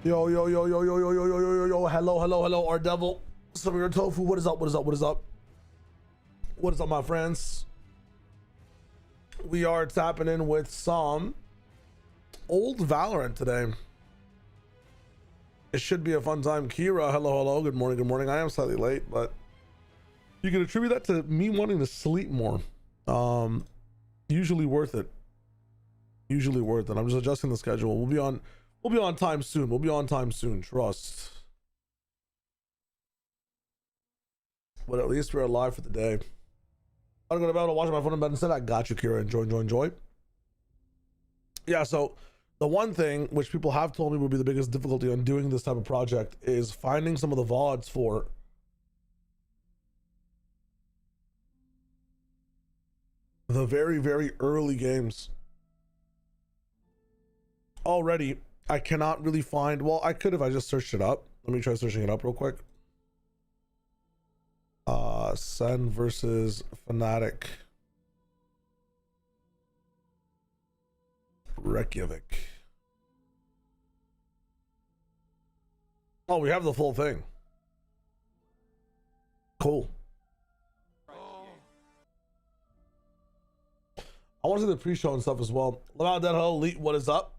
Yo, yo, yo, yo, yo, yo, yo, yo, yo, yo, hello, hello, hello, our devil. Some of your tofu. What is up? What is up? What is up? What is up, my friends? We are tapping in with some old Valorant today. It should be a fun time. Kira, hello, hello. Good morning, good morning. I am slightly late, but you can attribute that to me wanting to sleep more. Usually worth it. Usually worth it. I'm just adjusting the schedule. We'll be on time soon. We'll be on time soon. Trust. But at least we're alive for the day. I'm gonna be able to watch my phone in bed instead. I got you, Kira. Enjoy, enjoy, enjoy. Yeah, so the one thing which people have told me would be the biggest difficulty on doing this type of project is finding some of the VODs for the very, very early games. Already, I cannot really find, well, I could if I just searched it up. Let me try searching it up real quick. Sen versus Fnatic. Reykjavik. Oh, we have the full thing. Cool. I want to see the pre-show and stuff as well. Hello, hello, Elite, what is up?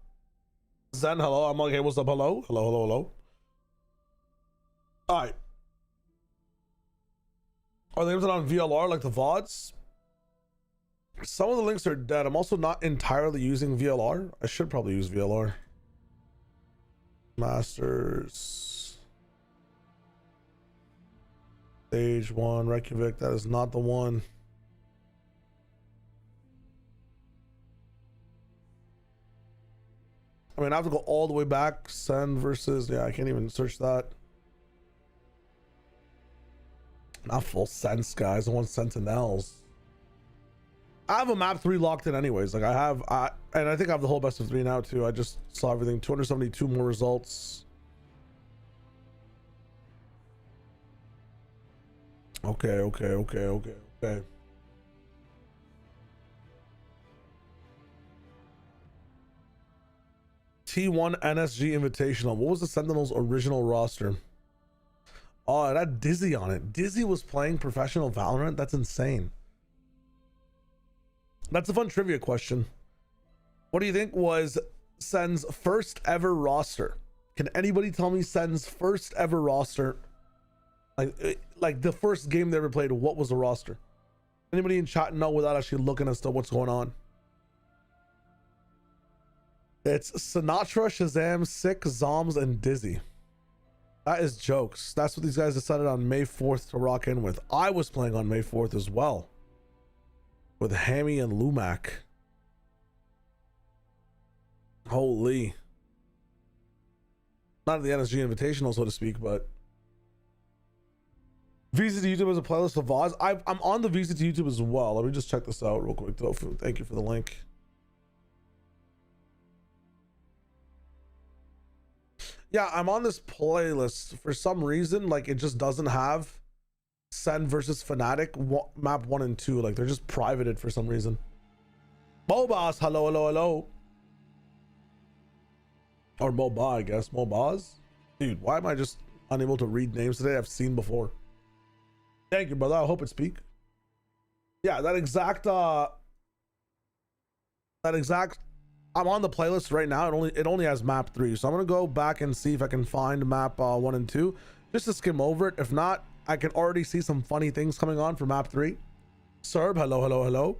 Zen, hello. I'm okay. What's up? Hello, hello, hello, hello. All right. Are they on VLR like the VODs? Some of the links are dead. I'm also not entirely using VLR. I should probably use VLR. Masters. Stage 1, Reykjavik. That is not the one. I mean, I have to go all the way back. Sen versus, yeah, I can't even search that. Not full sense, guys. I want sentinels. I have a map 3 locked in anyways. Like and I think I have the whole best of 3 now too. I just saw everything. 272 more results. Okay. T1 NSG Invitational. What was the Sentinels original roster? Oh, it had Dizzy on it. Dizzy was playing professional Valorant? That's insane. That's a fun trivia question. What do you think was Sen's first ever roster? Can anybody tell me Sen's first ever roster? Like the first game they ever played, what was the roster? Anybody in chat know without actually looking as to what's going on? It's Sinatra, Shazam, Sick, Zoms, and Dizzy. That is jokes. That's what these guys decided on May 4th to rock in with. I was playing on May 4th as well. With Hammy and Lumac. Holy. Not the NSG Invitational, so to speak, but VCT YouTube has a playlist of VODs. I'm on the VCT YouTube as well. Let me just check this out real quick. Tofu, thank you for the link. Yeah, I'm on this playlist for some reason. Like, it just doesn't have Sen versus Fnatic map 1 and 2. Like, they're just privated for some reason. Mobas, hello, hello, hello. Or Moba, I guess. Mobas? Dude, why am I just unable to read names today I've seen before? Thank you, brother. I hope it speak. Yeah, that exact I'm on the playlist right now. It only has map 3, so I'm gonna go back and see if I can find map 1 and 2 just to skim over it. If not, I can already see some funny things coming on for map 3. Serb, hello, hello, hello.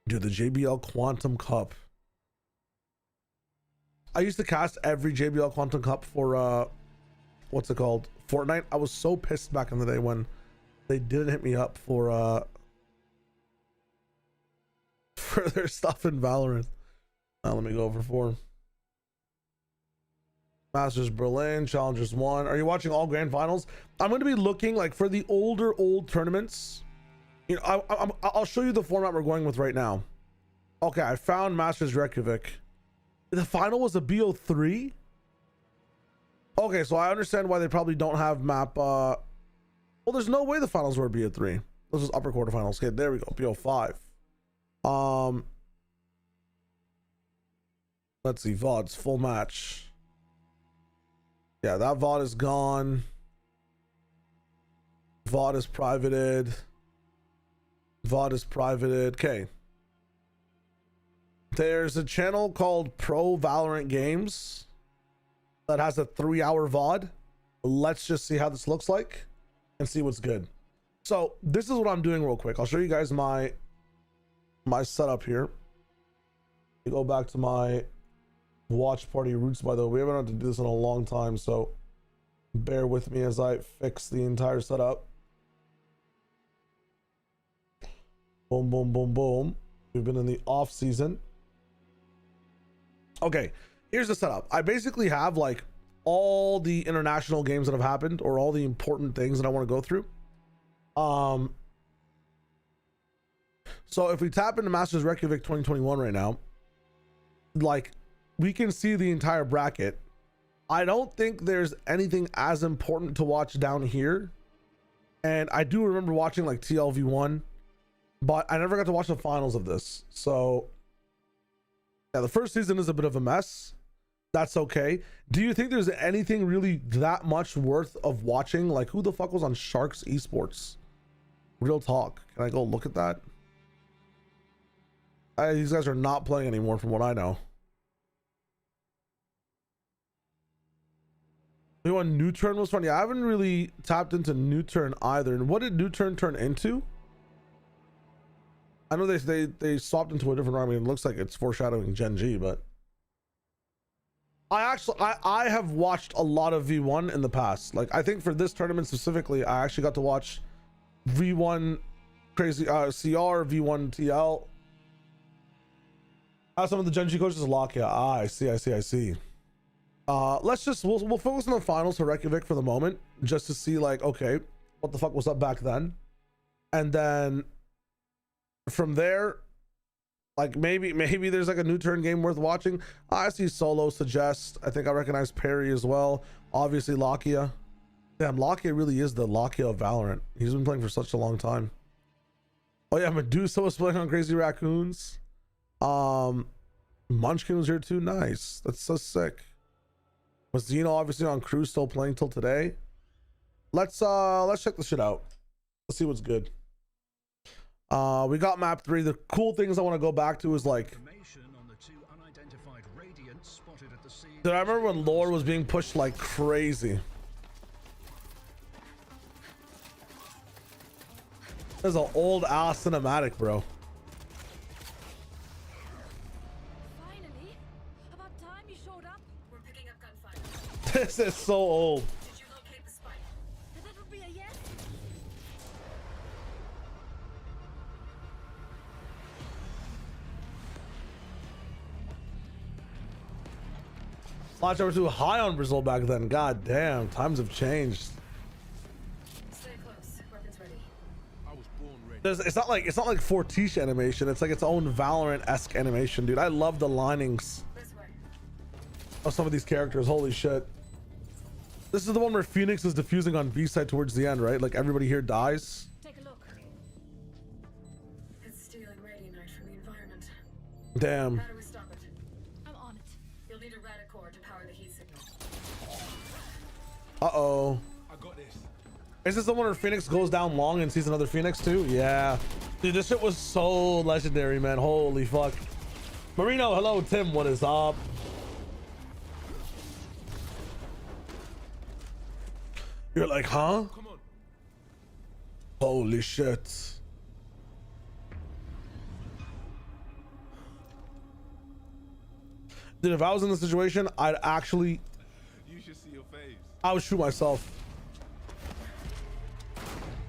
Dude, the JBL Quantum Cup. I used to cast every JBL Quantum Cup for what's it called, Fortnite. I was so pissed back in the day when they didn't hit me up for their stuff in Valorant. Now let me go over 4. Masters Berlin, Challengers 1. Are you watching all grand finals? I'm going to be looking like for the old tournaments. You know, I'll show you the format we're going with right now. Okay, I found Masters Reykjavik. The final was a BO3. Okay, so I understand why they probably don't have map. Well, there's no way the finals were BO3. This is upper quarterfinals. Okay, there we go. BO5. Let's see, VOD's full match. Yeah, that VOD is gone. VOD is privated. VOD is privated. Okay. There's a channel called Pro Valorant Games that has a 3-hour VOD. Let's just see how this looks like and see what's good. So this is what I'm doing real quick. I'll show you guys my setup here. You go back to my watch party roots, by the way. We haven't had to do this in a long time, so bear with me as I fix the entire setup. Boom, boom, boom, boom. We've been in the off season. Okay, here's the setup. I basically have like all the international games that have happened, or all the important things that I want to go through. So if we tap into Masters Reykjavik 2021 right now, like, we can see the entire bracket. I don't think there's anything as important to watch down here. And I do remember watching like TLV1, but I never got to watch the finals of this. So yeah, the first season is a bit of a mess. That's okay. Do you think there's anything really that much worth of watching? Like, who the fuck was on Sharks Esports? Real talk. Can I go look at that? These guys are not playing anymore from what I know. The one New Turn was funny. I haven't really tapped into New Turn either. And what did New Turn turn into? I know they swapped into a different army. It looks like it's foreshadowing Gen G, but I have watched a lot of V1 in the past. Like, I think for this tournament specifically, I actually got to watch V1 crazy CR, V1 TL. Some of the Gen G coaches lock. Yeah, I see. We'll focus on the finals for Reykjavik for the moment, just to see like, okay, what the fuck was up back then, and then from there, like maybe there's like a New Turn game worth watching. I see Solo suggest. I think I recognize Perry as well. Obviously Lakia. Damn, Lakia really is the Lakia of Valorant. He's been playing for such a long time. Oh yeah, Medusa was playing on Crazy Raccoons. Munchkin was here too. Nice. That's so sick. Was Zeno obviously on crew, still playing till today? Let's check this shit out. Let's see what's good. We got map 3. The cool things I want to go back to is like, dude, I remember when lore was being pushed like crazy. There's an old ass cinematic, bro. This is so old. Did you locate the spike? That would be a yes. Flash over too high on Brazil back then. God damn, times have changed. Stay close. Weapons ready. I was born ready. It's not like Fortiche animation. It's like its own Valorant-esque animation, dude. I love the linings This way. of some of these characters. Holy shit. This is the one where Phoenix is defusing on B side towards the end, right? Like everybody here dies. Take a look. It's stealing radionite from the environment. Damn. How do we stop it? I'm on it. You'll need a radicore to power the heat signal. Uh-oh. I got this. Is this the one where Phoenix goes down long and sees another Phoenix too? Yeah. Dude, this shit was so legendary, man. Holy fuck. Marino, hello. Tim, what is up? You're like, huh? Come on. Holy shit. Dude, if I was in this situation, I'd actually... You should see your face. I would shoot myself.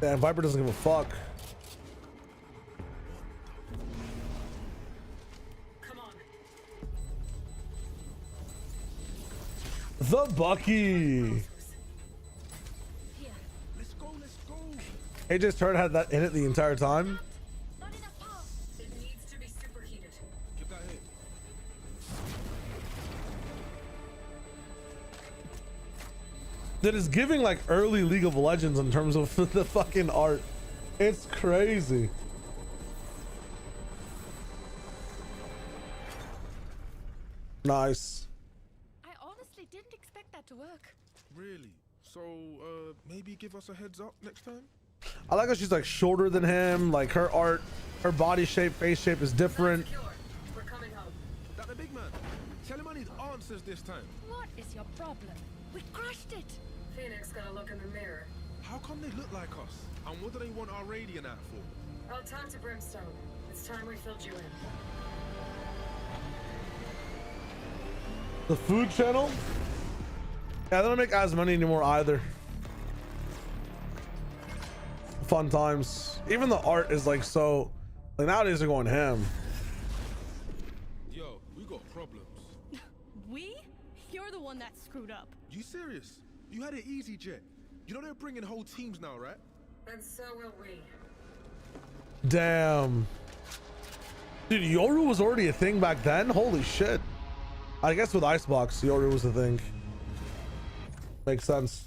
Damn, Viper doesn't give a fuck. Come on. The Bucky. Let's go, let's go. AJ's turret had that in it the entire time. Not enough power. It needs to be superheated. Get that hit. That is giving like early League of Legends in terms of the fucking art. It's crazy. Nice. I honestly didn't expect that to work. Really? So, maybe give us a heads up next time? I like how she's like shorter than him. Like her art, her body shape, face shape is different. Secure. We're coming home. That the big man. Tell him I need answers this time. What is your problem? We crushed it. Phoenix got a look in the mirror. How come they look like us? And what do they want our radiant at for? I'll talk to Brimstone. It's time we filled you in. The food channel? Yeah, they don't make as money anymore either. Fun times. Even the art is like so, like nowadays they're going ham. Yo, we got problems. We? You're the one that screwed up. You serious? You had it easy, Jet. You know they're bringing whole teams now, right? And so will we. Damn. Dude, Yoru was already a thing back then? Holy shit. I guess with Icebox, Yoru was a thing. Makes sense.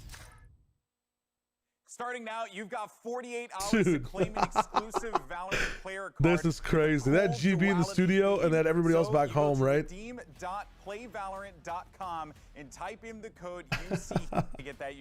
Starting now, you've got 48 hours Dude. to claim an exclusive Valorant player card. This is crazy. They had GB in the studio and then everybody else back home, right? Redeem.playvalorant.com and type in the code UC to get that.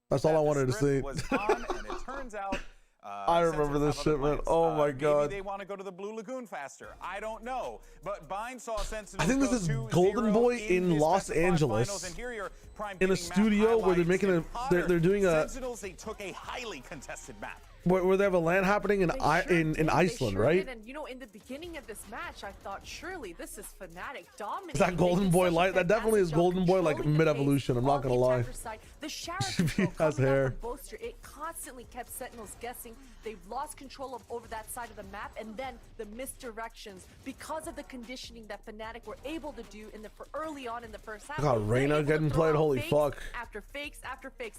That's all I wanted to see. Was on, and it turns out, I remember this Sentinels have shit, man. other Oh plans. my God. Maybe they want to go to the Blue Lagoon faster. I don't know. But Bind saw Sentinels I think this go is 2-0 Golden Boy in his Los specified Angeles, finals, and here are your prime in a gaming map studio where they're highlights. making And they're doing a Sentinels, they took a highly contested map. where they have a LAN happening in They sure in did. They Iceland, sure right? did. And you know, in the beginning of this match, I thought surely this is Fnatic dominating. Is that Golden They did Boy such a light? That definitely is fantastic Golden job Boy, like controlling the mid-evolution, pace I'm not on gonna the lie. attacker side. The shower He control has coming out hair. from Boaster, it constantly kept Sentinels guessing. They've lost control of over that side of the map, and then the misdirections because of the conditioning that Fnatic were able to do in the early on in the first half. God, They were Reyna able to getting throw played, out holy fakes fuck. after fakes,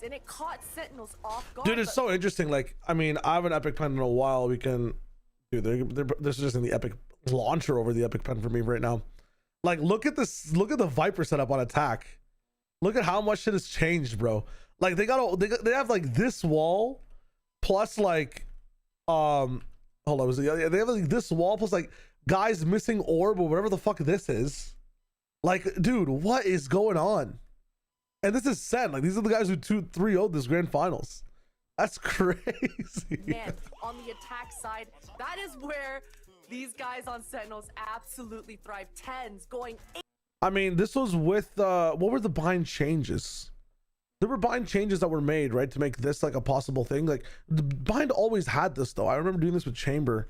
and it caught Sentinels off guard. Dude, it's but so interesting. Like, I mean, I have an Epic Pen in a while. We can, dude, this is just in the Epic launcher over the Epic Pen for me right now. Like, look at this. Look at the Viper setup on attack. Look at how much shit has changed, bro. Like, they have like this wall plus like, hold on, was it? They have like this wall plus like guys missing orb or whatever the fuck this is. Like, dude, what is going on? And this is Sen. Like, these are the guys who 2-3-0'd this grand finals. That's crazy. Man, on the attack side, that is where these guys on Sentinels absolutely thrive. Tens going 8. I mean, this was with what were the bind changes? There were bind changes that were made, right, to make this like a possible thing. Like the bind always had this though. I remember doing this with Chamber,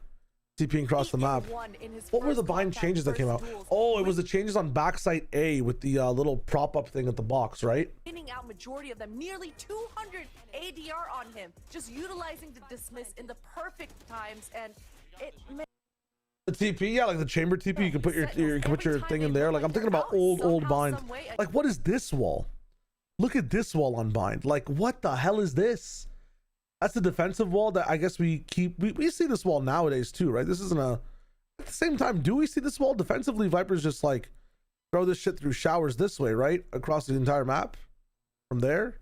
TPing across the map. What were the bind changes that came out? Oh, it was the changes on backside A with the little prop up thing at the box, right? Winning out majority of them, nearly 200 ADR on him, just utilizing the dismiss in the perfect times, and it made The TP, yeah, like the chamber TP, you can put your thing in there. Like I'm thinking about old bind. Like what is this wall? Look at this wall on bind. Like what the hell is this? That's the defensive wall that I guess we see this wall nowadays too, right? This isn't a, at the same time, do we see this wall defensively? Vipers just like throw this shit through showers this way, right? Across the entire map from there.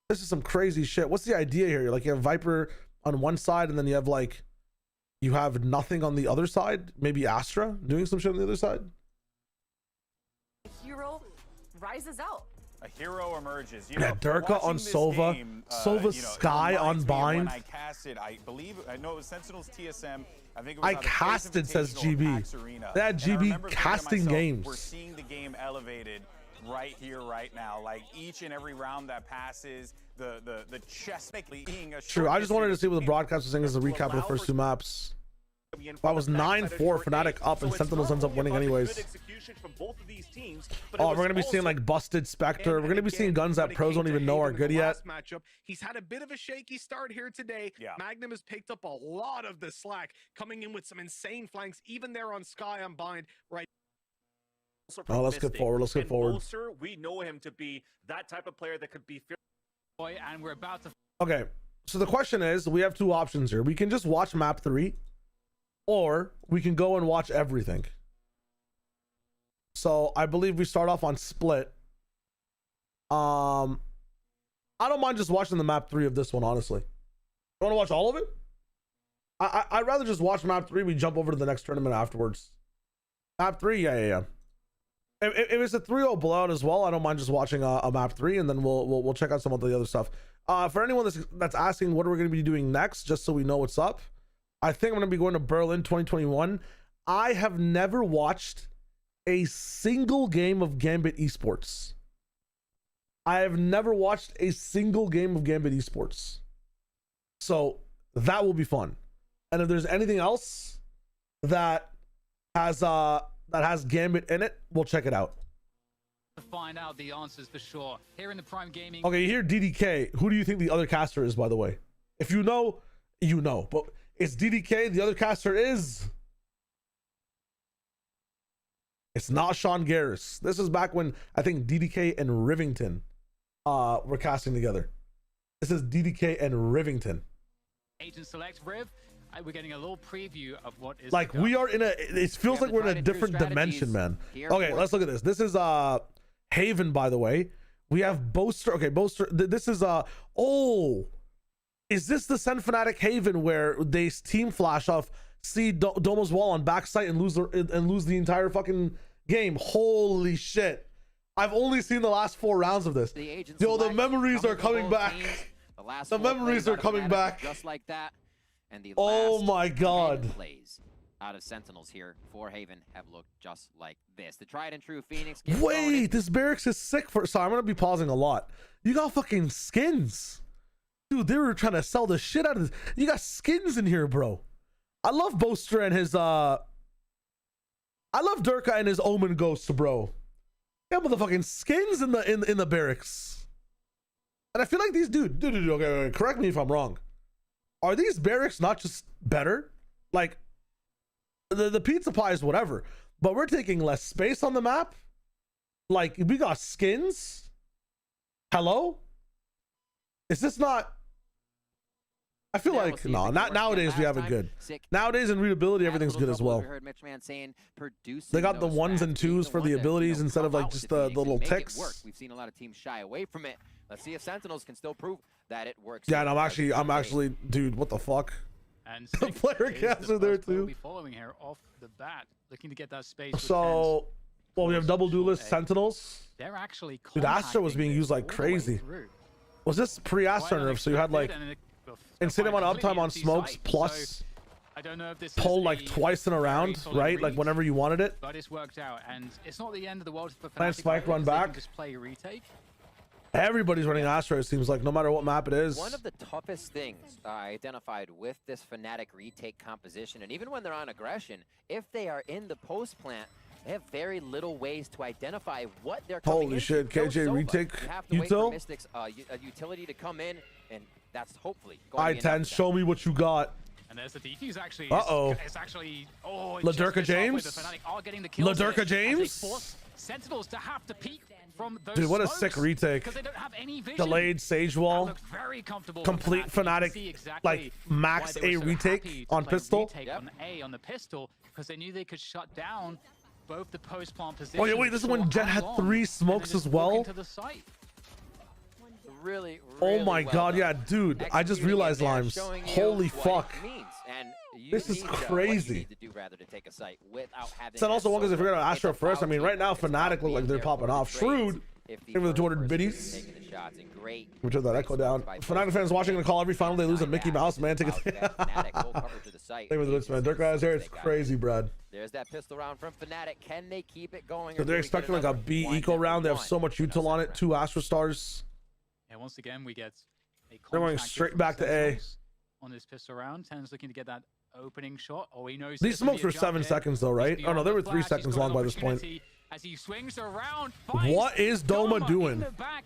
This is some crazy shit. What's the idea here? Like you have Viper on one side and then you have like, you have nothing on the other side. Maybe Astra doing some shit on the other side. hero rises out. A hero emerges. You Yeah, know, Durka watching on this Sova, game, Sova you know, it Sky on reminds me of bind. When I casted, I know it was Sentinels TSM. I think it was I either FaZe casted, says Invitational or GB. PAX Arena. They had And I GB remember thinking to casting myself, games. We're seeing the game elevated right here, right now. Like each and every round that passes, the chess being a True. I just wanted to see what the broadcast was saying as a recap of the first two maps. That was 9-4 Fnatic up and Sentinels ends up winning anyways. Oh, we're gonna be seeing like busted Spectre. We're gonna be seeing guns that pros don't even know are good yet. Matchup. He's had a bit of a shaky start here today. Yeah. Magnum has picked up a lot of the slack, coming in with some insane flanks, even there on Sky on bind right. Oh, let's get forward. Let's get forward. We know him to be that type of player that could be boy, and we're about to. Okay, so the question is, we have two options here. We can just watch map 3, or we can go and watch everything. So I believe we start off on split. I don't mind just watching the map 3 of this one, honestly. You want to watch all of it? I'd rather just watch map 3. We jump over to the next tournament afterwards. Map 3, yeah. If it's a 3-0 blowout as well, I don't mind just watching a map 3, and then we'll check out some of the other stuff. For anyone that's asking what are we going to be doing next, just so we know what's up, I think I'm going to be going to Berlin 2021. I have never watched a single game of Gambit Esports. I have never watched a single game of Gambit Esports. So that will be fun. And if there's anything else that has Gambit in it, we'll check it out. To find out the answers for sure. Here in the Prime Gaming. Okay, you hear DDK. Who do you think the other caster is, by the way? If you know, you know. But it's DDK. The other caster is... It's not Sean Garris. This is back when I think DDK and Rivington were casting together. This is DDK and Rivington. Agent Select Riv. We're getting a little preview of what is like we are in a, it feels like we're in a different dimension, man. Okay, let's look at this. This is Haven, by the way. We have Boaster. Okay, Boaster. This is oh, is this the Sen Fnatic Haven where they team flash off, see Domo's wall on backside and lose the entire fucking game? Holy shit! I've only seen the last 4 rounds of this. Yo, the memories are coming back. The memories are coming back. Just like that. And the oh my god. Plays out of Sentinels here for Haven have looked just like this. The tried and true Phoenix. Wait, this barracks is sick for. Sorry, I'm gonna be pausing a lot. You got fucking skins, dude. They were trying to sell the shit out of this. You got skins in here, bro. I love Boaster and his I love Durka and his Omen Ghost, bro. Yeah, motherfucking skins in the barracks. And I feel like these dude, okay, correct me if I'm wrong. Are these barracks not just better? Like the pizza pie is whatever, but we're taking less space on the map. Like we got skins. Hello? Is this not? I feel like no. Not nowadays. We have it good. Nowadays in readability, everything's good as well. They got the 1s and 2s for the abilities instead of like just the little ticks. We've seen a lot of teams shy away from it. Let's see if Sentinels can still prove that it works. Yeah, and I'm actually, dude, what the fuck? And the player cats are there too. Be following here off the bat, looking to get that space. So, well, we have double duelist Sentinels. They're actually. Dude, Astra was being used like crazy. Was this pre-Astra nerf? So you had like insane amount of uptime on smokes plus I don't know if this pull like twice in a round, right? Like whenever you wanted it. But it's worked out, and it's not the end of the world for Plant spike, run back. Just play retake. Everybody's running Astra, it seems like, no matter what map it is. One of the toughest things I identified with this Fnatic retake composition, and even when they're on aggression, if they are in the post plant, they have very little ways to identify what they're coming Holy into. shit, KJ retake you have to wait for Mystics, a utility to come in, and that's hopefully going I-10, show me what you got. And there's the defuse actually. It's actually, Ladurka James? Ladurka James? Sentinels to have to peek from those dude, what a sick retake. They don't have any vision. Delayed Sage Wall. Very comfortable. Complete Fnatic, exactly like max A retake on pistol. On A on the pistol, because they knew they could shut down both the post plant position. Oh yeah, wait, this is when Jet had 3 smokes as well. Really, oh my god, yeah, dude, I just realized, Limes. Holy fuck. This is crazy. Said also one because I figured out Astra first. I mean, right now Fnatic look like they're popping off. Shrewd, even the 200 biddies. We took that echo down. Fnatic fans watching the call every final they lose a Mickey Mouse, man. Take it. Thank you for the wits, man. Dirk guys there, it's crazy, Brad. There's that pistol round from Fnatic. Can they keep it going? So they're expecting like a B eco round. They have so much util on it. 2 Astra stars. Yeah, once again we get a they're going straight back to A. On this pistol round, Ten's looking to get that opening shot. Oh, he knows these smokes were 7 seconds though, right? Oh no, they were 3 seconds long by this point. As he swings around, what is Doma doing?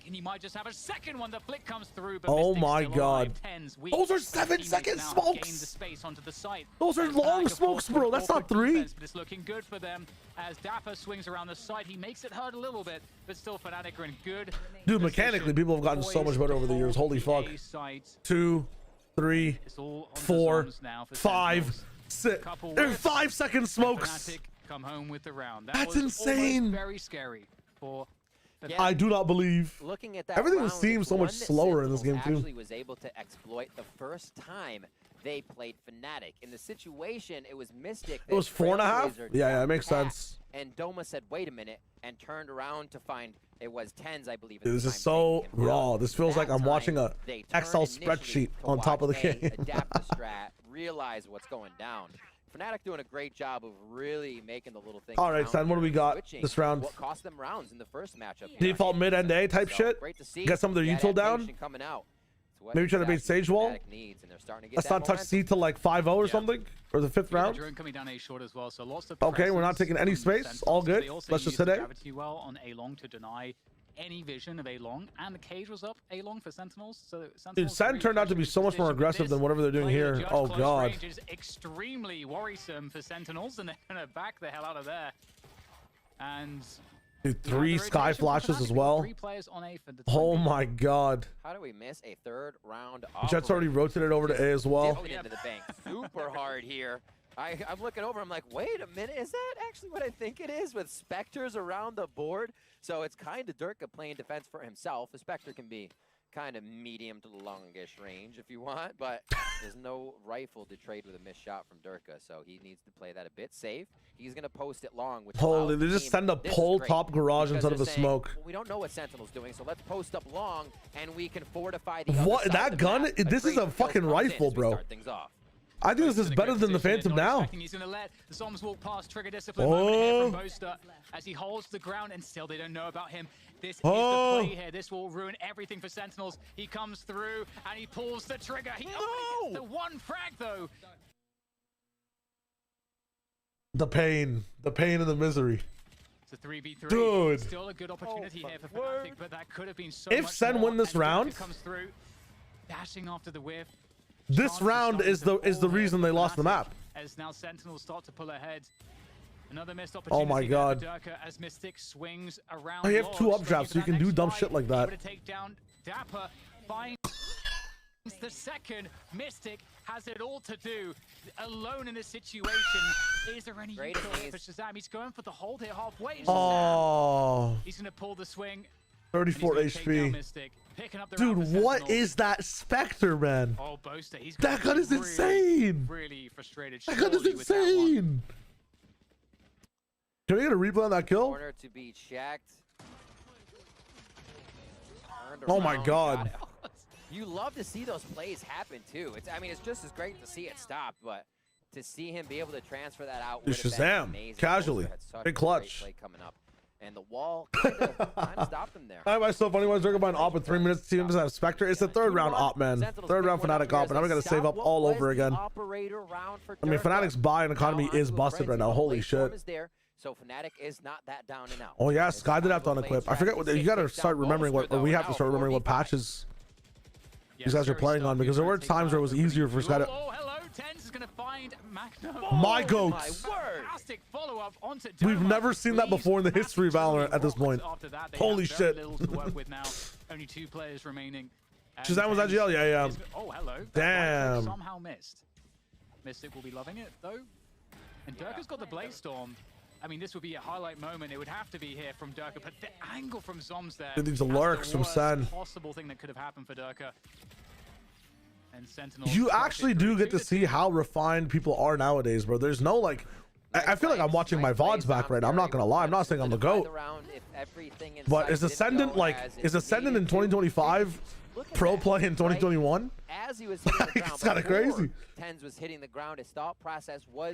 And he might just have a second one. The flick comes through, but oh my god, those are 7-second smokes. Those are long smokes, bro. That's not 3. But it's looking good for them as Dapper swings around the side. He makes it hurt a little bit, but still Fnatic are in good. Dude, mechanically, people have gotten so much better over the years. Holy fuck. 2, 3, 4, 5, 6. They're 5-second smokes. Come home with the round. That's insane. Very scary for I do not believe. Looking at that everything round, seems so much slower in this game too. Actually was able to exploit the first time they played Fnatic. In the situation, it was Mystic. It was 4.5? Trailblazer Yeah, it makes packed, sense. And Doma said, wait a minute, and turned around to find it was 10s, I believe. at Dude, the this is time, so taking him raw. down. This feels like That I'm watching time, a they Excel turned initially spreadsheet to on top of the watch A, game. adapt the strat, realize what's going down. Fnatic doing a great job of really making the little things. All right, Sen, what do we got switching, this round? What cost them rounds in the first matchup? Default mid end A type So, shit? great to see. Get some of their The util down? adaptation coming out. It's what Maybe try to beat exactly Sage Wall? Fnatic needs, and they're starting to get Let's that not touch momentum. C till like 5-0 or something? Or the 5th round? Drone coming down A short as well, so lots of Okay, we're not presence taking any from space. Sentinels. All good. They also Let's just used hit the A. gravity well on A long to deny any vision of A long, and the cage was up A long for Sentinels. So Dude, Sentinels Sen really turned out to be pushing so much more position, but aggressive than this whatever they're doing playing here. at Judge Oh, close God. range is extremely worrisome for Sentinels, and they're gonna back the hell out of there. And Dude, yeah, 3 the sky rotation for flashes Fnatic, as well. 3 players on A for the Oh time being. my God. How do we miss a third round? Jets already rotated over to A as well. Dipping into the bank super hard here. I'm looking over. I'm like, wait a minute. Is that actually what I think it is with Spectres around the board? So it's kind of Durka playing defense for himself. The Spectre can be kind of medium to longish range if you want, but there's no rifle to trade with a missed shot from Durka, so he needs to play that a bit safe. He's going to post it long. Which Holy, allows they the just team- send a this is pole great, top garage because instead of they're a saying, smoke. well, we don't know what Sentinel's doing, so let's post up long, and we can fortify the What? other side That of the gun? map. This is great a fucking kill comes in rifle, as we bro. start things off. I think this is In a better great than the position, Phantom not now. expecting He's going to let the Zombs walk past. Trigger discipline moment here from Boaster as he holds the ground, and still they don't know about him. This is the play here. This will ruin everything for Sentinels. He comes through and he pulls the trigger. He only gets the one frag though. The pain and the misery. It's a 3v3. Dude. Still a good opportunity here for Fnatic, but that could have been so If much Sen more. win this And Durka round- comes through, dashing after the whiff. This Chance to round start is to the fall here reason for they lost the Fnatic, map. As now Sentinels start to pull ahead. Another missed opportunity. Oh my there God. for Durka as Mystic swings around. Oh, you have 2 Logs, updrafts, looking so you for can that do next dumb fight, shit like that. able to take down Dapper, finds the second. Mystic has it all to do. Alone in this situation. Is there any Great utility ace. for Shazam? He's going for the hold here halfway. Shazam. Oh, He's going to pull the swing. and he's 34 gonna take down HP. Mystic, picking up the Dude, round for what Sentinels. is that Spectre, man? Oh, Boaster, he's That gonna gun is be insane. Really frustrated. That gun is surely with that one. insane. Can we get a replay on that kill? Corner to be checked. Turned Oh my around, God. got it. You love to see those plays happen too. I mean, it's just as great to see it stop, but to see him be able to transfer that out. Dude, would have been Shazam, amazing. casually. Boaster had such Big a great clutch. play coming up, and the wall kind of stopped him there. I myself only was talking about an op with 3 minutes. Teams have Spectre. It's the 3rd round op, man. Sentinels 3rd pick round one up Fnatic here op, as and I'm they gonna save stop. up What all was over the again. operator round for I mean, Durka? Fnatic's buy and economy Now is onto a busted right frenzy. now. The Holy play form shit. is there, so Fnatic is not that down and out. Oh yeah, It's Sky did have to time to unequip. play I forget what you gotta start remembering what, or we have to start remembering what patches Yeah, these guys are very playing on, stuck. because there were He's trying to times where it was take down easier for Sky to. Oh, hello. Tens is going to find Magnum. My Oh, goats. my word. Fantastic follow-up onto We've Doma. never seen that before in the history of Valorant at this point. After that, they Holy have very shit. little to work with now. Only 2 players remaining. And Shazam was Tens IGL? Yeah. is- Oh, hello. That Damn. white flag somehow missed. Mystic will be loving it, though. And Durka's got the Blaze Storm. I mean, this would be a highlight moment. It would have to be here from Durka, but the angle from Zoms there. Dude, these that's the lurks from worst Sen. possible thing that could have happened for Durka. And Sentinels You crush actually it do through get to 2-2. see how refined people are nowadays, bro. There's no like. I feel like I'm watching my VODs back right now. I'm not gonna lie. I'm not saying I'm the GOAT. But is Ascendant like, is Ascendant in 2025 pro play in 2021? As he was hitting the ground, It's kinda before crazy. Tens was hitting the ground. His thought process was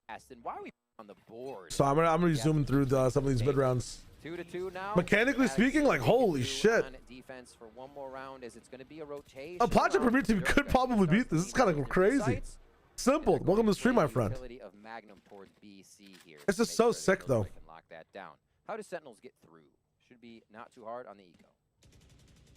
fast. And why are we on the board? So I'm gonna be zooming through some of these mid rounds. 2-2 now. Mechanically Fnatic speaking, like, holy on shit. Defense for one more round. Is it's going to be a rotation? A Pacha round? Premier team could Durka probably starts beat this. This is kind of leading crazy. sights. Simple. And Welcome to the stream, my great friend. utility of Magnum towards BC here This to is make so sure that sick, though. Illinois can lock that down. How do Sentinels get through? Should be not too hard on the eco.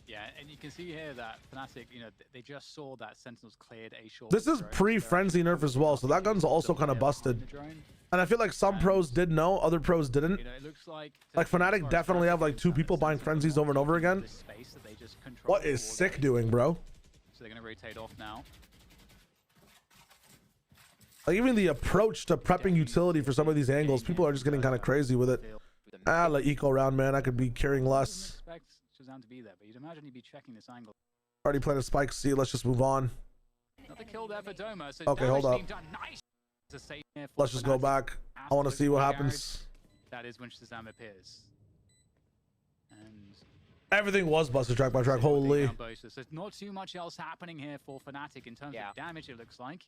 Yeah, and you can see here that Fnatic, you know, they just saw that Sentinels cleared a short. This is drone. pre-frenzy nerf as well, so that gun's also kind of busted. The drone. And I feel like some pros did know, other pros didn't. You know, it looks like Fnatic definitely have like 2 people buying frenzies over and over again. This space that they just control What is for Sick them. doing, bro? So they're going to rotate off now. Like even the approach to prepping utility for some of these angles, people are just getting kind of crazy with it. Ah, like eco round, man. I could be carrying Wouldn't less. expect Shazam to be there, but you'd imagine he'd be checking this angle. Already playing a spike C. Let's just move on. Another kill there for Doma. So Okay, hold up. being done. Nice. It's a safe here for Let's just go Fnatic. back. I want to see what happens. That is when Shazam appears. And Everything was busted track by track. so Holy. there's not too much else happening here for Fnatic in terms of damage, it looks like.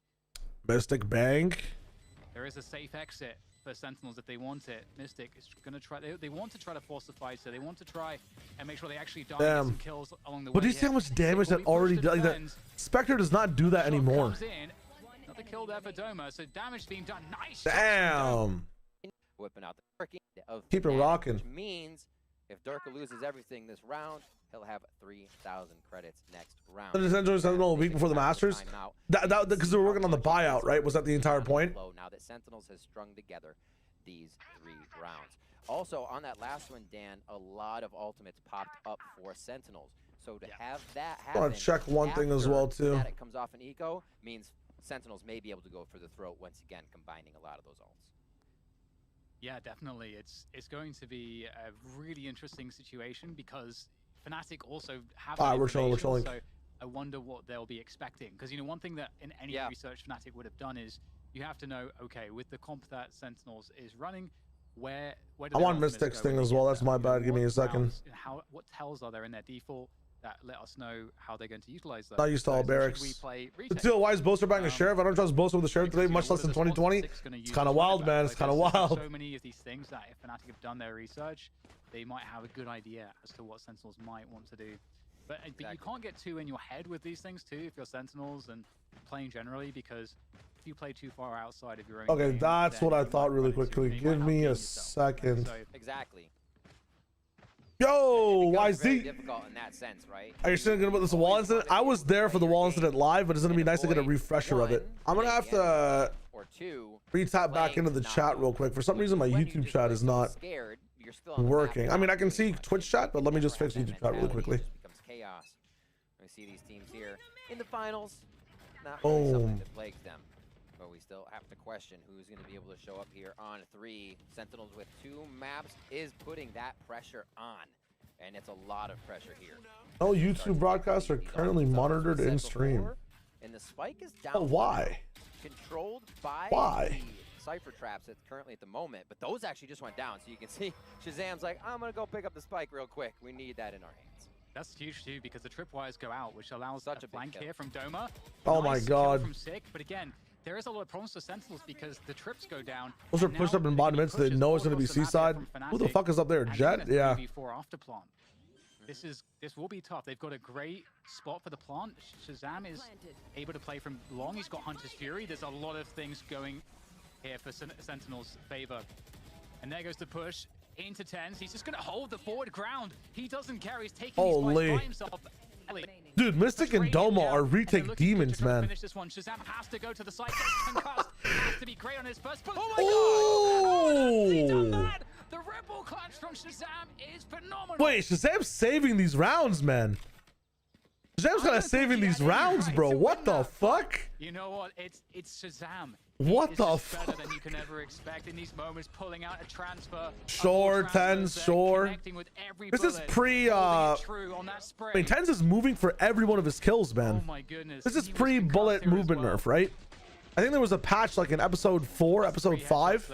Mystic Bank. There is a safe exit for Sentinels if they want it. Mystic is going to try. They want to try to force the fight, so they want to try and make sure they actually die and get some kills along the way. But do you see how much damage that already does? Like that Spectre does not do that anymore. Another kill there for Doma. So damage being done. Nice. Damn. Whipping out the Durkin of Keep it Fnatic, rocking. Which means if Durka loses everything this round, he'll have 3,000 credits next round. The Sentinel a week before the Masters. That because they were working on the buyout, right? Was that the entire point? Now that Sentinels has strung together these 3 rounds. Also on that last one, Dan, a lot of ultimates popped up for Sentinels. So to have that happen, I want to check one thing as well too. Fnatic comes off an eco means Sentinels may be able to go for the throat once again, combining a lot of those ults. Yeah, definitely. It's going to be a really interesting situation because Fnatic also have. We're showing. So I wonder what they'll be expecting because you know one thing that in any research Fnatic would have done is you have to know, okay, with the comp that Sentinels is running, where do I want Mystic's thing as well. That's my bad. Give me a second. What tells are there in their default that let us know how they're going to utilize those? Not used to all barracks. Still, why is Boaster buying a sheriff? I don't trust Boaster with the sheriff today, much less in 2020. It's kind of wild, man. It's kind of wild. So many of these things that if Fnatic have done their research, they might have a good idea as to what Sentinels might want to do. But you can't get too in your head with these things too if you're Sentinels and playing generally, because if you play too far outside of your own Okay, game, that's then what I you thought might really run into quickly. it. You Give might me outgame a yourself. second. So, Exactly. Yo, Very YZ. difficult in that sense, right? Are you still gonna put this wall incident? I was there for the wall incident live, but it's gonna be nice to get a refresher of it. I'm gonna have to re-tap back into the chat real quick. For some reason, my YouTube chat is not working. I mean, I can see Twitch chat, but let me just fix YouTube chat really quickly. Becomes chaos. We see these teams here in the finals. Not really something that plagues them. But we still have to question who's going to be able to show up here on 3. Sentinels with 2 maps is putting that pressure on. And it's a lot of pressure here. No YouTube broadcasts are currently monitored in stream. And the spike is down. Oh, why? Controlled by Why? the Cypher traps that's currently at the moment. But those actually just went down. So you can see Shazam's like, I'm going to go pick up the spike real quick. We need that in our hands. That's huge too because the tripwires go out, which allows Such a a big flank kill. here from Doma. Oh my Nice kill God. from Sick, but again, there is a lot of problems for Sentinels because the trips go down. Those are pushed up in bottom mids. They know it's gonna be seaside. Who the fuck is up there? Jet? Yeah. After plant. This will be tough. They've got a great spot for the plant. Shazam is able to play from long. He's got Hunter's Fury. There's a lot of things going here for Sentinels' favor. And there goes the push into tens. He's just going to hold the forward ground. He doesn't care. He's taking these fights by himself. Dude, Mystic and Doma are retake demons, man. Finish this one. Shazam has to go to the side. Concussed. Has to be great on his first. Oh my God! He done that. The Rebel clutch from Shazam is phenomenal. Wait, Shazam's saving these rounds, man. Shazam's kind of saving these rounds, bro. What the fuck? You know what? It's Shazam. What the fuck? Better than you can ever expect in these moments, pulling out a transfer. Sure, Tens, sure. This is pre, I mean, Tens is moving for every one of his kills, man. Oh my goodness. This is pre-bullet movement nerf, right? I think there was a patch like in episode 4, episode 5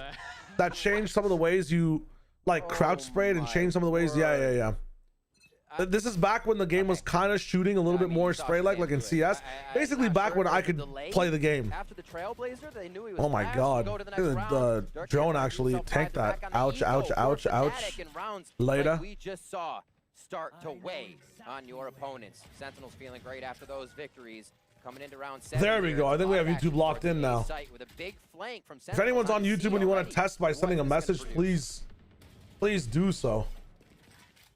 that changed some of the ways you like crouch sprayed and changed some of the ways. Yeah. This is back when the game was kind of shooting a little bit more spray-like in CS. Basically back when I could play the game. After the Trailblazer, they knew he was Oh my God. The drone actually tanked that. Ouch, ouch, ouch, ouch. Later. We just saw start to weigh on your opponents. Sentinels feeling great after those victories. Coming into round 7. There we go. I think we have YouTube locked in now. If anyone's on YouTube and you want to test by sending a message, please do so.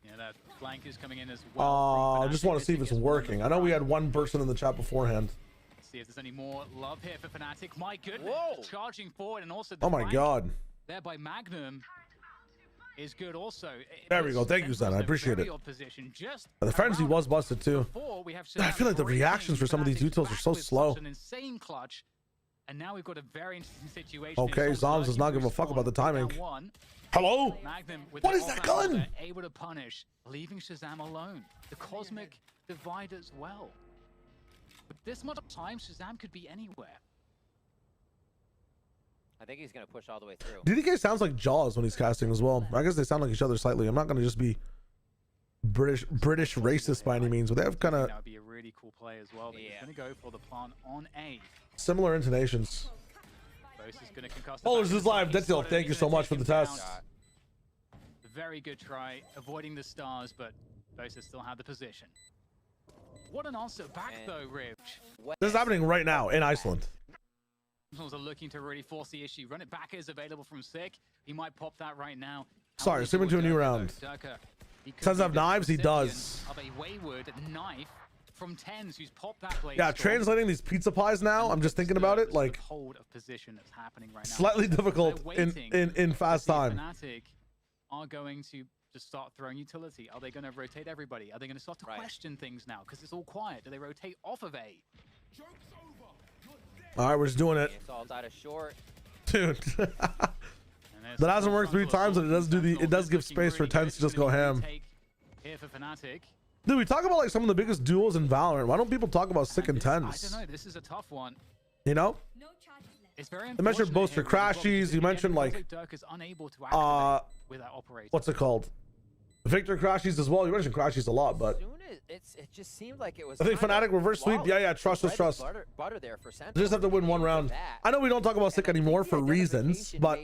Yeah, that flank is coming in as well. I just want to see if it's working. I know we had one person in the chat beforehand. Let's see if there's any more love here for Fnatic. My goodness, charging forward and also the Oh my God. there by Magnum is good also. There we go. Thank you, Son. I appreciate it. The frenzy was busted too. I feel like the reactions for some of these details are so slow. An insane clutch. And now we've got a very interesting situation. Okay, Zoms does not give a fuck about the timing. Hello? What is that gun? Able to punish, leaving Shazam alone. The cosmic divide as well. With this much time, Shazam could be anywhere. I think he's gonna push all the way through. DDK sounds like Jaws when he's casting as well. I guess they sound like each other slightly. I'm not gonna just be British racist by any means, but they have kind of That would be a really cool play as well. But he's going to go for the plant on A. similar intonations. Bose is going to concuss. Oh, this is live. Death Deal, thank you so much for the test. Very good try, avoiding the stars, but Bose still had the position. What an answer back though, Rich. This is happening right now in Iceland. Sentinels are looking to really force the issue. Run it back is available from Sick. He might pop that right now. Sorry, swim into a new round. Does have knives? He does. Of a wayward knife from Tens, who's popped that blade. Yeah, translating these pizza pies now. I'm just thinking about it, like hold of position that's happening right now. slightly difficult in fast time. Fnatic are going to just start throwing utility. Are they going to rotate everybody? Are they going to start to question things now because it's all quiet? Do they rotate off of A? All right, we're just doing it, dude. That hasn't worked 3 times, and it does give space for Tens to just go ham. Here for Fnatic. Dude, we talk about like some of the biggest duos in Valorant. Why don't people talk about Sick and Tens? I don't know. This is a tough one. You know? It's very You mentioned Boaster Crashies. You mentioned like what's it called? Victor Crashies as well. You mentioned Crashies a lot, but it just seemed like it was. I think Fnatic reverse sweep. Yeah, trust us, trust. They just have to win 1 round. I know we don't talk about Sick anymore for reasons, but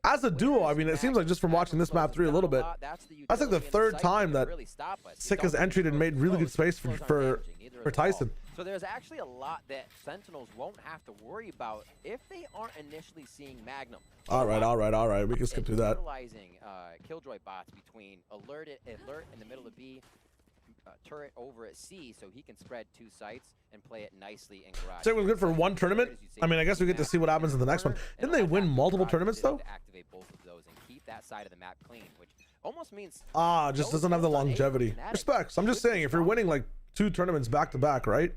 as a duo, I mean, it seems like just from watching this map 3 a little bit, that's like the 3rd time that Sick has entered and made really good space for Tyson. So there's actually a lot that Sentinels won't have to worry about if they aren't initially seeing Magnum. All right. We can skip through that. Utilizing Killjoy bots between alert in the middle of B, turret over at C, so he can spread 2 sites and play it nicely in garage. So it was good for 1 tournament. I mean, I guess we get to see what happens in the next one. Didn't they win multiple tournaments though? Activate both of those and keep that side of the map clean, which almost means just doesn't have the longevity. Respects. I'm just saying, if you're winning like 2 tournaments back to back, right?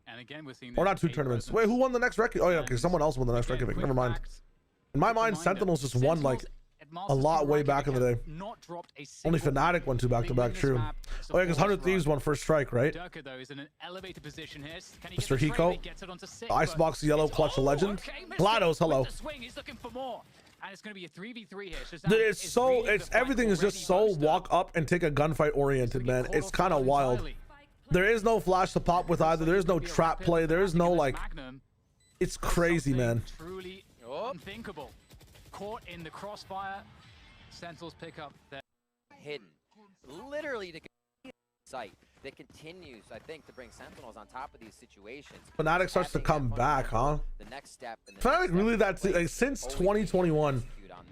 And again, we're seeing or not 2 tournaments. Wait, who won the next Reykjavik? Oh yeah, okay, someone else won the next Reykjavik. Never mind. In my mind, Sentinels just won like a lot way back in the day. Only Fnatic went 2 back-to-back, true. Oh yeah, because 100 Thieves won first strike, right? Mr. Hiko, Icebox Yellow, Clutch a Legend. GLaDOS, hello. And it's going to be a 3v3 here. Dude, everything is just so walk up and take a gunfight oriented, man. It's kind of wild. There is no flash to pop with either. There is no trap play. There is no like. It's crazy, man. Truly unthinkable. Caught in the crossfire. Sentinels pick up their hidden, literally to sight that continues, I think, to bring Sentinels on top of these situations. Fnatic starts to come back, huh? The next step. Fnatic really like since 2021.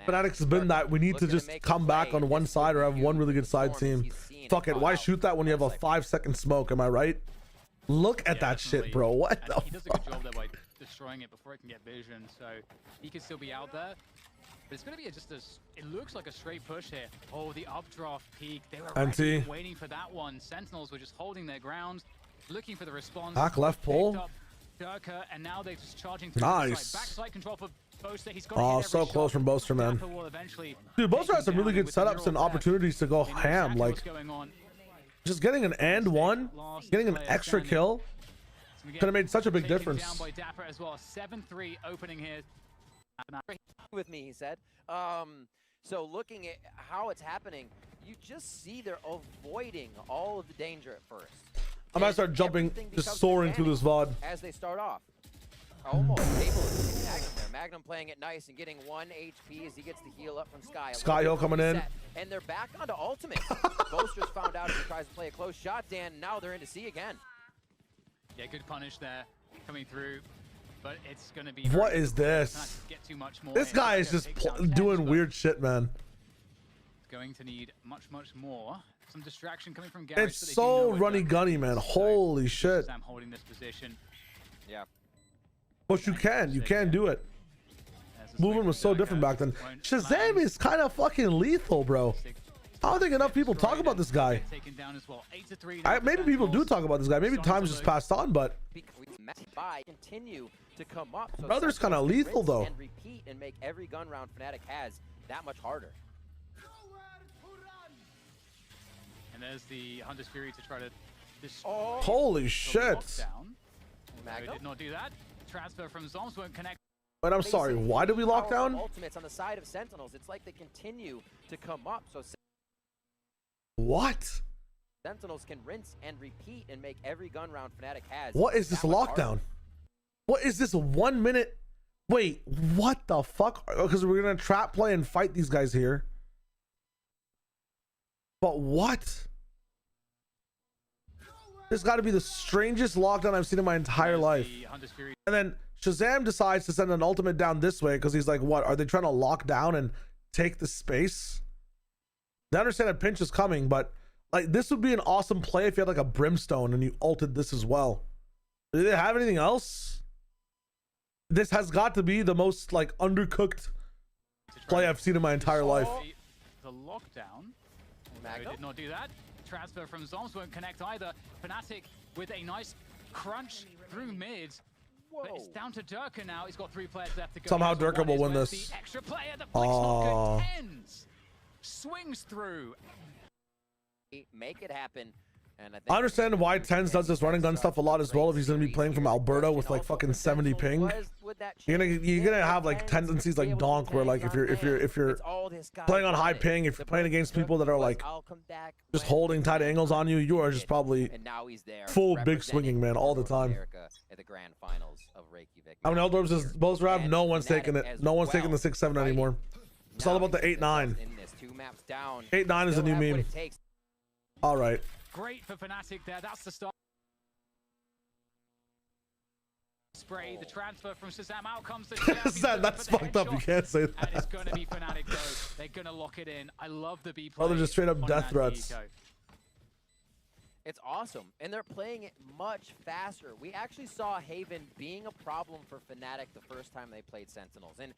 Fnatic's been that we need to just come back on one side or have one really good side team. Fuck it, why shoot that when you have a 5-second smoke? Am I right? Look at that shit, bro. What the fuck? He does a good job there by destroying it before it can get vision, so he can still be out there. But it's going to be it looks like a straight push here. Oh, the updraft peak. They were waiting for that one. Sentinels were just holding their ground, looking for the response. Back left pull. Durka, and now they're just charging through. Nice. Backside control for Boaster. He's got oh, so close from Boaster, man. Dude, Boaster has some really good setups and opportunities to go ham. Like, just getting an and one, getting an extra kill, could have made such a big difference. Down by Dapper as well. 7-3 opening here. With me, he said. So looking at how it's happening, you just see they're avoiding all of the danger at first. I might start jumping, just soaring through this VOD. As they start off. Almost able to take Magnum there. Magnum playing it nice and getting 1 HP as he gets the heal up from Sky. Skyhill coming in. And they're back onto ultimate. Boaster's found out as he tries to play a close shot, Dan. Now they're into C again. Yeah, good punish there coming through. But it's going to be... What is this? This guy is just doing weird shit, man. Going to need much more. Some distraction coming from Garage. It's so runny-gunny, man. Holy shit. I'm holding this position. Yeah. But you can do it. Movement was so different back then. Shazam is kind of fucking lethal, bro. I don't think enough people talk about this guy. Maybe people do talk about this guy. Maybe time's just passed on, but brother's kind of lethal though. And repeat and make every gun round Fnatic has that much harder. And there's the Hunter's Fury to try to holy shit. Did not do that. Transfer from Zoms won't connect. But I'm sorry, why did we lock down? Ultimates on the side of Sentinels. It's like they continue to come up. So What? Sentinels can rinse and repeat and make every gun round Fnatic has. What is this that much lockdown? harder. What is this 1 minute? Wait, what the fuck? Because we're gonna trap play and fight these guys here. But what? This got to be the strangest lockdown I've seen in my entire life. And then Shazam decides to send an ultimate down this way because he's like, what? Are they trying to lock down and take the space? They understand a pinch is coming, but like this would be an awesome play if you had like a brimstone and you ulted this as well. Do they have anything else? This has got to be the most like undercooked play I've seen in my entire life. The lockdown. They did not do that. Transfer from Zoms won't connect either. Fnatic with a nice crunch through mid. But it's down to Durka now. He's got 3 players left to go. Somehow Durka will win this. The extra player, the flick's not good. Tens swings through. Make it happen. And I understand why Tens does this running gun stuff a lot as well. If he's gonna be playing from Alberta with like fucking 70 ping, you're gonna have like tendencies like Donk, where like if you're playing on high ping, if you're playing against people that are like just holding tight angles on you, you are just probably full big swinging man all the time. At the grand finals of Reykjavik. I mean, Eldorps is both rap. No one's taking it. No one's taking the 6-7 anymore. It's all about the 8-9. 8-9 is a new meme. All right. Great for Fnatic there. That's the start. Spray the transfer from Shazam. Out comes the That's fucked up. You can't say that. And it's going to be Fnatic though. They're going to lock it in. I love the B play. Oh, they're just straight up death threats. It's awesome, and they're playing it much faster. We actually saw Haven being a problem for Fnatic the first time they played Sentinels, and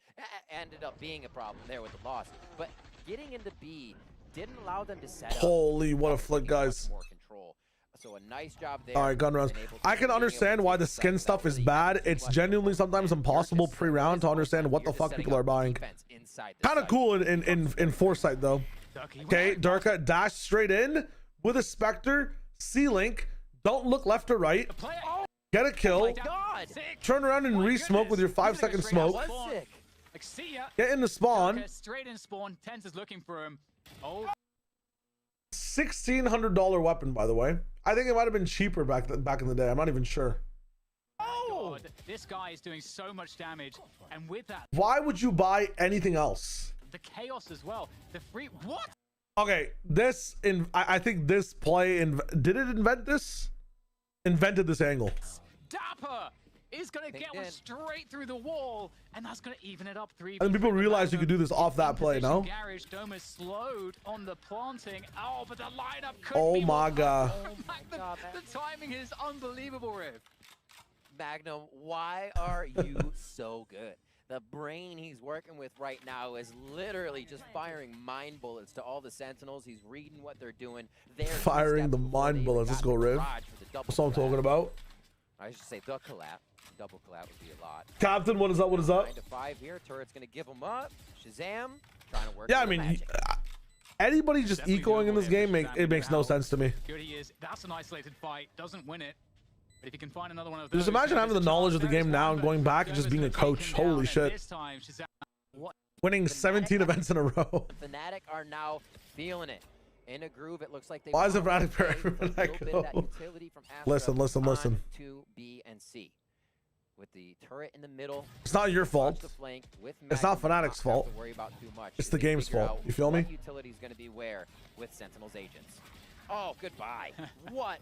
ended up being a problem there with the loss. But getting into B didn't allow them to set up. Holy, what a flick, guys. More control. So a nice job there. All right, gun rounds. I can understand why the skin stuff is bad. It's genuinely sometimes impossible pre-round to understand what the fuck people are buying. Kind of cool in foresight though. Okay, Durka dash straight in with a Spectre, C-Link. Don't look left or right. Get a kill. Turn around and re-smoke with your 5-second smoke. Get in the spawn. Straight in spawn. Tens is looking for him. Oh. $1,600 weapon, by the way. I think it might have been cheaper back in the day. I'm not even sure. Oh, this guy is doing so much damage, and with that, why would you buy anything else? The chaos as well. The free what? Okay, I think this play did it invent this? Invented this angle. Dapper is gonna get one straight through the wall, and that's gonna even it up 3. And people realize you could do this off that play, no? Garage Doma's slowed on the planting. Oh, but the lineup could oh my god. The timing is unbelievable, Riv. Magnum, why are you so good? The brain he's working with right now is literally just firing mind bullets to all the Sentinels. He's reading what they're doing. They're firing the mind bullets. Let's go, Riv. That's what I'm talking about. I should say the collab. Double collab would be a lot. Captain, what is up? What is up? 9 to 5 here. Turret's gonna give him up. Shazam trying to work. Yeah, I mean, anybody just ecoing in this game makes no sense to me. Good he is. That's an isolated fight. Doesn't win it. But if you can find another one of those, just imagine having the knowledge of the game now and going back and just being a coach. Holy shit. Winning 17 events in a row. Fnatic are now feeling it. In a groove, it looks like they. Why is it Fnatic for everyone I go? Listen. To B and C, with the turret in the middle. It's not your fault. It's not Fnatic's fault. It's the game's fault. You feel me? Utility is going to be where with Sentinel's agents. Oh, goodbye. What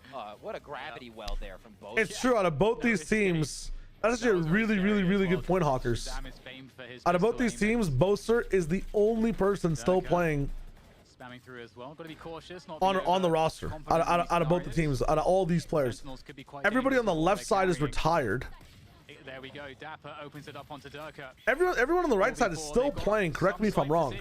a gravity well there from both. It's true. Out of both these teams, that's actually a really good point, Hawkers. Out of both these teams, Boaster is the only person still playing through as well. Got to be cautious. On the roster. Out of both the teams, out of all these players, everybody on the left side is retired. There we go. Dapper opens it up onto Durka. Everyone on the right side is still playing. Correct me if I'm wrong.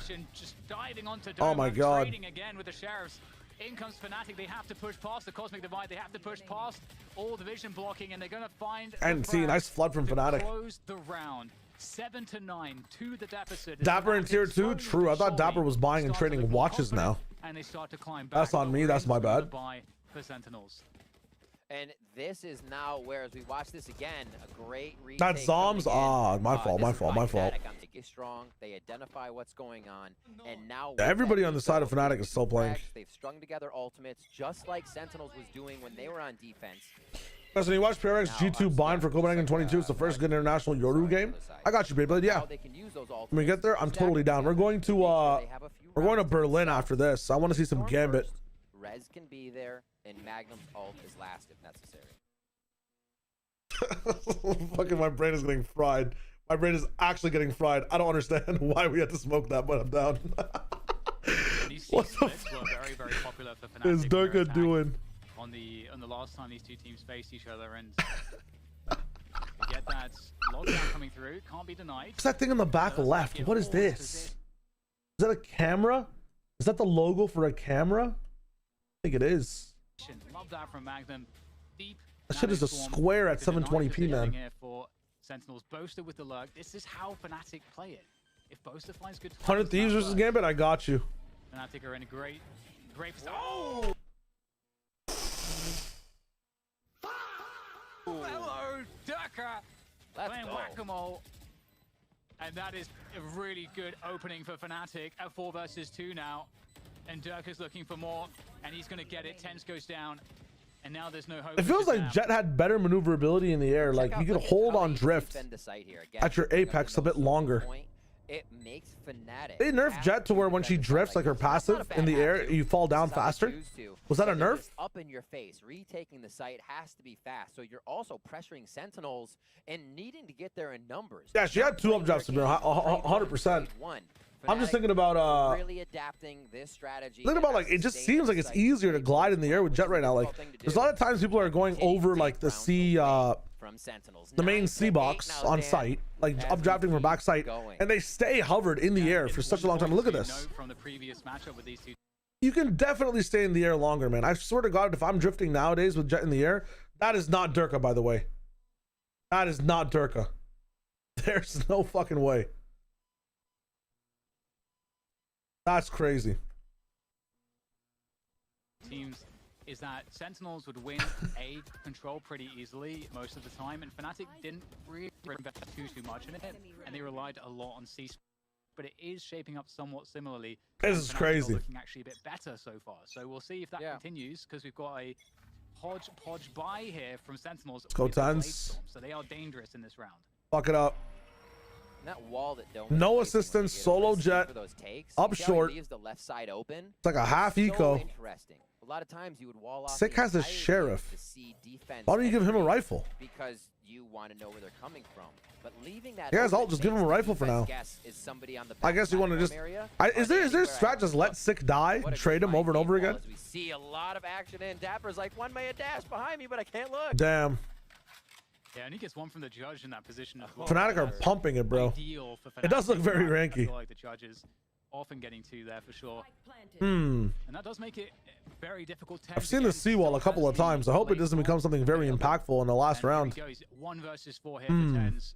Oh my god. Again with the sheriffs. In comes Fnatic. They have to push past the Cosmic Divide. They have to push past all the vision blocking, and they're going to find. And see, nice flood from Fnatic. Close the round. 7 to 9 to the deficit. Dapper in tier 2. True. I thought Dapper was buying and trading watches now. And they start to climb back. That's on me. That's my bad. For Sentinels. And this is now where, as we watch this again, a great retake. That's Zombs. Ah, my fault. Fnatic is strong. They identify what's going on, and now Everybody on the side of Fnatic is still playing. They've strung together ultimates just like Sentinels was doing when they were on defense. Listen, you watch PRX G2 bind for Copenhagen 22. It's the first good international Yoru game. I got you, Beyblade. Yeah. When we get there, I'm totally down. We're going to Berlin after this. I want to see some Gambit. Rez can be there, and Magnum's ult is last if necessary. Fucking my brain is getting fried. My brain is actually getting fried. I don't understand why we had to smoke that, but I'm down. What the fuck very, very popular for Fnatic is Durka doing? On the last time these two teams faced each other, and we get that lockdown coming through. Can't be denied. What's that thing in the back left? What is this? Is that a camera? Is that the logo for a camera? I think it is. Love that from Magnum. Deep. That shit is a square at 720p, man. Here for Sentinels. Boaster with the lurk. This is how Fnatic play it. If Boaster finds good 100 Thieves versus Gambit, I got you. Fnatic are in a great oh! Hello, Durka. Playing whack-a-mole. And that is a really good opening for Fnatic at 4 versus 2 now. And Durka's looking for more, and he's going to get it. Tense goes down, and now there's no hope. It feels like Jet had better maneuverability in the air. Like, you could hold on drift at your apex a bit longer. It makes Fnatic. They nerfed Jet to where when she drifts, like her passive in the air, you fall down faster. Was that a nerf? Up in your face, retaking the site has to be fast. So you're also pressuring Sentinels and needing to get there in numbers. Yeah, she had 2 updrafts, 100%. I'm just thinking about really adapting this strategy. Thinking about, like, it just seems like it's easier to glide in the air with Jet right now. Like, there's a lot of times people are going over like the C the main C box on site, like updrafting from back site, and they stay hovered in the air for such a long time. Look at this. From the previous matchup with these two. You can definitely stay in the air longer, man. I swear to God, if I'm drifting nowadays with Jet in the air, that is not Durka, by the way. That is not Durka. There's no fucking way. That's crazy. Teams is that Sentinels would win A control pretty easily most of the time, and Fnatic didn't really invest too much in it, and they relied a lot on C. But it is shaping up somewhat similarly. This is crazy. Looking actually a bit better so far, so we'll see if that continues, because we've got a hodgepodge buy here from Sentinels. Let's go Tans. So they are dangerous in this round. Fuck it up. That wall that no assistance, solo Jet, up short. The left side open. It's like a half eco. Interesting. A lot of times you would wall off. Sick has a sheriff. Why don't you give him a rifle? Because you want to know where they're coming from. But leaving that. Yeah, I'll just give him a rifle for now. I guess you want to just. Is there a strat just let Sick die, trade him over and over again? We see a lot of action in. Dapper's like, one may dash behind me, but I can't look. Damn. Yeah, and he gets one from the judge in that position as well. Fnatic are pumping it, bro. It does look very ranky. Like the judges often getting 2 there for sure. And that does make it very difficult. I've seen the seawall a couple of times. I hope it doesn't become something very impactful in the last round. 1 versus 4 here for Tens.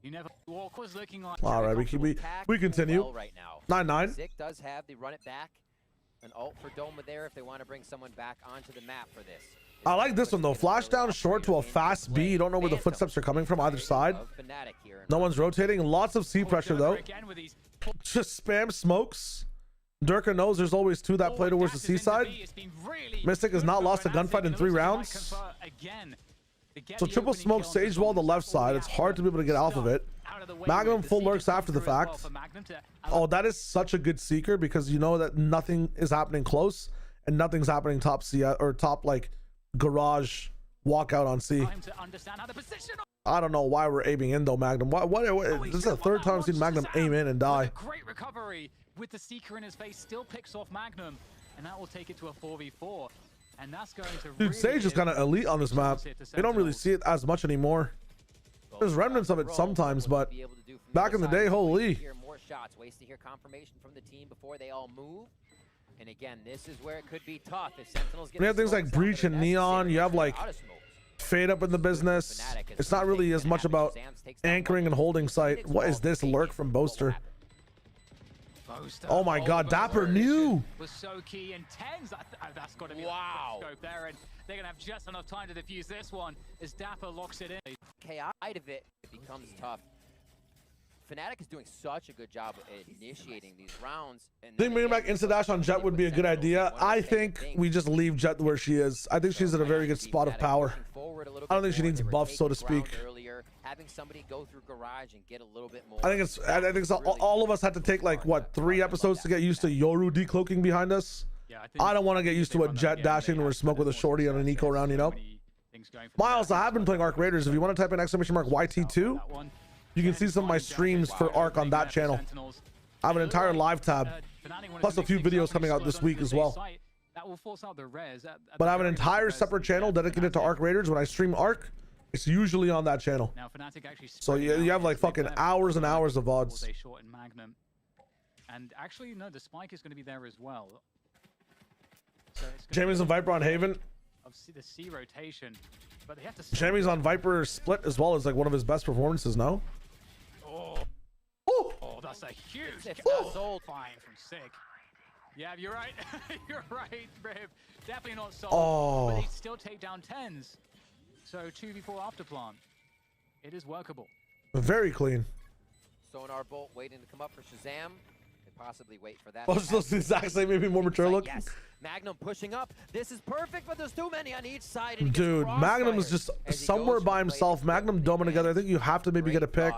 You never walk was looking like. All right, we continue. Right now. 9-9. Zick does have the run it back. An ult for Doma there if they want to bring someone back onto the map for this. I like this one though. Flash down short to a fast B. You don't know where the footsteps are coming from either side. No one's rotating. Lots of C pressure though. Just spam smokes. Durka knows there's always 2 that play towards the C side. Mystic has not lost a gunfight in 3 rounds. So triple smoke Sage Wall the left side. It's hard to be able to get off of it. Magnum full lurks after the fact. Oh, that is such a good seeker because you know that nothing is happening close and nothing's happening top C or top like garage walkout on C. I don't know why we're aiming in though, Magnum. What this is the 3rd time I've seen Magnum aim in and die. Great recovery with the seeker in his face, still picks off Magnum, and that will take it to a 4v4. And that's going to Dude, Sage is kind of elite on this map. They don't really see it as much anymore. There's remnants of it sometimes, but back in the day, holy. More shots, waits to hear confirmation from the team before they all move. And again, this is where it could be tough if Sentinels get. You have things like Breach and Neon. You have like Fade up in the business. It's not really as much about anchoring and holding site. What is this lurk from Boaster? Boaster. Oh my God, Dapper knew. Was so key in tens. That's got to be Wow. a scope there, and they're gonna have just enough time to defuse this one as Dapper locks it in. Chaos out of it, it becomes tough. Fnatic is doing such a good job at initiating these rounds. And I think bringing back Insta Dash on Jet would be a good idea. I think we just leave Jet where she is. I think she's in a very good spot of power. I don't think she needs buffs, so to speak. Having somebody go through garage and get a little bit more. I think it's all of us had to take like what 3 episodes to get used to Yoru decloaking behind us. I don't want to get used to a Jet dashing or smoke with a shorty on an eco round, you know. Miles, I have been playing Arc Raiders. If you want to type in !YT2, you can see some of my streams for Arc on that channel. I have an entire live tab, plus a few videos coming out this week as well. But I have an entire separate channel dedicated to Arc Raiders. When I stream Arc, it's usually on that channel. So you have like fucking hours and hours of VODs. And actually, no, the spike is going to be there as well. So Jamie's on Viper on Haven. Obviously, the C rotation, but they have to. Jamie's on Viper Split as well as like one of his best performances. No. Oh, that's a huge fine from Sick. Yeah, you're right. You're right, Rib. Definitely not sold. But they still take down 10s. So 2v4 after plant. It is workable. Very clean. Sonar Bolt waiting to come up for Shazam. Could possibly wait for that. Both those exact same, maybe more mature looking. Yes. Magnum pushing up. This is perfect, but there's too many on each side. And dude, Magnum is just somewhere by himself. Magnum doming together. I think you have to maybe get a pick.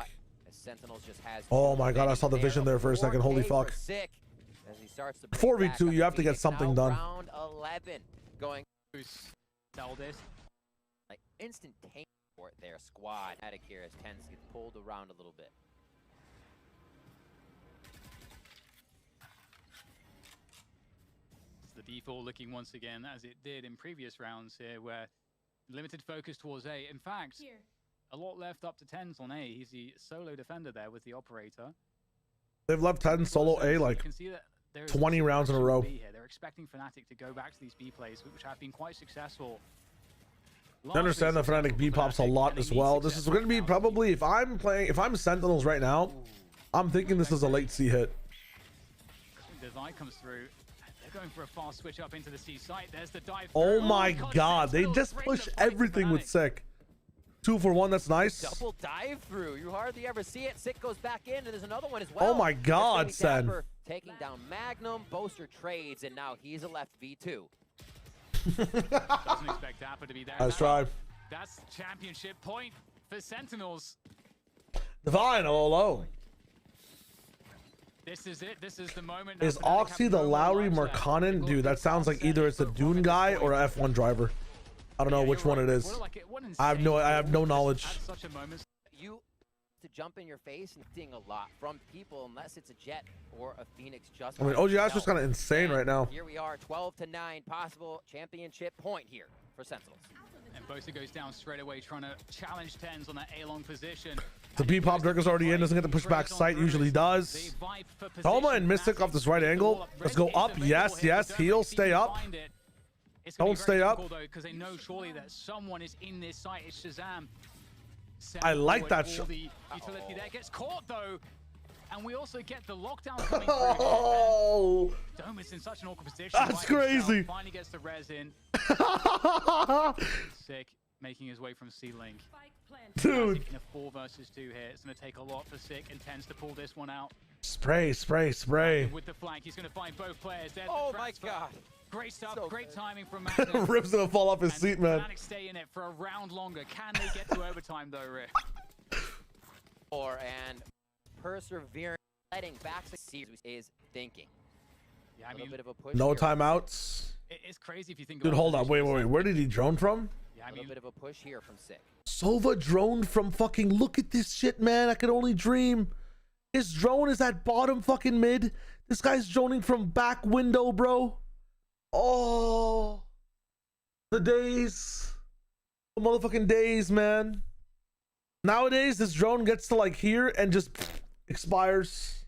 Oh my God, I saw the vision there for a second. Holy fuck. 4v2, you have to get something done. Round 11 going. Sell this. Like instantaneous for it there. Squad. Attic here as tends to get pulled around a little bit. The default looking once again as it did in previous rounds here, where limited focus towards A. In fact, a lot left up to 10s on A. He's the solo defender there with the operator. They've left 10 solo A like 20 rounds in a row. They're expecting Fnatic to go back to these B plays, which have been quite successful. I understand that Fnatic B pops a lot as well. This is going to be probably, if I'm Sentinels right now, I'm thinking this is a late C hit. Divide comes through. Going for a fast switch up into the C site. There's the dive. Oh my God, they just push everything with Sick. 2 for 1, that's nice. Double dive through. You hardly ever see it. Sick goes back in, and there's another one as well. Oh my God, Sen. Taking down Magnum. Boaster trades, and now he's a left V2. Doesn't expect Dapper to be there. Nice try. That's championship point for Sentinels. Divine all alone. This is it. This is the moment. Is Oxy the Lowry Markkanen? Dude, that sounds like either it's a Dune guy or a F1 driver. I don't know which one it is. I have no knowledge. You to jump in your face and seeing a lot from people unless it's a Jet or a Phoenix. Just I mean, OGI's just kind of insane right now. Here we are, 12-9, possible championship point here for Sentinels. And Bosa goes down straight away, trying to challenge 10s on that A-long position. The B-pop Dirk is already in, doesn't get the pushback sight, usually does. Toma and Mystic off this right angle. Let's go up. Yes, yes. Heal, stay up. Don't stay up. Because they know surely that someone is in this site. It's Shazam. I like that shot. The utility there gets caught though. And we also get the lockdown coming through. Dome is in such an awkward position. That's crazy. Finally gets the res in. Sick, making his way from C-Link. Dude. In a 4 versus 2 here. It's going to take a lot for Sick. Intends to pull this one out. Spray, spray, spray. With the flank, he's going to find both players. There's oh my God. Great stuff, great timing from Magnum. Rip's going to fall off his seat, man. Fnatic stay in it for a round longer. Can they get to overtime though, Rip? And persevering, letting back the series is thinking. Yeah, I mean, a bit of a push no here. Timeouts. It's crazy if you think. Dude, hold up, wait. Where did he drone from? Yeah, I mean, a bit of a push here from Sick. Sova droned from fucking. Look at this shit, man. I could only dream. His drone is at bottom fucking mid. This guy's droning from back window, bro. Oh, the days, the motherfucking days, man. Nowadays, this drone gets to like here and just expires.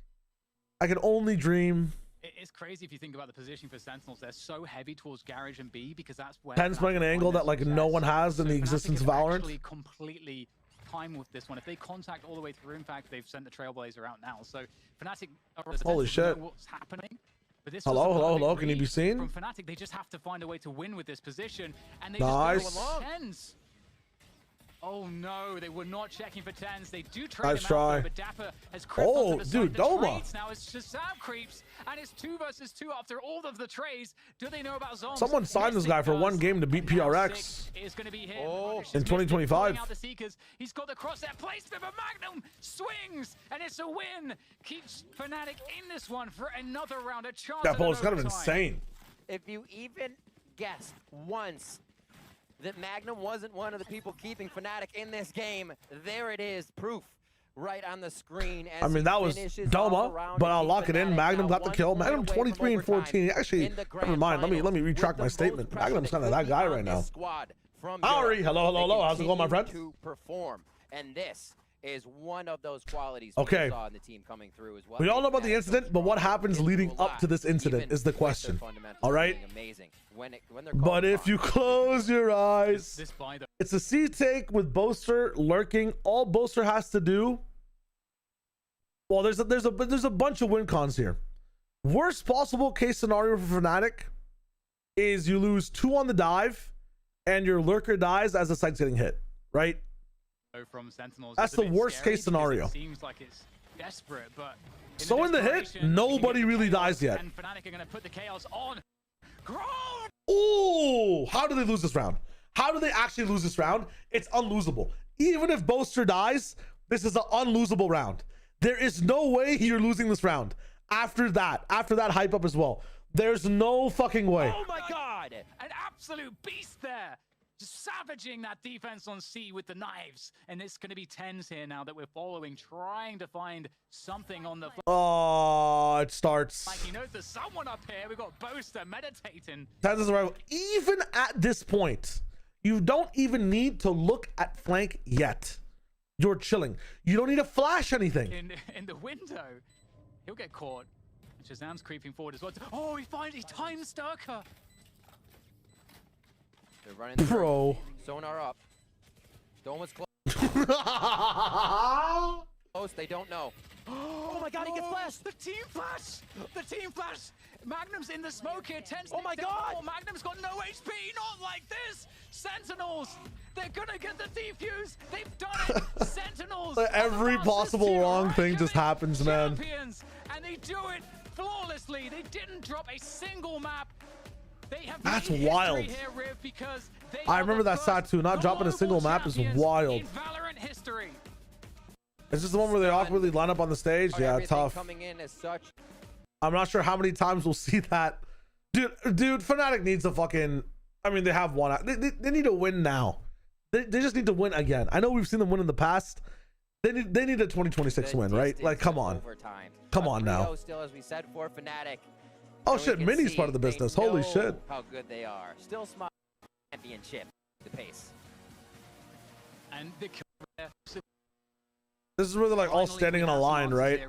I can only dream. It's crazy if you think about the position for Sentinels. They're so heavy towards Garage and B because that's where. 10's playing an angle that like no one has in the existence of Valorant. Actually completely time with this one. If they contact all the way through, in fact, they've sent the Trailblazer out now. So Fnatic are Holy shit. know what's happening. But this Hello, was a hello, perfect hello. Can you be read seen? From Fnatic, they just have to find a way to win with this position, and they Nice. just go with tens. Oh no, they were not checking for tens. They do trade Nice him try. out, though, but Dapper has crept Oh, onto the dude, side. The Doma. trades now it's Shazam creeps, and it's 2 versus 2 after all of the trades. Do they know about zones? Someone signed this guy for one game to beat PRX Is going to be him. in 2025. Out the Seekers. He's got the crosshair placed, but Magnum swings, and it's a win. Keeps Fnatic in this one for another round. A chance. That at ball an is kind of overtime. insane. If you even guessed once that Magnum wasn't one of the people keeping Fnatic in this game, there it is, proof right on the screen. As I mean, that was Doma, but I'll lock it in. Magnum got the kill. Magnum 23 and 14. Actually, never mind. Let me retract my statement. Magnum's kind of that guy right now. Ari, hello, hello, hello. How's it going, my friend? To perform, and this is one of those qualities Okay. we saw in the team coming through as well. We all know about the incident, but what happens leading up to this incident is the question. All right? Amazing. When they're But if you close your eyes, This buy though. it's a C take with Boaster lurking. All Boaster has to do. Well, there's a bunch of win cons here. Worst possible case scenario for Fnatic is you lose 2 on the dive, and your lurker dies as the site's getting hit. Right? From Sentinels. That's It's a the bit worst scary case because scenario. It seems like it's desperate, but So in the hit, desperation, nobody you can get the really chaos, dies yet. And Fnatic are going to put the chaos on. Grown! Ooh, how do they lose this round? How do they actually lose this round? It's unlosable. Even if Boaster dies, this is an unlosable round. There is no way you're losing this round. After that hype up as well. There's no fucking way. Oh my god! An absolute beast there! Just savaging that defense on C with the knives. And it's going to be tens here now that we're following, trying to find something on the Oh, it starts. like he knows there's someone up here. We've got Boaster meditating. Tens is arrival. Even at this point, you don't even need to look at flank yet. You're chilling. You don't need to flash anything. in the window. He'll get caught. Shazam's creeping forward as well. Oh, he time Sturker. They're running the Bro. sonar up. Doma's close. They don't know. Oh my god, he gets flashed! The team flash! The team flash! Magnum's in the smoke here. Tens. Oh my god! Magnum's got no HP. Not like this. Sentinels. They're gonna get the defuse. They've done it. Sentinels. Every possible wrong thing just happens, man. Champions, and they do it flawlessly. They didn't drop a single map. They have That's made history wild. Here, Riv, because they I are remember the that stat too. Not first dropping a single global map is champions wild. in Valorant history. Is this the one where they awkwardly line up on the stage? Yeah, Everything tough. coming in as such. I'm not sure how many times we'll see that. Dude, Fnatic needs a fucking... I mean, they have one. They need to win now. They just need to win again. I know we've seen them win in the past. They need a 2026 The win, right? distance Like, come is on. overtime. Come on now. 3-0 still, as we said, for Fnatic. Oh And we shit, can Mini's see part of the they business. Holy know shit. how good they are. Still smart championship. The pace. And the This is where they're like all standing in a line, right?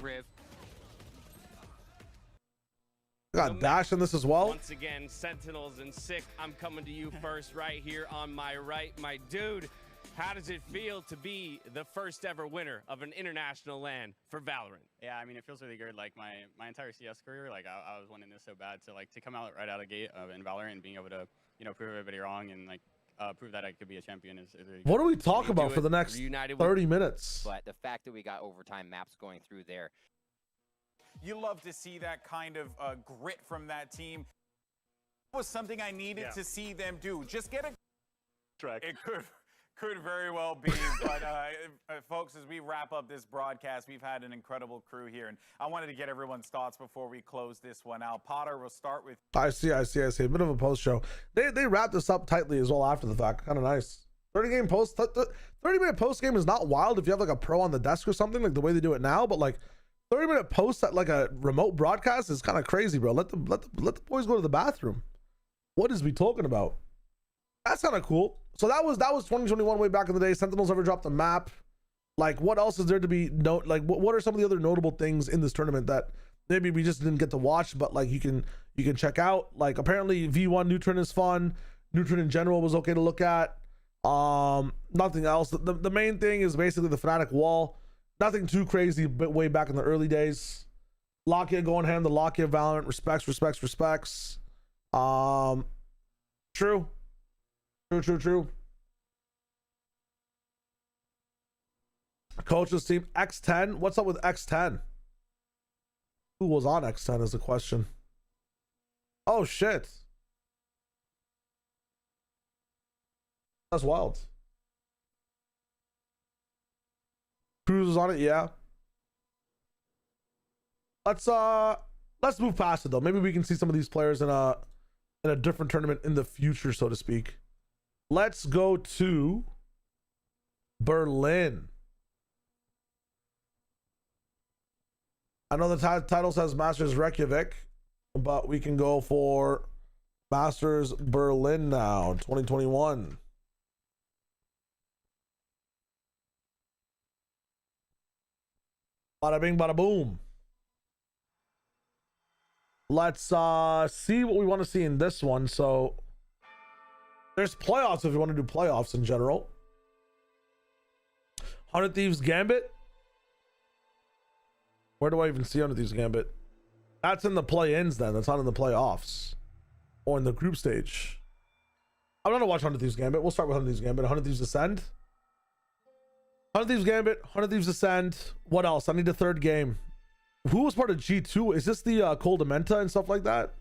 Got Dash in this as well. Once again, Sentinels and Sick, I'm coming to you first right here on my right. My dude, how does it feel to be the first ever winner of an international LAN for Valorant? Yeah, I mean, it feels really good. Like my entire CS career, like I was wanting this so bad to come out right out of gate in Valorant and being able to, prove everybody wrong and like prove that I could be a champion is really What do we talk We about do for it the next reunited 30 minutes? But the fact that we got overtime maps going through there. You love to see that kind of grit from that team. It was something I needed to see them do. Just get a track. It could very well be, but folks, as we wrap up this broadcast, we've had an incredible crew here, and I wanted to get everyone's thoughts before we close this one out. Potter, we'll start with. I see. A bit of a post show. They wrapped this up tightly as well after the fact. Kind of nice. 30-minute post game is not wild if you have like a pro on the desk or something, like the way they do it now, but like 30-minute post at like a remote broadcast is kind of crazy, bro. Let the boys go to the bathroom. What is we talking about? That's kind of cool. So that was 2021 way back in the day. Sentinels ever dropped a map? Like, what else is there to be like what are some of the other notable things in this tournament that maybe we just didn't get to watch, but like you can check out? Like, apparently V1 Neutron is fun. Neutron in general was okay to look at. Nothing else. The main thing is basically the Fnatic wall. Nothing too crazy, but way back in the early days. Lakia going hand, the Lakia Valorant, respects. True. Coach's team, X10. What's up with X10? Who was on X10 is the question. Oh shit. That's wild. Cruz was on it, yeah. Let's move past it though. Maybe we can see some of these players in a different tournament in the future, so to speak. Let's go to Berlin. I know the title says Masters Reykjavik, but we can go for Masters Berlin now, 2021. Bada bing, bada boom. Let's see what we want to see in this one. So there's playoffs if you want to do playoffs in general. 100 Thieves Gambit. Where do I even see 100 Thieves Gambit? That's in the play-ins then. That's not in the playoffs or in the group stage. I'm going to watch 100 Thieves Gambit. We'll start with 100 Thieves Gambit. 100 Thieves Ascend. 100 Thieves Gambit. 100 Thieves Ascend. What else? I need a third game. Who was part of G2? Is this the Coldamenta and stuff like that?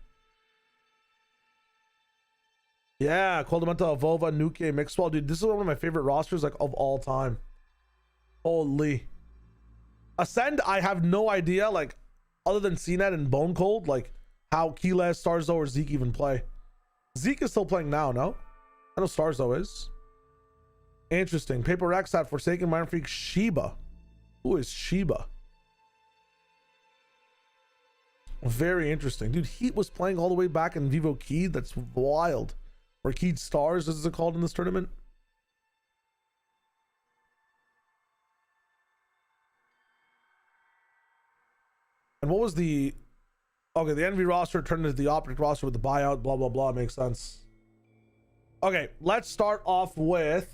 Yeah, Coldamenta, Vova, Nuke, Mixwell. Dude, this is one of my favorite rosters like of all time. Holy. Ascend, I have no idea, like, other than CNET and Bone Cold, like, how Keyless, Starzo, or Zeke even play. Zeke is still playing now, no? I know Starzo is. Interesting. Paper Rex at Forsaken, Mind Freak, Shiba. Who is Shiba? Very interesting. Dude, Heat was playing all the way back in Vivo Keyed. That's wild. Or Keyed Stars, as it's called in this tournament. And what was the... Okay, the Envy roster turned into the Optic roster with the buyout, blah, blah, blah. Makes sense. Okay, let's start off with...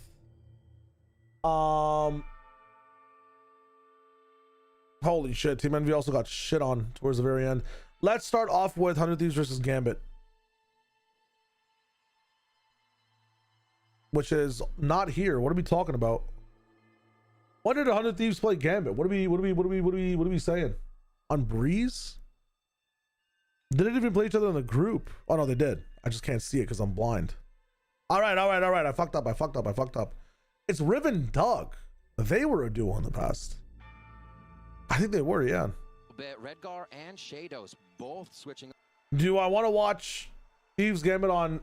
Holy shit, Team Envy also got shit on towards the very end. Let's start off with 100 Thieves versus Gambit. Which is not here. What are we talking about? When did 100 Thieves play Gambit? What are we saying? On Breeze? They didn't even play each other in the group. Oh no, they did. I just can't see it because I'm blind. Alright. I fucked up. It's Riven Doug. They were a duo in the past. I think they were, yeah. Redgar and Shadows both switching. Do I want to watch Thieves Gambit on,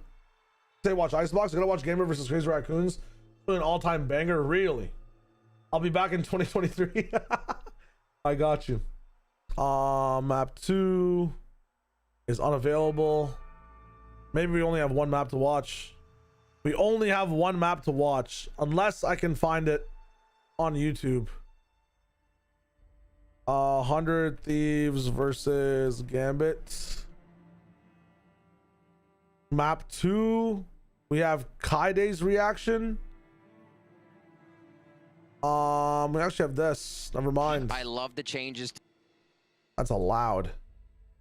say, watch Icebox? I'm gonna watch Gambit versus Crazy Raccoons. An all-time banger, really. I'll be back in 2023. I got you. Map 2 is unavailable. Maybe we only have one map to watch. We only have one map to watch, unless I can find it on YouTube. 100 Thieves versus Gambit. Map 2. We have Kaide's reaction. We actually have this. Never mind. I love the changes. That's allowed.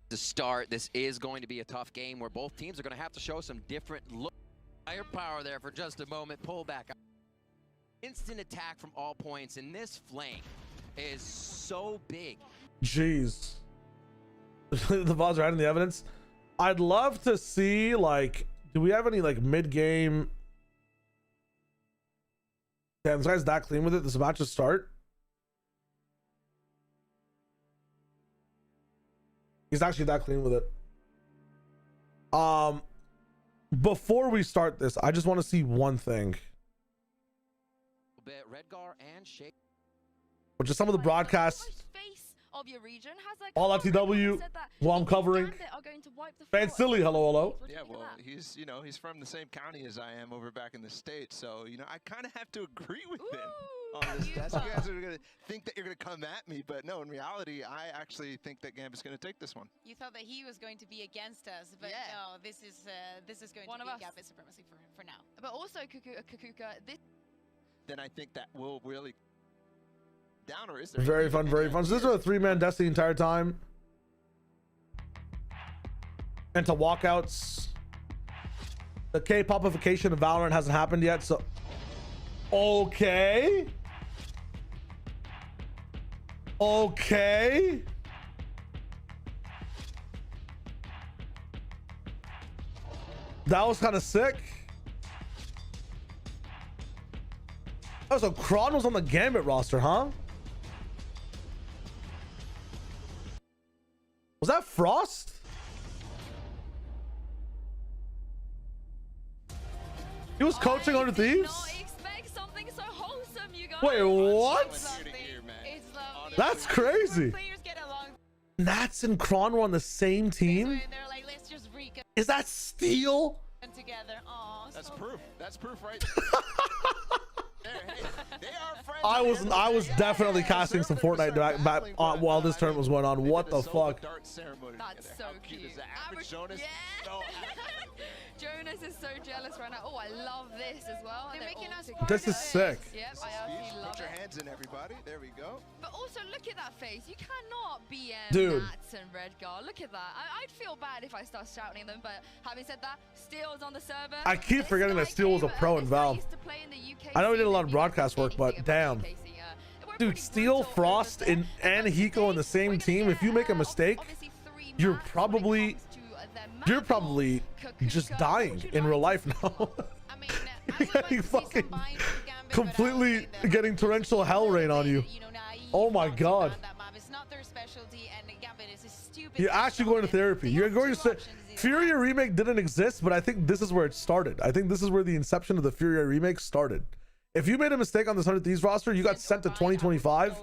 To start, this is going to be a tough game where both teams are going to have to show some different look. Firepower there for just a moment. Pull back. Instant attack from all points, and this flank is so big. Jeez. The balls are hiding the evidence. I'd love to see, like, do we have any like mid-game? Damn, this guy's that clean with it. This match to start. He's actually that clean with it. Before we start this, I just want to see one thing. Redgar and Shake. Which is some of the broadcasts. Of your region has like all TW who I'm covering. Fan Silly, hello. Yeah, well, he's, you know, he's from the same county as I am over back in the States, so, you know, I kind of have to agree with him. on this desk. You guys are gonna think that you're gonna come at me, but no, in reality, I actually think that Gambit's gonna take this one. You thought that he was going to be against us, but no, this is going One to of be us. Gambit supremacy for now. But also, Kukuka, this Then I think that will really down, or is there? Very fun, very fun. So this is a 3-man desk the entire time. And to walkouts. The K-popification of Valorant hasn't happened yet, so okay. Okay. That was kind of sick. Oh, so Kron was on the Gambit roster, huh? Was that Frost? He was coaching under Thieves? expect something so wholesome, you guys. Wait, what? It's lovely. That's crazy. Players get along. Nats and Kron were on the same team? They're like, let's just recon Is that Steel? together. Aw, That's so proof. That's proof, right? Hey, they are friends. I was definitely casting some Fortnite back while this tournament was going on. What the fuck? That's so cute. Average Jonas. Yeah. Jonas is so jealous right now. Oh, I love this as well. They're making us This is sick. Yep, I absolutely love Put your it. hands in, everybody. There we go. But also, look at that face. You cannot BM Dude. Nats and Redgar. Look at that. I'd feel bad if I start shouting at them, but having said that, Steel's on the server. I keep forgetting that Steel was a pro in Valve. I know he did a lot of broadcast work, but damn. Dude, Steel, Frost, and Hiko on the same team. If you make a mistake, you're probably just dying in real life now. You're getting fucking completely getting torrential hell rain on you. Oh my god. It's not their specialty, and Gambit is a stupid. You're actually going to therapy. You're going to say Furia Remake didn't exist, but I think this is where it started. I think this is where the inception of the Furia Remake started. If you made a mistake on this 100 Thieves roster, you got sent to 2025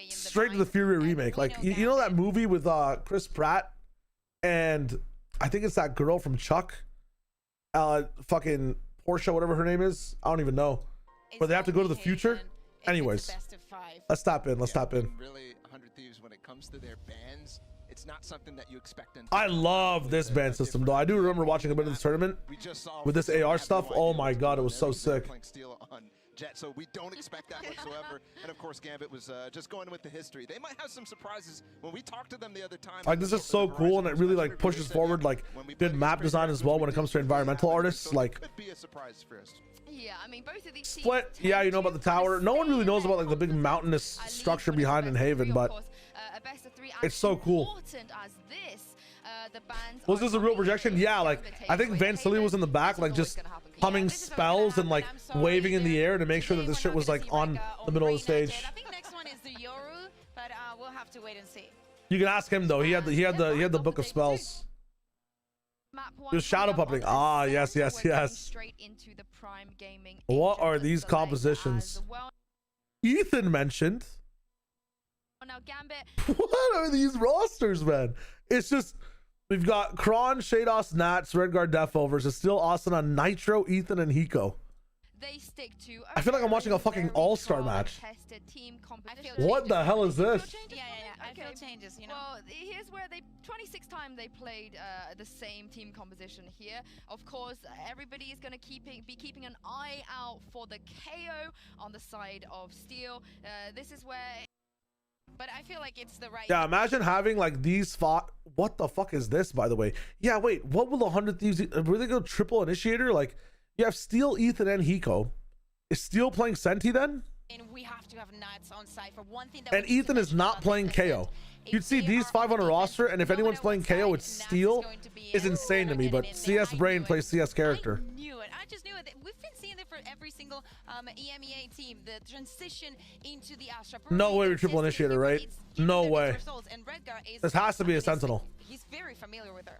straight to the Furia Remake. Like, you know that movie with Chris Pratt and I think it's that girl from Chuck, fucking Portia, whatever her name is. I don't even know. But they have to go to the future. Anyways, let's tap in. Let's tap in. Really, 100 Thieves, when it comes to their bans, it's not something that you expect. I love this ban system, though. I do remember watching a bit of this tournament with this AR stuff. Oh my god, it was so sick. Jet, so we don't expect that whatsoever. And of course, Gambit was just going with the history. They might have some surprises. When we talked to them the other time, like, this is so cool, and it really like pushes forward like good map design as well when it comes to environmental artists. Like, could be a surprise for us. Yeah, I mean, both of these Split, yeah, you know about the tower. No one really knows about like the big mountainous structure behind in Haven, but it's so cool. Was this a real projection? Yeah, like I think Van Silly was in the back, like just humming spells and like waving in the air to make sure that this shit was like on the middle of the stage. I think next one is the Yoru, but we'll have to wait and see. You can ask him though. He had the book of spells. It was shadow puppeting. Ah, yes, yes, yes. What are these compositions? Ethan mentioned. What are these rosters, man? It's just we've got Kron, Shados, Nats, Redguard, Defo versus Steel, Austin on Nitro, Ethan, and Hiko. I feel like I'm watching a fucking all-star match. What the hell is this? Yeah, I feel changes, you know. Well, here's where 26 times they played the same team composition here. Of course, everybody is going to be keeping an eye out for the KO on the side of Steel. This is where... But I feel like it's the right... Yeah, imagine having like these what the fuck is this, by the way? Yeah, wait, what will 100 Thieves... Will they go triple initiator? Like, you have Steel, Ethan, and Hiko. Is Steel playing Senti then? And we have to have Nats on site for one thing. And Ethan is not playing KO. You'd see these 5 on a roster, and if anyone's playing KO, it's Steel. Is insane to me, but CS Brain plays CS character. I knew it. I just knew it. We've been seeing it for every single EMEA team. The transition into the Astra. No way we triple initiator, right? No way. This has to be a Sentinel. He's very familiar with her.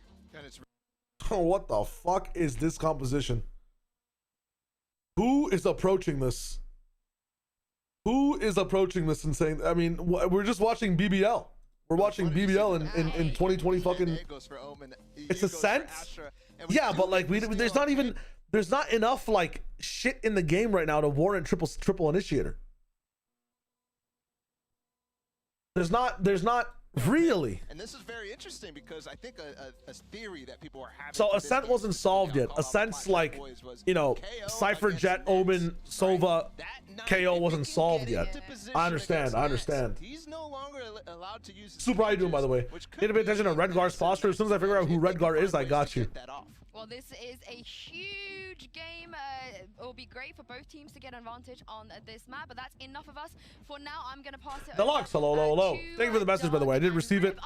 Oh, what the fuck is this composition? Who is approaching this? Who is approaching this and saying, I mean, we're just watching BBL. We're watching BBL in 2020 fucking... It's Ascent? Yeah, but like, there's not enough like shit in the game right now to warrant triple initiator. There's not really. And this is very interesting because I think a theory that people are having. So Ascent wasn't solved yet. Ascent's like, you know, Cypher, Jet, Omen, Sova, KO wasn't solved yet. I understand. He's no longer allowed to use. Super, how you doing, by the way? Need to pay attention to Redgar's posture. As soon as I figure out who Redgar is, I got you. Well, this is a huge game. It will be great for both teams to get an advantage on this map, but that's enough of us. For now, I'm going to pass it Deluxe, hello. Thank you for the message, by the way. I did receive it.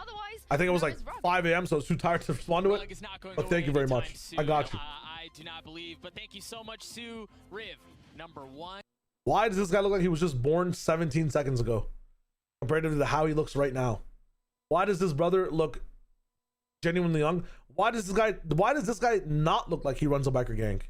I think it was like 5 a.m., so I was too tired to respond to it. But thank you very much. I got you. I do not believe, but thank you so much, Sue. Riv, #1. Why does this guy look like he was just born 17 seconds ago compared to how he looks right now? Why does this brother look genuinely young? Why does this guy not look like he runs a biker gang?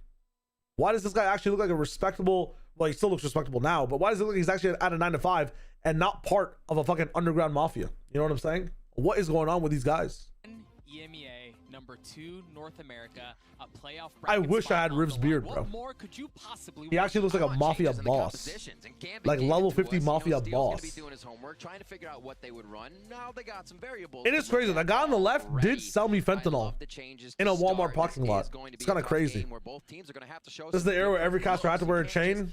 Why does this guy actually look like a respectable, well, he still looks respectable now, but why does it look like he's actually at a 9 to 5 and not part of a fucking underground mafia? You know what I'm saying? What is going on with these guys? EMEA #2 North America, a playoff. I wish I had Riv's beard, bro. What more could you possibly He actually looks like a mafia boss, like level 50 mafia boss. Trying to figure out what they would run. Now they got some variables. It is crazy. The guy on the left did sell me fentanyl in a Walmart parking lot. It's kind of crazy. This is the era where every caster had to wear a chain.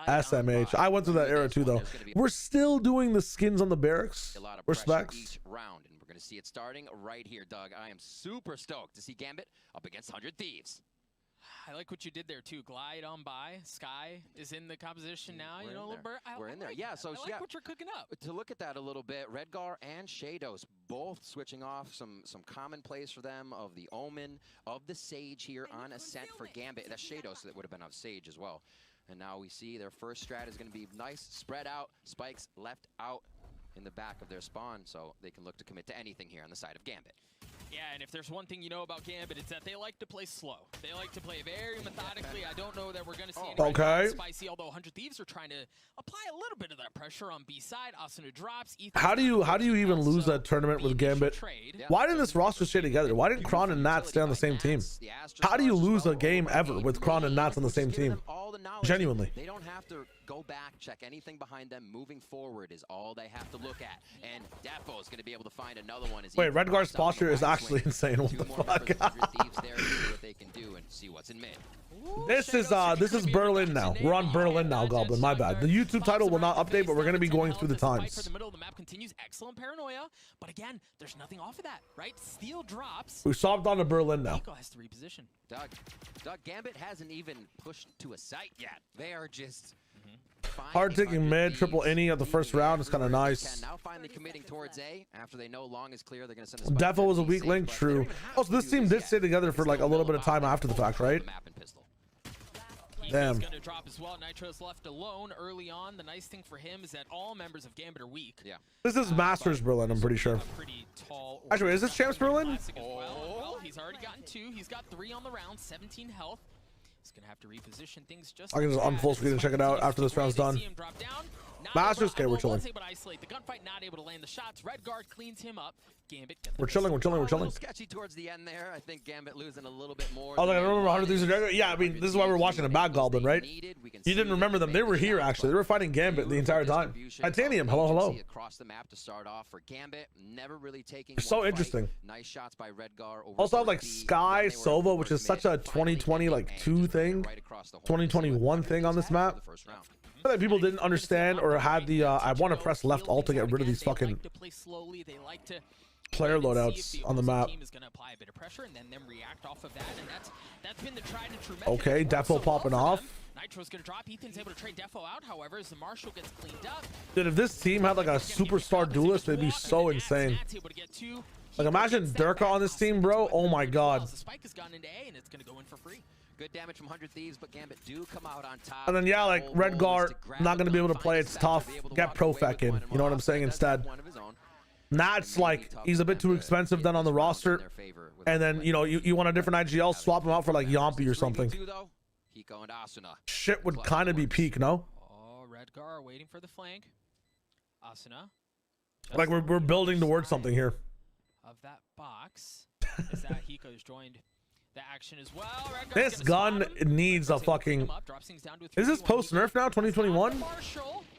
SMH. I went through that era too, though. We're still doing the skins on the barracks. Respects. We're going to see it starting right here, Doug. I am super stoked to see Gambit up against 100 Thieves. I like what you did there too. Glide on by. Sky is in the composition now. We're you know, we're in there. Yeah, so I like what you're cooking up. To look at that a little bit, Redgar and Shadows both switching off some common plays for them of the Omen, of the Sage here on Ascent for Gambit. That's Shadows, so that would have been of Sage as well. And now we see their first strat is going to be nice, spread out, spikes left out in the back of their spawn, so they can look to commit to anything here on the side of Gambit. Yeah, and if there's one thing you know about Gambit, it's that they like to play slow. They like to play very methodically. I don't know that we're going to see anything spicy, although 100 Thieves are trying to apply a little bit of that pressure on B side. Asuna drops. How do you even lose that tournament with Gambit? Why didn't this roster stay together? Why didn't Kron and Nat stay on the same team? How do you lose a game ever with Kron and Nat on the same team? Genuinely. They don't have to go back, check anything behind them. Moving forward is all they have to look at. And Defo is going to be able to find another one. Wait, Redgar's posture is actually insane. What the fuck? This is Berlin now. We're on Berlin now, Goblin. My bad. The YouTube title will not update, but we're going to be going through the times. The middle of the map continues. Excellent paranoia, but again, there's nothing off of that, right? Steel drops. We swapped on to Berlin now. Nico has to reposition. Doug Gambit hasn't even pushed to a site yet. They are just hard taking mid, triple any of the first round is kind of nice. Now finally committing towards A after they know long is clear. They're going to send Defo was a weak link, true. Also, this team did stay together for like a little bit of time after the fact, right? Damn. He's going to drop as well. Nitro's left alone early on. The nice thing for him is that all members of Gambit are weak. Yeah. This is Masters Berlin, I'm pretty sure. Actually, is this Champs Berlin? Well, he's already gotten 2. He's got 3 on the round, 17 health. He's going to have to reposition things just I can just on full screen and check it out after this round's done. Masters, okay, we're chilling. The gunfight not able to land the shots. Redguard cleans him up. Gambit we're chilling. A little sketchy towards the end there. I think Gambit losing a little bit more. I was like, I don't remember 100 Thieves and Dragon. Yeah, I mean, this is why we're watching a Bad Goblin, right? You didn't remember them. They were here, actually. They were fighting Gambit the entire time. Titanium, hello. Across the map to start off for Gambit, never really taking so interesting. Nice shots by Redgar. Also have like Sky, Sova, which is such a 2020 like 2 thing, 2021 thing on this map. I feel like people didn't understand or had the I want to press left alt to get rid of these fucking player loadouts on the map. Okay, Defo popping off. Nitro's gonna drop. Ethan's able to trade Defo out, however, as the Marshall gets cleaned up. Dude, if this team had like a superstar duelist, they'd be so insane. Like imagine Durka on this team, bro. Oh my god. The spike has gone into A and it's gonna go in for free. Good damage from 100 Thieves, but Gambit do come out on top. And then yeah, like Redgar not gonna be able to play. It's tough. Get Profec in. You know what I'm saying? Instead, Nat's like he's a bit too expensive then on the roster. And then you know you want a different IGL, swap him out for like Yompi or something. Shit would kind of be peak, no? Oh, Redgar waiting for the flank. Asuna. Like we're building towards something here. Of that box, is that Hiko's joined the action as well. This gun needs a fucking... Is this post-nerf now, 2021?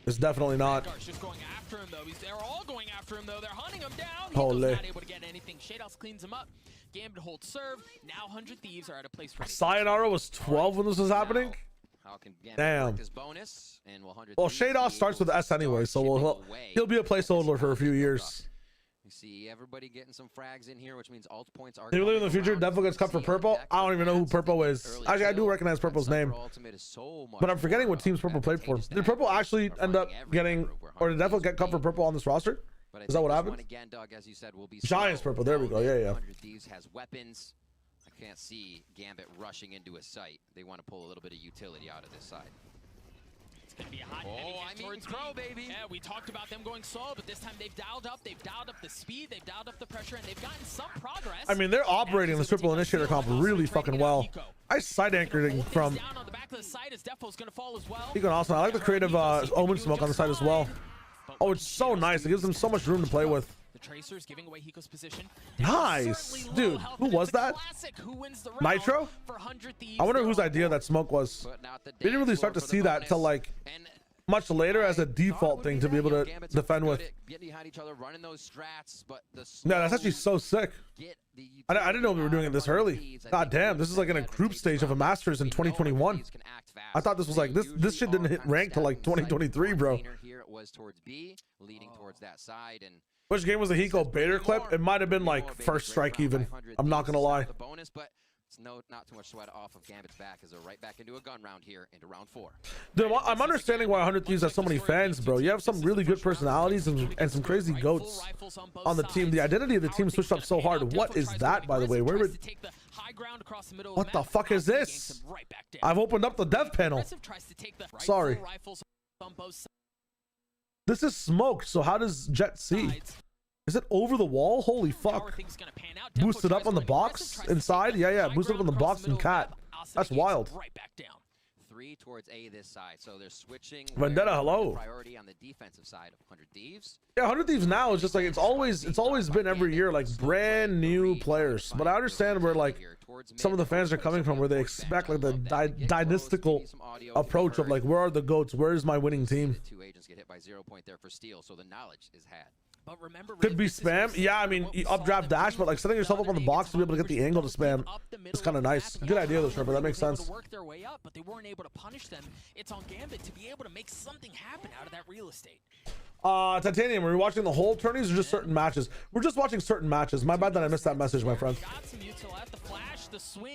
It's definitely not. Just going after him, though. They're all going after him, though. They're hunting him down. Holy. Not able to get anything. Shados cleans him up. Gambit holds serve. Now 100 Thieves are at a place where... Sayonara was 12 when this was happening? Damn. Well, Shados starts with S anyway, so he'll be a placeholder for a few years. You see everybody getting some frags in here, which means alt points are... Do you believe in the future Devil gets cut for Purple? I don't even know who Purple is. Actually, I do recognize Purple's name, but I'm forgetting what teams Purple played for. Did Purple actually end up getting, or did Devil get cut for Purple on this roster? Is that what happened? Giants Purple, there we go. Yeah. Thieves has weapons. I can't see Gambit rushing into a site. They want to pull a little bit of utility out of this side. Gonna be a hot towards Crow, baby. Yeah, we talked about them going slow, but this time they've dialed up the speed, they've dialed up the pressure, and they've gotten some progress. I mean, they're operating this Triple Initiator comp really fucking well. I side anchoring from down on the back of the side as Defo's gonna fall as well. He can also, I like the creative Omen Smoke on the side as well. Oh, it's so nice. It gives them so much room to play with. The Tracers giving away Hiko's position. Nice, dude. Who was that? Nitro? I wonder whose idea that smoke was. We didn't really start to see that till like much later as a default thing to be able to defend with. Yeah, that's actually so sick. I didn't know we were doing it this early. God damn, this is like in a group stage of a Masters in 2021. I thought this was like this shit didn't hit rank till like 2023, bro. Which game was the Hiko Bader clip? It might have been like first strike even. I'm not gonna lie. It's not too much sweat off of Gambit's back as they're right back into a gun round here into round 4. Dude, I'm understanding why 100 Thieves has so many fans, bro. You have some really good personalities and some crazy goats on the team. The identity of the team switched up so hard. What is that, by the way? What the fuck is this? I've opened up the dev panel. Sorry. This is smoked, so how does Jet see? Is it over the wall? Holy fuck. Boosted up on the box inside? Yeah. Boosted up on the box and cat. That's wild. 3 towards A this side, so they're switching. Vendetta, hello. Priority on the defensive side of 100 Thieves. Yeah, 100 Thieves now is just like it's always been every year like brand new players. But I understand where like some of the fans are coming from, where they expect like the dynastical approach of like, where are the goats? Where is my winning team? 2 agents get hit by 0 point there for steal, so the knowledge is had. But remember, could be spam. Yeah, I mean, updraft dash, but like setting yourself up on the box to be able to get the angle to spam is kind of nice. Good idea, though, Sherpa. That makes sense. Work their way up, but they weren't able to punish them. It's on Gambit to be able to make something happen out of that real estate. Titanium, are we watching the whole tourneys or just certain matches? We're just watching certain matches. My bad that I missed that message, my friend.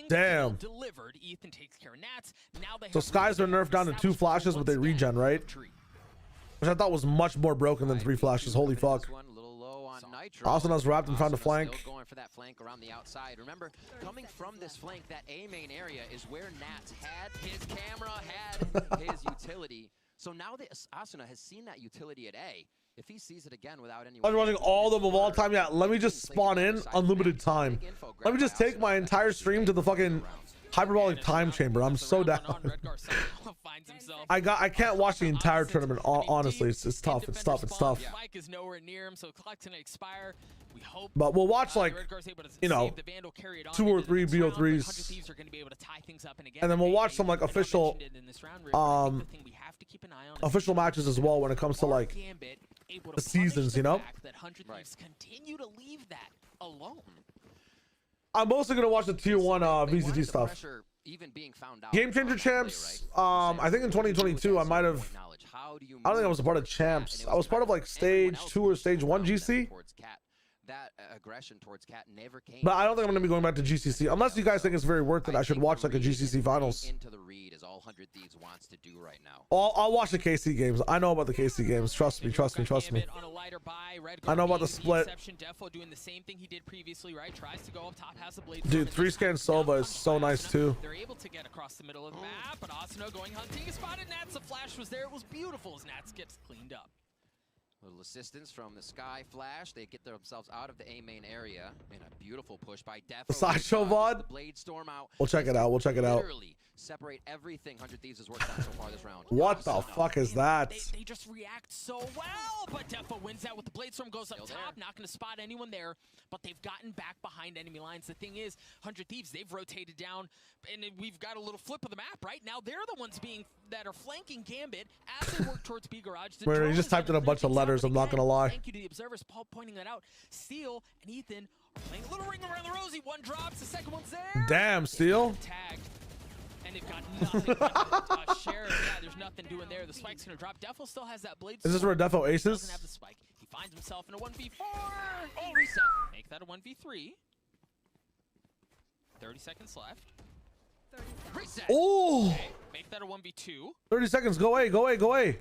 Damn. So skies are nerfed down to 2 flashes, but they regen, right? Which I thought was much more broken than 3 flashes. Holy fuck. Asana's wrapped and found a flank. Still going for that flank around the outside. Remember, coming from this flank, that A main area is where Nats had his camera, had his utility. So now that Asuna has seen that utility at A, if he sees it again without any... I'm watching all of them of all time. Yeah, let me just spawn in unlimited time. Let me just take my entire stream to the fucking hyperbolic time chamber. I'm so down. I can't watch the entire tournament. Honestly, it's tough. It's tough. Mike is nowhere near him, so clock to expire. We hope. But we'll watch like, you know, 2 or 3 BO3s, and then we'll watch some like official official matches as well when it comes to like the seasons, you know. Continue to leave that alone. I'm mostly gonna watch the tier 1 VCT stuff. Game Changer Champs. I think in 2022 I might have. I don't think I was a part of Champs. I was part of like stage 2 or stage 1 GC. That aggression towards Cat never came. But I don't think I'm gonna be going back to GCC unless you guys think it's very worth it. I should watch like a GCC finals. Into the read is all 100 Thieves wants to do right now. I'll watch the KC games. I know about the KC games. Trust me. I know about the split. Doing the same thing he did previously, right? Tries to go up top, has the blade. Dude, 3-scan Sova is so nice too. They're able to get across the middle of the map, but Asuna going hunting. He spotted Nats. The flash was there. It was beautiful as Nats gets cleaned up. Little assistance from the Sky Flash. They get themselves out of the A main area. And a beautiful push by Defo. Sideshow VOD. Blade Storm out. We'll check it out. We'll check it out. Literally separate everything 100 Thieves has worked on so far this round. What the fuck is that? They just react so well, but Defo wins that with the Blade Storm, goes up top, not going to spot anyone there, but they've gotten back behind enemy lines. The thing is, 100 Thieves, they've rotated down, and we've got a little flip of the map, right? Now they're the ones that are flanking Gambit as they work towards B Garage. Where he just typed in a bunch of letters, I'm not going to lie. Thank you to the observers, Paul pointing that out. Steel and Ethan are playing a little ring around the rosy. One drops, the second one's there. Damn, Steel. Tagged. And they've got nothing. Sheriff, yeah, there's nothing doing there. The spike's gonna drop. Defo still has that blade. Is this where Defo aces? Doesn't have the spike. He finds himself in a 1v4. Oh, reset. Make that a 1v3. 30 seconds left. Reset. Oh. Okay, make that a 1v2. 30 seconds. Go away. Go away. Go away.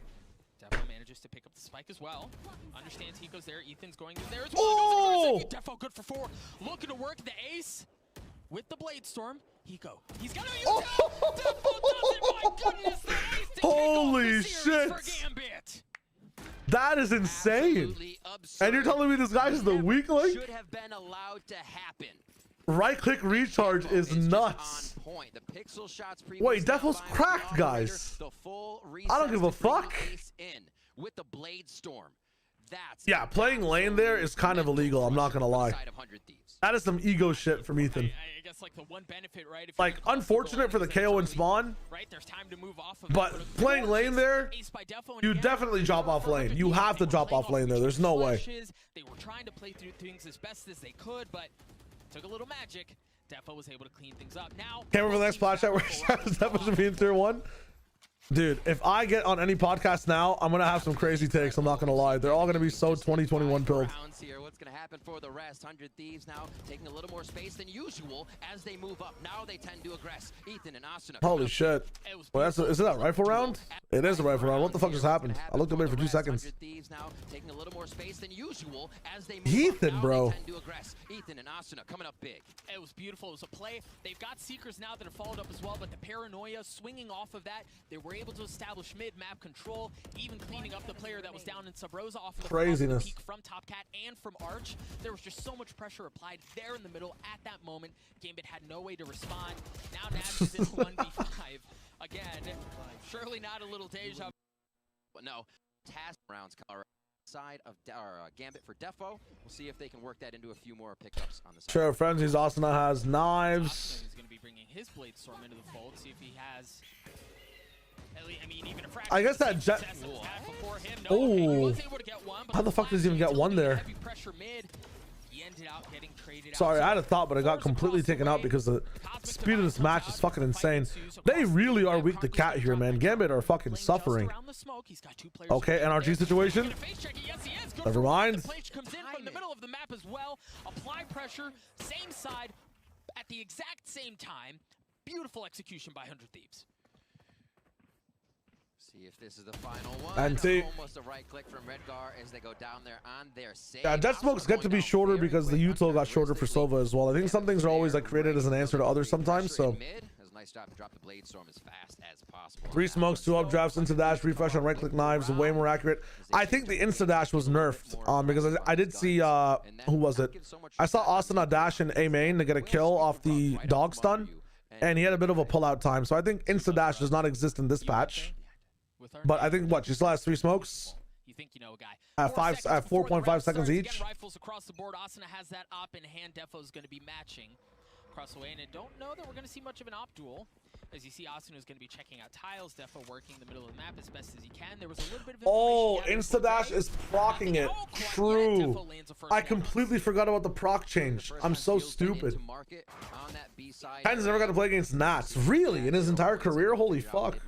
Defo manages to pick up the spike as well. Understands he goes there. Ethan's going in there as well. Oh. Defo good for 4. Looking to work the ace with the Blade Storm. Hiko. He's gonna use oh. it. Defo does it. My goodness. The ace to Holy shit. for Gambit. That is insane. And you're telling me this guy is the weakling? Should have been allowed to happen. Right click recharge is nuts. Wait, Defo's cracked, guys. I don't give a fuck. With the Blade Storm. Yeah, playing lane there is kind of illegal. I'm not gonna lie. That is some ego shit from Ethan. I guess like the one benefit, right? If like unfortunate for the KO and spawn. Right, there's time to move off of but playing lane there, you definitely drop off lane. You have to drop off lane there. There's no way. They were trying to play through things as best as they could, but took a little magic. Defo was able to clean things up. Now, can't remember the next splash out where Defo should be in tier 1. Dude, if I get on any podcast now, I'm gonna have some crazy takes. I'm not gonna lie. They're all gonna be so 2021 pilled. What's gonna happen for the rest? 100 Thieves now taking a little more space than usual as they move up. Now they tend to aggress. Ethan and Asuna. Holy shit! Well, is it that rifle round? It is a rifle round. What the fuck just happened? I looked away for 2 seconds. 100 Thieves now taking a little more space than usual as they move Ethan, up. bro. Now they tend to aggress. Ethan and Asuna coming up big. It was beautiful. It was a play. They've got Seekers now that have followed up as well, but the paranoia swinging off of that, they were able to establish mid-map control, even cleaning up the player that was down in Sub Rosa off of the craziness peak from Top Cat and from Arch. There was just so much pressure applied there in the middle at that moment. Gambit had no way to respond. Now Nabs is in 1v5 again. Surely not a little deja. But no, task rounds side of Gambit for Defo. We'll see if they can work that into a few more pickups on the side. Sure, Frenzy's Asuna has knives. He's going to be bringing his Blade Storm into the fold. See if he has. I mean, even a I guess that jet. Oh, how the fuck does he even get one there? Sorry, I had a thought, but I got completely taken out because the speed of this match is fucking insane. They really are weak to cat here, man. Gambit are fucking suffering. Okay, NRG situation. Never mind. Comes in from the middle of the map as well. Apply pressure, same side, at the exact same time. Beautiful execution by 100 Thieves. See if this is the final one. And see, almost a right click from Redgar as they go down there on their save. Yeah, jet smokes get to be shorter because the util got shorter for Sova as well. I think some things are always like created as an answer to others sometimes. So. Nice job to drop the Blade Storm as fast as possible. 3 smokes, 2 updrafts, insta dash, refresh on right click knives, way more accurate. I think the insta dash was nerfed because I did see who was it? I saw Asuna dash in A main to get a kill off the dog stun, and he had a bit of a pullout time. So I think insta dash does not exist in this patch. But I think what she still has 3 smokes. You think you know a guy. At 4.5 seconds each. Rifles across the board. Asuna has that op in hand. Defo's going to be matching across the way, and I don't know that we're going to see much of an op duel. As you see, Asuna is going to be checking out tiles. Defo working the middle of the map as best as he can. There was a little bit of insta dash is procking it. True. I completely forgot about the proc change. I'm so stupid. Ken's never got to play against Nats. Really? In his entire career? Holy fuck.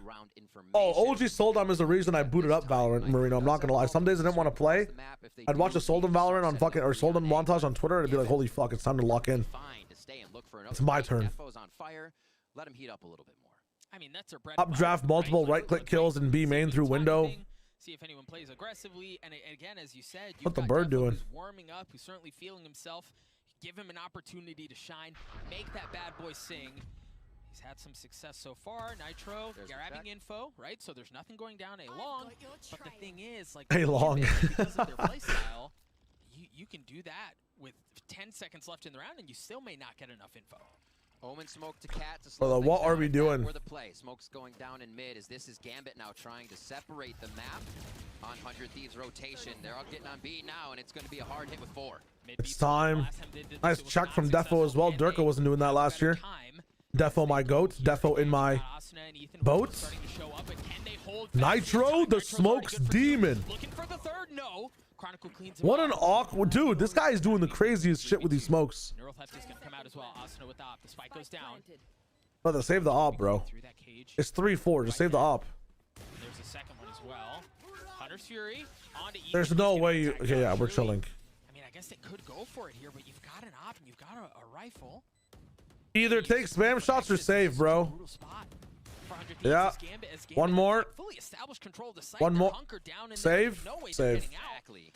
Oh, OG Soldom is the reason I booted up Valorant, Marino. I'm not gonna lie. Some days I didn't want to play. I'd watch a Soldom Valorant on fucking or Soldom montage on Twitter and I'd be like, holy fuck, it's time to lock in. It's my turn. Let him heat up a little bit more. I mean, that's bread. Updraft, multiple right click kills in B main through window. See if anyone plays aggressively. And again, as you said, what the bird doing? Who's warming up, who's certainly feeling himself. Give him an opportunity to shine, make that bad boy sing. He's had some success so far. Nitro grabbing info, right? So there's nothing going down A long. But the thing is, like, A long. because of their playstyle, you can do that with 10 seconds left in the round, and you still may not get enough info. Omen smoke to Cat to Brother, what are we doing? Where the play. Smoke's going down in mid as this is Gambit now trying to separate the map on 100 Thieves rotation. They're all getting on B now, and it's going to be a hard hit with 4. It's time. Nice check from Defo as well. Durka wasn't doing that last year. Defo my goat. Defo in my boat. Nitro, the smoke's demon. Looking for the third, no. Chronicle cleans What an awkward dude. This guy is doing the craziest shit with these smokes. Neural Theft is going to come out as well. Asuna with the op. The spike goes down. Brother, save the op, bro. It's 3-4. Just save the op. There's a second one as well. Hunter's Fury on to There's no way you... Okay, yeah, we're chilling. I mean, I guess they could go for it here, but you've got an op and you've got a rifle. Either take spam shots or save, bro. Yeah. One more. One more. Save. Save.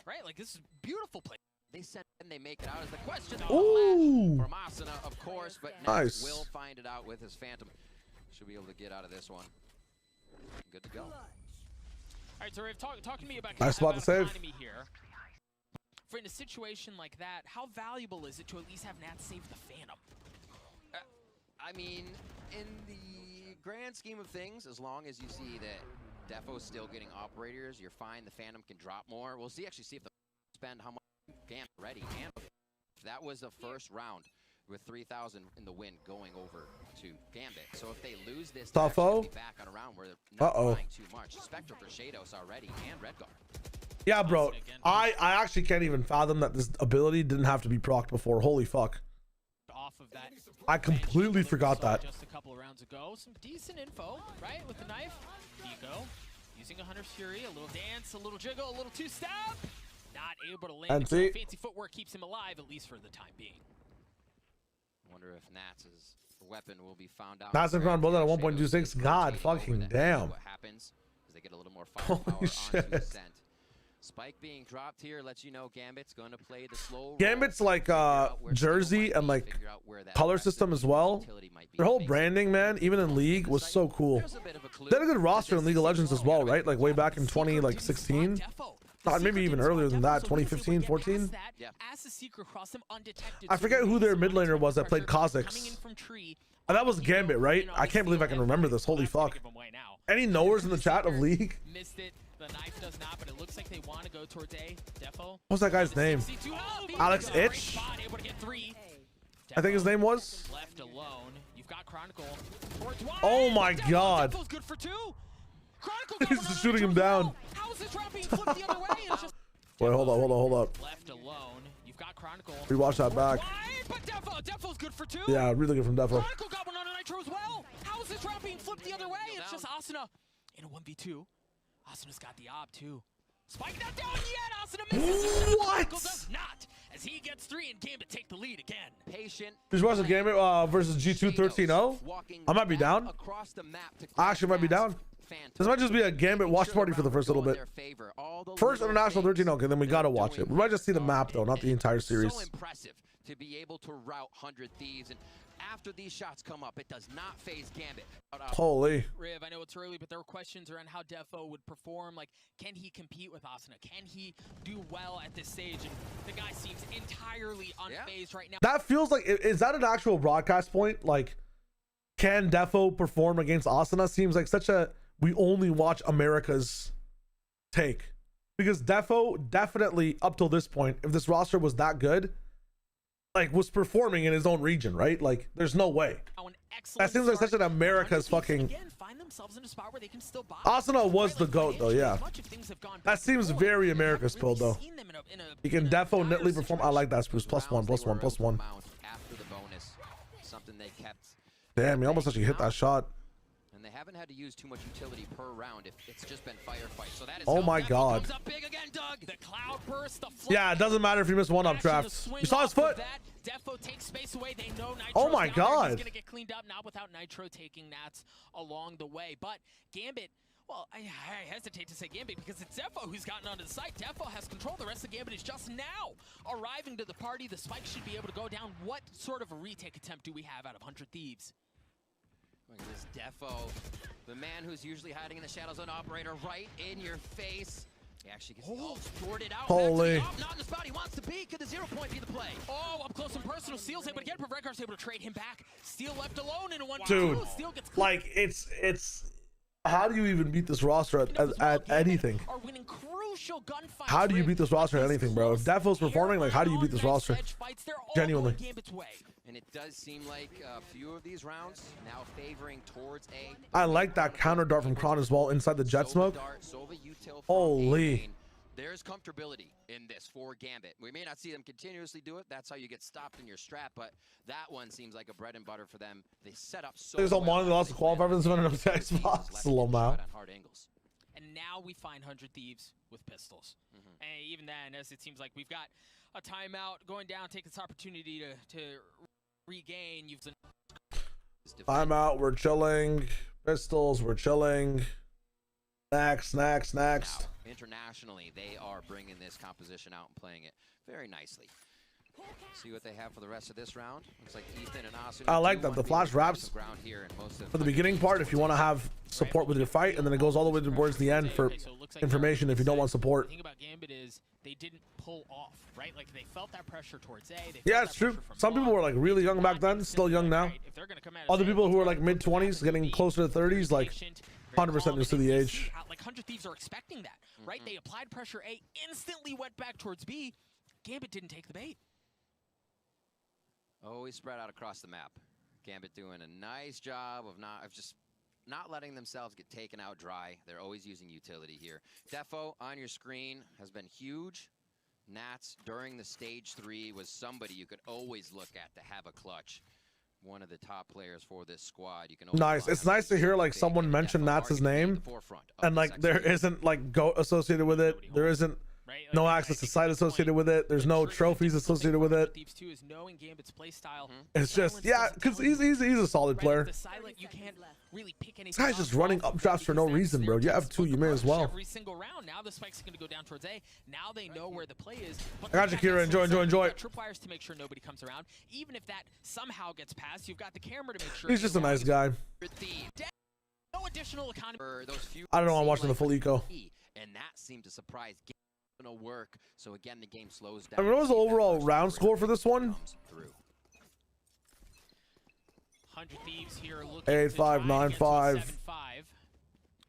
Right? Like, this is beautiful play. They send and they make it out as the question. Ooh. From Asuna, of course, but Nice. will find it out with his Phantom. Should be able to get out of this one. Good to go. All right, so Riv, talk to me about Nice spot to save. Here. For in a situation like that, how valuable is it to at least have Nat save the Phantom? I mean, in the grand scheme of things, as long as you see that Defo's still getting operators, you're fine. The Phantom can drop more. We'll see if the spend how much Gambit ready. And if that was the first round with 3,000 in the win going over to Gambit. So if they lose this, they'll be back on a round where they're not flying too much. Spectre for Shadows already and Redguard. Yeah, bro. I actually can't even fathom that this ability didn't have to be procced before. Holy fuck. Off of that. I completely forgot that. Just a couple of rounds ago. Some decent info, right? With the knife. Nico using a Hunter's Fury. A little dance, a little jiggle, a little two-step. Not able to land. And see, fancy footwork keeps him alive, at least for the time being. Wonder if Nats' weapon will be found out. Nats around bullet at 1.26. God fucking damn. What happens is they get a little more firepower onto Ascent. Spike being dropped here lets you know Gambit's going to play the slow roll. Gambit's like jersey and like color system as well. Their whole branding, man, even in League, was so cool. They had a good roster in League of Legends as well, right? Like way back in 2016. Maybe even earlier than that, 2015, 14. I forget who their mid laner was that played Kha'Zix. And that was Gambit, right? I can't believe I can remember this. Holy fuck. Any knowers in the chat of League? Missed it. The knife does not, but it looks like they want to go towards A. Defo. What's that guy's name? Alex Itch? I think his name was. Left alone. You've got Chronicle. Oh my god. Defo's good for 2. He's just shooting him down. How is this round being flipped the other way? It's just Wait, hold up. left alone. You've got Chronicle. Rewatch that back. But Defo's good for 2. Yeah, really good from Defo. Chronicle got one on a Nitro as well. How is this round being flipped the other way? It's just Asuna in a 1v2. Asuna's got the op too. Spike not down yet. Asuna misses. What? Does not. As he gets 3 and Gambit take the lead again. Patient. Just watch the Gambit versus G2 13-0. I might be down. I actually might be down. This might just be a Gambit watch party for the first little bit. First international 13-0, okay, then we gotta watch it. We might just see the map though, not the entire series. So impressive to be able to route 100 Thieves, and after these shots come up, it does not phase Gambit. Holy. Riv, I know it's early, but there were questions around how Defo would perform. Like, can he compete with Asuna? Can he do well at this stage? And the guy seems entirely unfazed right now. That feels like, is that an actual broadcast point? Like, can Defo perform against Asuna? Seems like such a, we only watch America's take. Because Defo definitely, up till this point, if this roster was that good, like, was performing in his own region, right? Like, there's no way. That seems like such an America's fucking... Asuna was the GOAT, though, yeah. That seems very America's build, though. He can definitely perform. I like that, Spruce. +1, +1, +1. Damn, he almost actually hit that shot. And they haven't had to use too much utility per round if it's just been firefight. So that is oh my god. Yeah, it doesn't matter if you miss one up draft. You saw his foot. Defo takes space away. They know Nitro's oh my god. He's gonna get cleaned up, not without Nitro taking Nats along the way. But Gambit, well, I hesitate to say Gambit because it's Defo who's gotten onto the site. Defo has control. The rest of Gambit is just now arriving to the party. The spike should be able to go down. What sort of a retake attempt do we have out of 100 Thieves? Look at this Defo, the man who's usually hiding in the shadows, an operator right in your face. He actually gets sorted out. Holy. Not in the spot he wants to be. Could the 0 point be the play? Oh, up close and personal. Steel's able to get, but Redguard's able to trade him back. Steel left alone in a 1v2. Dude, Steel gets like it's how do you even beat this roster at anything? Are winning crucial gunfights. How do you beat this roster at anything, bro? If Defo's performing, like how do you beat this roster? Genuinely. And it does seem like a few of these rounds now favoring towards A. I like that counter dart from Kron as well inside the jet smoke. Holy. There's comfortability in this for Gambit. We may not see them continuously do it. That's how you get stopped in your strap, but that one seems like a bread and butter for them. They set up so There's a one that lost the qualifier for this one in the Xbox. A little mouth. And now we find 100 Thieves with pistols. And even then, as it seems like we've got a timeout going down, take this opportunity to regain. You've Timeout, we're chilling. Pistols, we're chilling. Next. Now, internationally, they are bringing this composition out and playing it very nicely. See what they have for the rest of this round. Looks like Ethan and Austin. I like that the flash wraps for the beginning part if you want to have support with your fight, and then it goes all the way towards the end for information if you don't want support. The thing about Gambit is they didn't pull off, right? Like they felt that pressure towards A. Yeah, it's true. Some people were like really young back then, still young now. Other people who were like mid-20s, getting closer to 30s, like 100% used to the age. Like 100 Thieves are expecting that, right? They applied pressure A, instantly went back towards B. Gambit didn't take the bait. Always spread out across the map. Gambit doing a nice job of just not letting themselves get taken out dry. They're always using utility here. Defo on your screen has been huge. Nats during the stage 3 was somebody you could always look at to have a clutch. One of the top players for this squad. You can nice. It's nice to hear like someone mention Nats' name, and like there isn't like GOAT associated with it. There isn't no access to site associated with it. There's no trophies associated with it. It's just because he's a solid player. This guy's just running up drafts for no reason, bro. You have 2, you may as well. Every single round. Now the spike's going to go down towards A. Now they know where the play is. I got you, Kira. Enjoy. Tripwires to make sure nobody comes around. Even if that somehow gets passed, you've got the camera to make sure. He's just a nice guy. No additional economy. I don't know. I'm watching the full eco. And that seemed to surprise. Gonna work. So again, the game slows down. I mean, what was the overall round score for this one? 100 Thieves here looking 8-5, 9-5.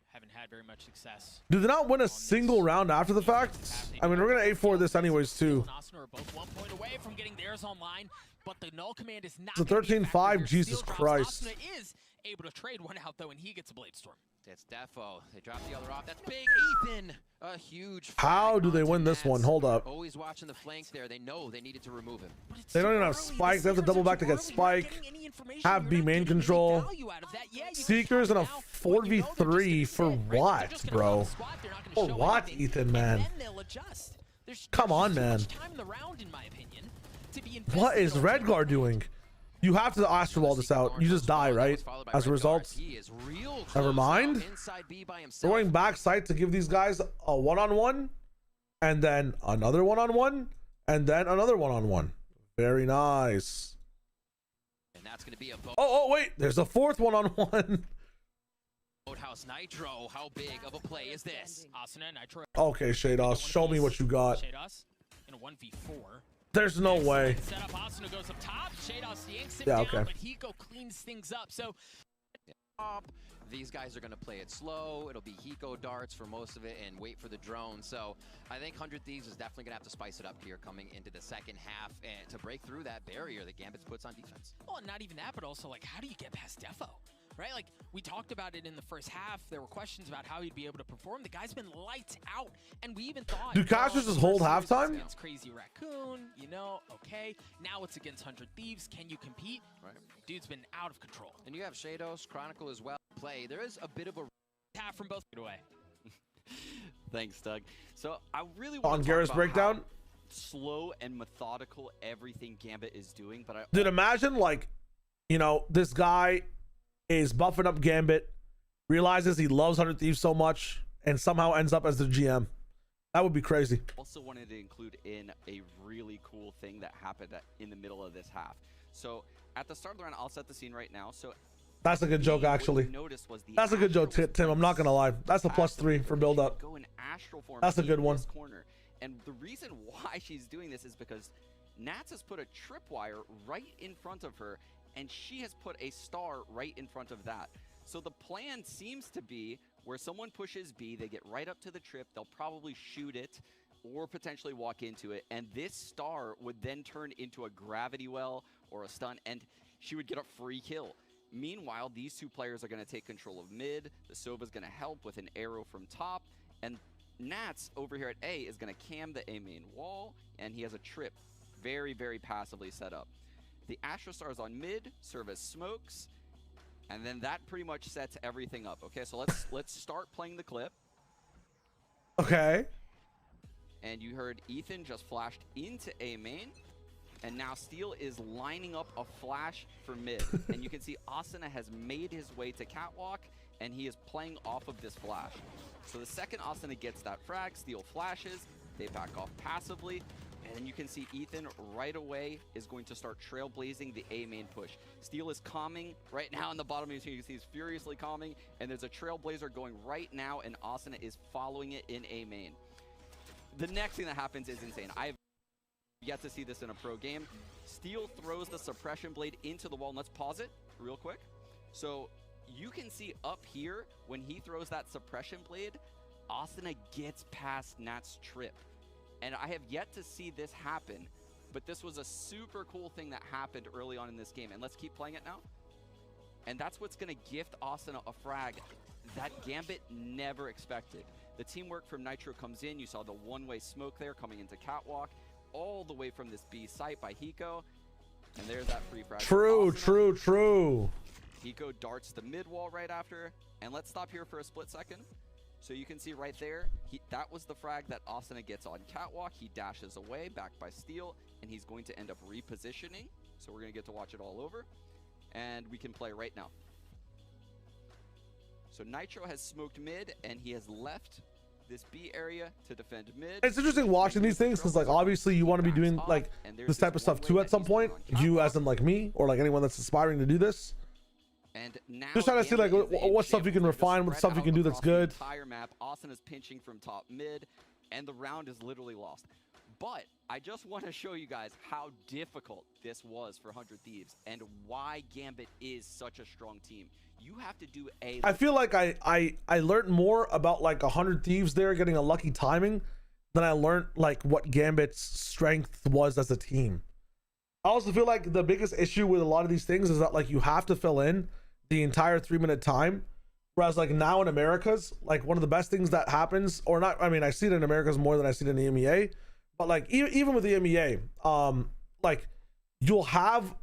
Haven't had very much success. Do they not win a single round after the fact? I mean, we're gonna 8-4 this anyways too. Austin are both 1 point away from getting theirs online, but the null command is not. It's a 13-5. Jesus Christ. Austin is able to trade one out though, and he gets a Blade Storm. That's Defo. They drop the other off. That's big. Ethan, a huge. How do they win this one? Hold up. Always watching the flank there. They know they needed to remove him. They don't even have Spike. They have to double back to get Spike. Have B main control. Seekers and a 4v3 for what, bro? For what, Ethan, man? Come on, man. What is Redguard doing? You have to Astroball this out. You just die, right? As a result. Never mind. We're going back site to give these guys a one-on-one, and then another one-on-one, and then another one-on-one. Very nice. And that's going to be a oh, wait. There's a 4th one-on-one. Boathouse Nitro. How big of a play is this? Austin and Nitro. Okay, Shados, show me what you got. Shados in a 1v4. There's no way. Set up, Austin goes up top. Shados yanks him yeah, down, okay. But Hiko cleans things up. So these guys are going to play it slow. It'll be Hiko darts for most of it and wait for the drone. So I think 100 Thieves is definitely going to have to spice it up here coming into the second half and to break through that barrier that Gambit puts on defense. Well, not even that, but also like, how do you get past Defo? Right? Like, we talked about it in the first half. There were questions about how he'd be able to perform. The guy's been lights out, and we even thought... Do casters just hold halftime? Against Crazy Raccoon, you know, okay. Now it's against 100 Thieves. Can you compete? Right. Dude's been out of control. And you have Shados, Chronicle as well. Play. There is a bit of a... Half from both away. Thanks, Doug. So, I really On want to Garrett's breakdown? Slow and methodical everything Gambit is doing, but I... Dude, imagine, like, you know, this guy... is buffing up Gambit, realizes he loves 100 Thieves so much, and somehow ends up as the GM. That would be crazy. Also wanted to include in a really cool thing that happened in the middle of this half. So at the start of the round, I'll set the scene right now. So That's a good joke, actually. That's a good joke, Tim. I'm not gonna lie. That's a +3 for build up. That's a good one. And the reason why she's doing this is because Nats has put a tripwire right in front of her, and she has put a star right in front of that. So the plan seems to be where someone pushes B, they get right up to the trip, they'll probably shoot it or potentially walk into it, and this star would then turn into a gravity well or a stun, and she would get a free kill. Meanwhile, these two players are going to take control of mid, the Sova's going to help with an arrow from top, and Nats over here at A is going to cam the A main wall, and he has a trip very, very passively set up. The Astra Stars on mid serve as smokes, and then that pretty much sets everything up. Okay, so let's start playing the clip. Okay. And you heard Ethan just flashed into A main, and now Steel is lining up a flash for mid. And you can see Asuna has made his way to catwalk, and he is playing off of this flash. So the second Asuna gets that frag, Steel flashes, they back off passively, and then you can see Ethan right away is going to start trailblazing the A main push. Steel is calming right now in the bottom of your screen. You can see he's furiously calming, and there's a trailblazer going right now, and Asuna is following it in A main. The next thing that happens is insane. I've yet to see this in a pro game. Steel throws the suppression blade into the wall, and let's pause it real quick. So you can see up here, when he throws that suppression blade, Asuna gets past Nat's trip. And I have yet to see this happen, but this was a super cool thing that happened early on in this game. And let's keep playing it now. And that's what's going to gift Asuna a frag that Gambit never expected. The teamwork from Nitro comes in. You saw the one-way smoke there coming into catwalk, all the way from this B site by Hiko. And there's that free frag. True. Hiko darts the mid wall right after. And let's stop here for a split second. So you can see right there, that was the frag that Asuna gets on catwalk. He dashes away, backed by Steel, and he's going to end up repositioning. So we're going to get to watch it all over. And we can play right now. So Nitro has smoked mid, and he has left this B area to defend mid. It's interesting watching these things because, like, obviously you want to be doing like this type of stuff too at some point. You, as in like me, or like anyone that's aspiring to do this. And now just trying to see like what stuff you can refine, what stuff you can do that's good. Entire map, Austin is pinching from top mid, and the round is literally lost. But I just want to show you guys how difficult this was for 100 Thieves and why Gambit is such a strong team. You have to do a... I feel like I learned more about like 100 Thieves there getting a lucky timing than I learned like what Gambit's strength was as a team. I also feel like the biggest issue with a lot of these things is that like you have to fill in the entire 3-minute time, whereas like now in Americas, like one of the best things that happens, or not, I mean, I see it in Americas more than I see it in the EMEA, but like even with the EMEA, like you'll have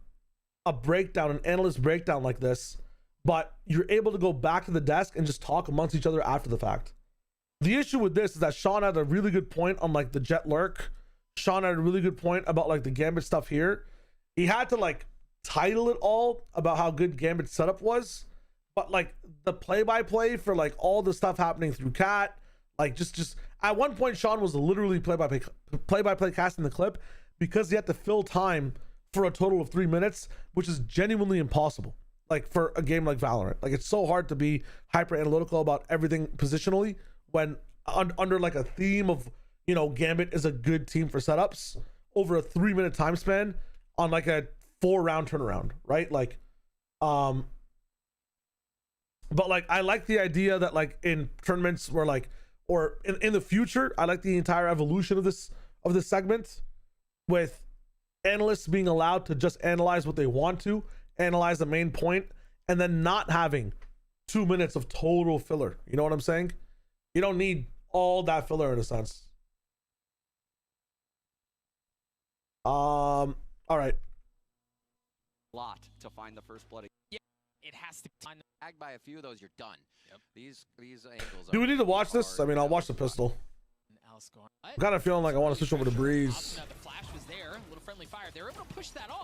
a breakdown, an analyst breakdown like this, but you're able to go back to the desk and just talk amongst each other after the fact. The issue with this is that Sean had a really good point on like the Jet Lurk. Sean had a really good point about like the Gambit stuff here. He had to like title it all about how good Gambit's setup was, but like the play-by-play for like all the stuff happening through Cat, like just at one point Sean was literally play-by-play casting the clip because he had to fill time for a total of 3 minutes, which is genuinely impossible. Like for a game like Valorant, like it's so hard to be hyper analytical about everything positionally when under like a theme of, you know, Gambit is a good team for setups over a 3-minute time span on like a 4-round turnaround, right? Like, but like I like the idea that like in tournaments where like, or in the future, I like the entire evolution of this segment with analysts being allowed to just analyze what they want to, analyze the main point, and then not having 2 minutes of total filler. You know what I'm saying? You don't need all that filler in a sense. All right. Lot to find the first blood. Yeah, it has to find the tag by a few of those, you're done. Yep. These angles. Do we need to watch this? I mean, I'll watch the pistol. I'm kind of feeling like I want to switch over to Breeze. The flash was there, a little friendly fire. They were able to push that off.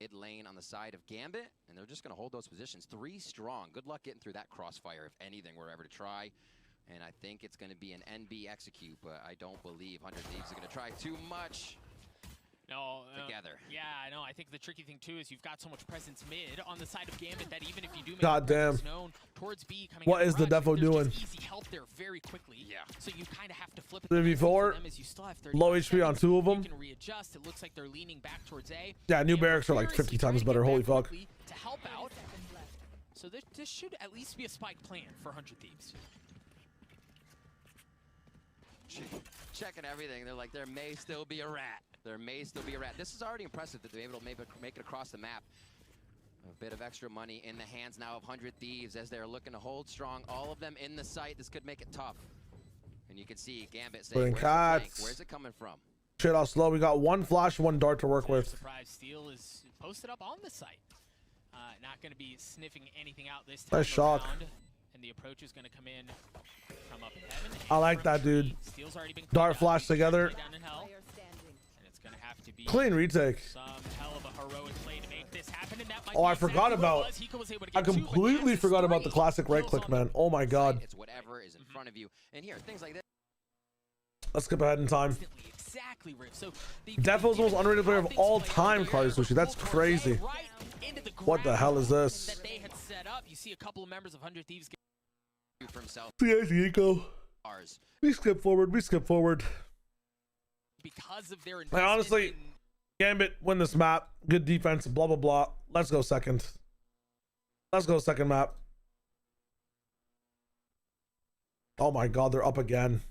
Mid lane on the side of Gambit, and they're just going to hold those positions. 3 strong. Good luck getting through that crossfire if anything were ever to try. And I think it's going to be an NB execute, but I don't believe 100 Thieves are going to try too much. No, together. Yeah, I know. I think the tricky thing too is you've got so much presence mid on the side of Gambit that even if you do make God damn. known towards B coming What out is the rush, Defo there's doing? just easy help there very quickly. Yeah. So you kind of have to flip it. 3v4, low HP on 2 of them. You can readjust. It looks like they're leaning back towards A. Yeah, new barracks are like 50 times better. Holy fuck. To help out. So this should at least be a spike plan for 100 Thieves. Checking everything. They're like, there may still be a rat. There may still be a rat. This is already impressive that they're able to make it across the map. A bit of extra money in the hands now of 100 Thieves as they're looking to hold strong. All of them in the site. This could make it tough. And you can see Gambit saying, where's the flank? Where's it coming from? Shit how slow. We got 1 flash, 1 dart to work with. Surprise, Steel is posted up on the site. Not going to be sniffing anything out this time. Nice shock. And the approach is going to come in from up in heaven. I like that, dude. Steel's already been Dart flash together. down in hell. And it's going to have to be Clean retake. some hell of a heroic play to make this happen. And that might Oh, be I forgot exactly what it about. was. Hiko was able to I get 2, but completely Jazz forgot is about the 3. classic right click, man. Oh my god. It's whatever is in front of you. And here, things like this. Let's skip ahead in time. Exactly, Riff. So Defo's the most underrated player of all time, Kari Sushi. That's crazy. What the hell is this? That they had set up. You see a couple of members of 100 Thieves get for himself. Nico. We skip forward. We skip forward. Because of their Like, honestly, Gambit win this map. Good defense. Blah blah blah. Let's go second. Let's go second map. Oh my god, they're up again.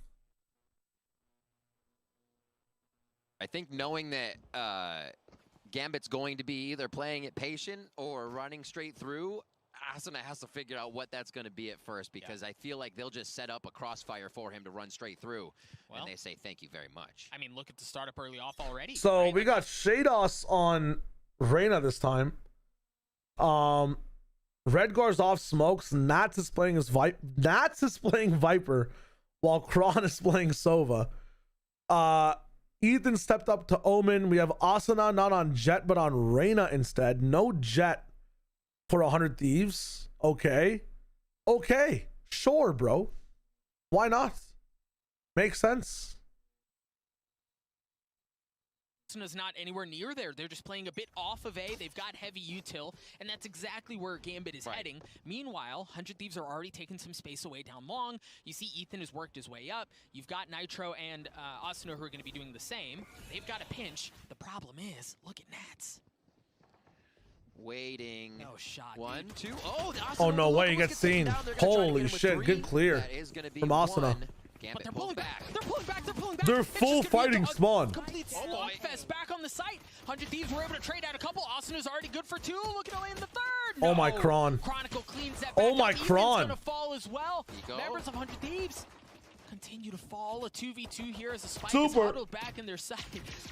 I think knowing that Gambit's going to be either playing it patient or running straight through, Asuna has to figure out what that's going to be at first, because I feel like they'll just set up a crossfire for him to run straight through, and they say thank you very much. I mean, look at the startup early off already. So right? we got Shados on Reyna this time. Redgar's off smokes. Nats is playing Viper, while Kron is playing Sova. Ethan stepped up to Omen. We have Asuna not on Jet, but on Reyna instead. No Jet for 100 Thieves. Okay. Okay. Sure, bro. Why not? Makes sense. Asuna's not anywhere near there. They're just playing a bit off of A. They've got heavy util, and that's exactly where Gambit is heading. Meanwhile, 100 Thieves are already taking some space away down long. You see Ethan has worked his way up. You've got Nitro and Asuna who are going to be doing the same. They've got a pinch. The problem is, look at Nats. Waiting. No shot. 1, 2. Oh, Oh, no way. You get seen. Holy shit. Good clear from Asuna. But they're pulling back. They're pulling back. They're pulling back. They're full fighting spawn. Complete slugfest back on the site. 100 Thieves were able to trade out a couple. Asuna's already good for 2. Looking to land the 3rd. Oh my Kron. Chronicle cleans that back Oh my up. Kron. Ethan's gonna fall as well. Members of 100 Thieves continue to fall. A 2v2 here as the spike is huddled back in their side.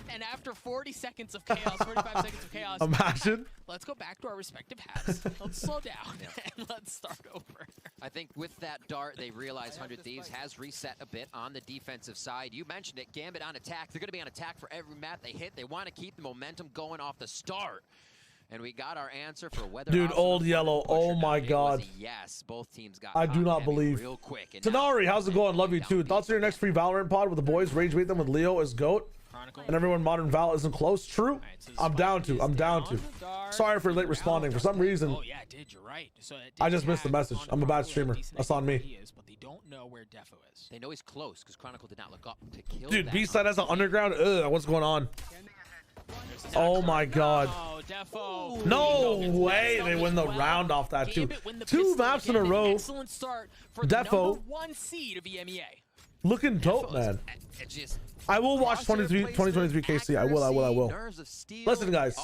And after 40 seconds of chaos, 45 seconds of chaos. Imagine. Let's go back to our respective halves. Let's slow down and let's start over. I think with that dart, they realize 100 Thieves has reset a bit on the defensive side. You mentioned it, Gambit on attack. They're going to be on attack for every map they hit. They want to keep the momentum going off the start. And we got our answer for whether Dude, old yellow. Oh my god. Yes, both teams got I do not believe. real quick. And Tanari, how's it going? Love you too. Thoughts on your next free Valorant pod with the boys? Rage bait them with Leo as GOAT. And everyone modern Val isn't close. True. I'm down to. I'm down to. Sorry for late responding. For some reason, oh yeah, did you're right. So I just missed the message. I'm a bad streamer. That's on me. But they don't know where Defo is. They know he's close because Chronicle did not look up to kill. Dude, B-side has an underground. Ugh, what's going on? Oh my god. Oh, Defo. No way they win the round off that too. 2 maps in a row. Excellent start for Defo. the #1 seed of EMEA. Looking dope, man. I will watch 2023 KC. I will. Listen, guys.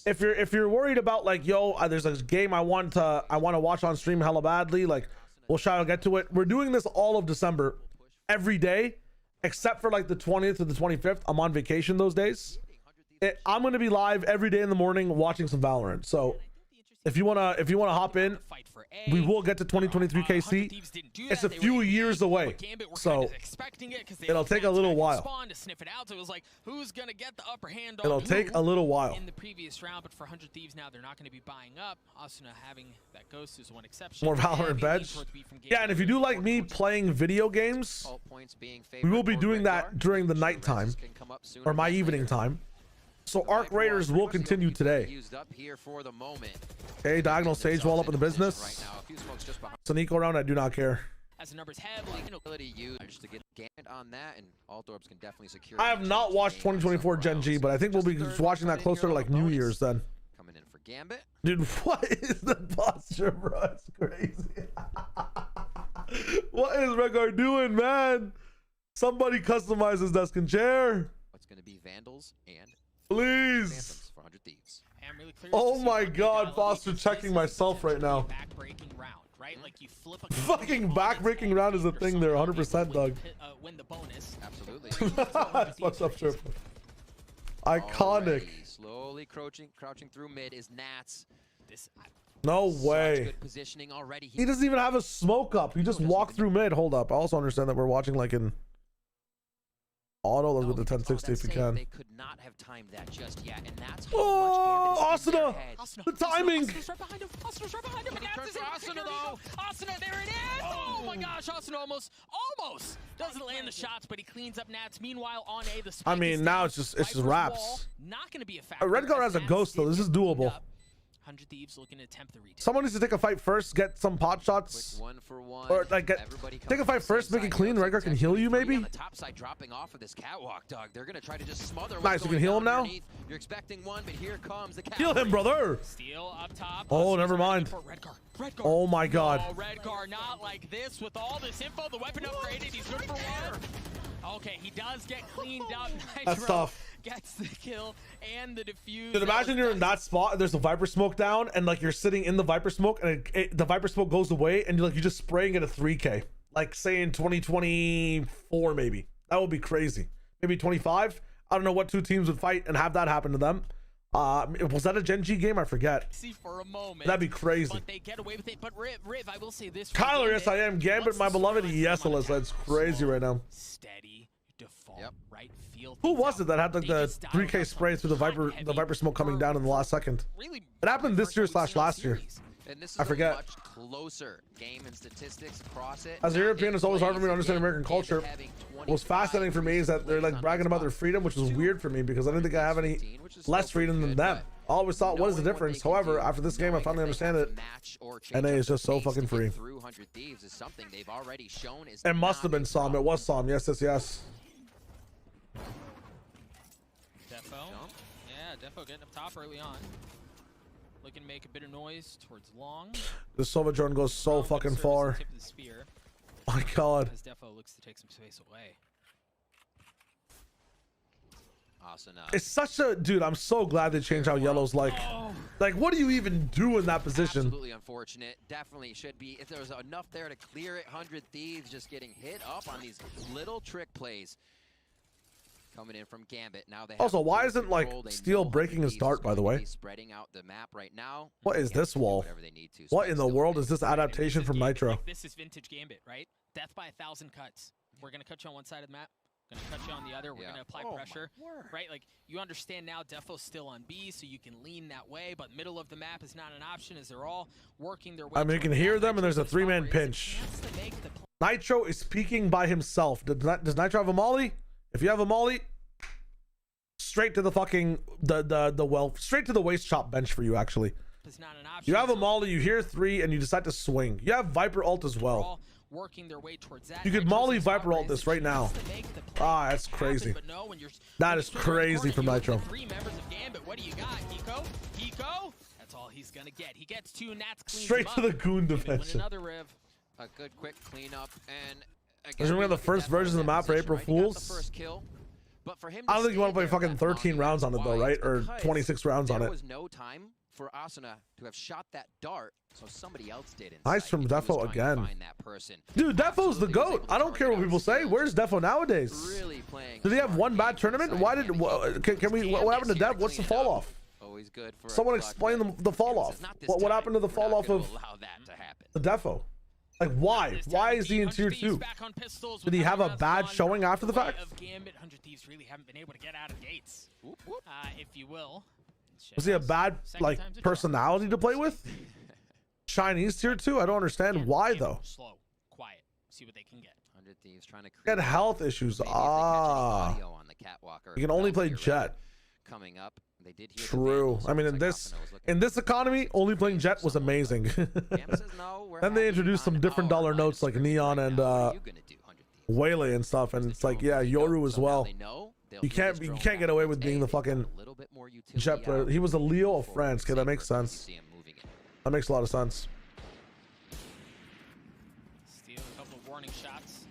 If you're worried about like, yo, there's a game I want to watch on stream hella badly, like, we'll try to get to it. We're doing this all of December, every day, except for like the 20th to the 25th. I'm on vacation those days. I'm gonna be live every day in the morning watching some Valorant. So if you wanna hop in, we will get to 2023 KC. It's a few years away, so it'll take a little while. It'll take a little while. In the previous round, but for 100 Thieves now, they're not going to be buying up. Asuna having that ghost is one exception. More Valorant bench. Yeah, and if you do like me playing video games, we will be doing that during the nighttime or my evening time. So Arc Raiders will continue today. Used up here for the moment. Okay, diagonal sage wall up in the business. Right now, a few smokes just behind. Sonico round, I do not care. As the numbers heavily Ability used to get Gambit on that, and Altorbs can definitely secure. I have not watched 2024 Gen G, but I think we'll be watching that closer to like New Year's then. Coming in for Gambit. Dude, what is the posture, bro? It's crazy. What is Rekgar doing, man? Somebody customize his desk and chair. What's going to be Vandals and please. Phantoms for 100 Thieves. Oh my God, Foster checking myself right now. Back-breaking round, right? Like you flip a Fucking back-breaking round is a thing there, 100%, Doug. Win the bonus. Absolutely. What's up, Trip? Iconic. Alrighty, slowly crouching through mid is Nats. No way. Good positioning already. He doesn't even have a smoke up. He just walked through mid. Hold up. I also understand that we're watching like in auto. Let's go to 1060 if you can. They could not have timed that just yet, and that's how Oh, much Gambit is in their Asuna! head. The timing! Asuna's right behind him. Asuna's right behind him. And Nats is in Asuna though. Asuna, there it is. Oh my gosh, Asuna almost doesn't land the shots, but he cleans up Nats. Meanwhile, on A, the I mean, now it's just wraps. Not going to be a factor. Redguard has a ghost though. This is doable. 100 Thieves looking to attempt the retake. Someone needs to take a fight first, get some pot shots. Quick 1 for 1. Or like take a fight first, make it clean. Redguard can heal you maybe. On the top side dropping off of this catwalk, Doug. They're going to try to just smother. Nice, you can heal him now. You're expecting one, but here comes the Heal him, brother. Steal up top. Oh, never mind. Redguard. Oh my God. Oh, Redguard, not like this with all this info. The weapon upgraded. He's good for one. Okay, he does get cleaned up. That's tough. Gets the kill and the defuse. Dude, imagine you're in that spot and there's a Viper smoke down and like you're sitting in the Viper smoke and the Viper smoke goes away and you're just spraying it at 3K. Like say in 2024 maybe. That would be crazy. Maybe 25. I don't know what two teams would fight and have that happen to them. Was that a Gen G game? I forget. See for a moment. That'd be crazy. But they get away with it. But Riv, I will say this. Kyler, yes I am. Gambit, my beloved. Yes, Alyssa. That's crazy right now. Steady default. Right field. Who was it that had like the 3K spray through the Viper smoke coming down in the last second? It happened this year / last year. And this is I forget. a much closer game and statistics across it. As a European, it's always hard for me to understand American culture. What's fascinating for me is that they're like bragging about their freedom, which is weird for me because I didn't think I have any less freedom than them. I always thought, what is the difference? However, after this game, I finally understand it. NA is just so fucking free. It must have been Psalm. It was Psalm. Yes, yes, yes. Defo. Yeah, Defo getting up top early on. Looking to make a bit of noise towards long. The Sova drone goes so fucking far. Tip of the spear. My God. As Defo looks to take some space away. Asuna. It's such a dude. I'm so glad they changed how yellow's like. Like, what do you even do in that position? Absolutely unfortunate. Definitely should be. If there was enough there to clear it, 100 Thieves just getting hit up on these little trick plays. Coming in from Gambit. Now they also, why isn't like Steel breaking his dart, by the way? Spreading out the map right now. What is this wall? What in the world is this adaptation from Nitro? Like, this is vintage Gambit, right? Death by 1,000 cuts. We're gonna cut you on one side of the map. Gonna cut you on the other. We're gonna apply pressure, right? Like you understand now, Defo's still on B, so you can lean that way. But middle of the map is not an option, as they're all working their way. I mean, you can hear them, and there's a 3-man pinch. Nitro is peeking by himself. Does Nitro have a molly? If you have a molly, straight to the fucking straight to the waist chop bench for you. Actually, you have a molly. You hear 3, and you decide to swing. You have Viper ult as well. Working their way towards that. You could molly Viper ult this right now. Ah, that's crazy. That is crazy from Nitro. 3 members of Gambit. What do you got, Hiko? That's all he's gonna get. He gets 2 Nats. Straight to the goon dimension. Another Riv. A good quick cleanup and. Again, we have the first versions of the map for April Fools. But for him I don't think you want to play fucking 13 rounds on it though, right? Or 26 rounds on it. There was no time for Asuna to have shot that dart, so somebody else did. Nice from Defo again. Dude, Defo's the GOAT. I don't care what people say. Where's Defo nowadays? Did he have one bad tournament? Why did what happened to Def? What's the fall off? Always good for someone explain the fall off. What happened to the fall off of the Defo? Like why? Why is he in tier 2? Did he have a bad showing after the fact? Gambit, 100 Thieves really haven't been able to get out of gates, if you will. Was he a bad like personality to play with? Chinese tier 2? I don't understand why though. Slow, quiet, see what they can get. 100 Thieves trying to get health issues. Ah, you can only play Jet. coming up. They did hear True. I mean, in this economy, only playing Jet was amazing. Then they introduced some different dollar notes like Neon and Waylay and stuff, and it's like, yeah, Yoru as well. You can't get away with being the fucking Jet player. He was a Leo of France. Okay, that makes sense. That makes a lot of sense. Steal a couple of warning shots.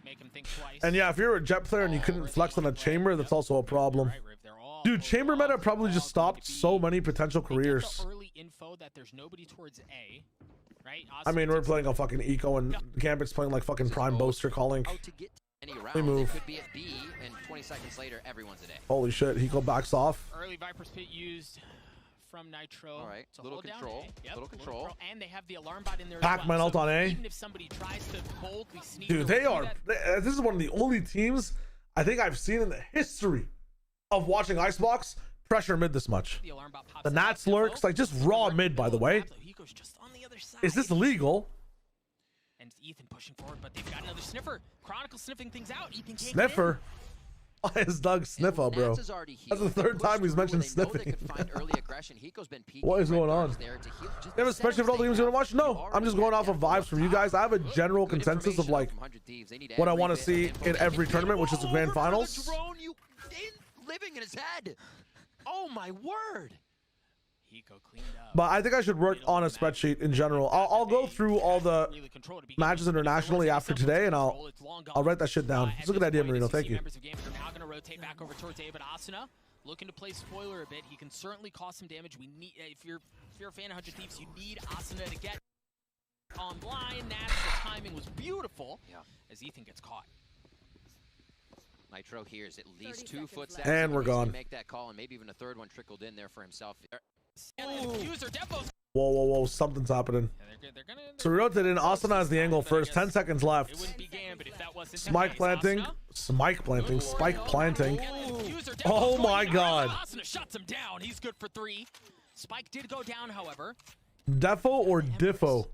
Make him think twice. And yeah, if you're a Jet player and you couldn't flex on a chamber, that's also a problem. Dude, chamber meta probably just stopped so many potential careers. Early info that there's nobody towards A, right? I mean, we're playing a fucking eco and Gambit's playing like fucking prime boaster calling. We move. Could be at B, and 20 seconds later, everyone's at A. Holy shit, Hiko backs off. Early Viper's Pit used from Nitro. All right, little control. Yep, little control. And they have the alarm bot in there. Pac-Man ult on A. Even if somebody tries to boldly sneak. Dude, they are. This is one of the only teams I think I've seen in the history of watching Icebox pressure mid this much. The Nats lurks, like just raw mid, by the way. Is this legal? And Ethan pushing forward, but they've got another sniffer. Chronicle sniffing things out. Ethan can't Sniffer? Why is Doug Sniffer, bro? That's the third time he's mentioned sniffing. What is going on? You have a spreadsheet of all the games you want to watch? No, I'm just going off of vibes from you guys. I have a general consensus of like what I want to see in every tournament, which is the grand finals. Living in his head. Oh my word. But I think I should work on a spreadsheet in general. I'll go through all the matches internationally after today, and I'll write that shit down. It's a good idea, Marino. Thank you. Now going to rotate back over towards David Asuna, looking to play spoiler a bit. He can certainly cause some damage. We need, if you're a fan of 100 Thieves, you need Asuna to get online. Nats, the timing was beautiful as Ethan gets caught. Nitro hears at least 2 foot steps. And we're gone. Make that call, and maybe even a third one trickled in there for himself. Whoa, whoa, whoa, something's happening. So we rotated in. Asuna has the angle first. 10 seconds left. Spike planting. Spike planting. Spike planting. Oh my god. Asuna shuts him down. He's good for 3. Spike did go down, however. Defo or Diffo?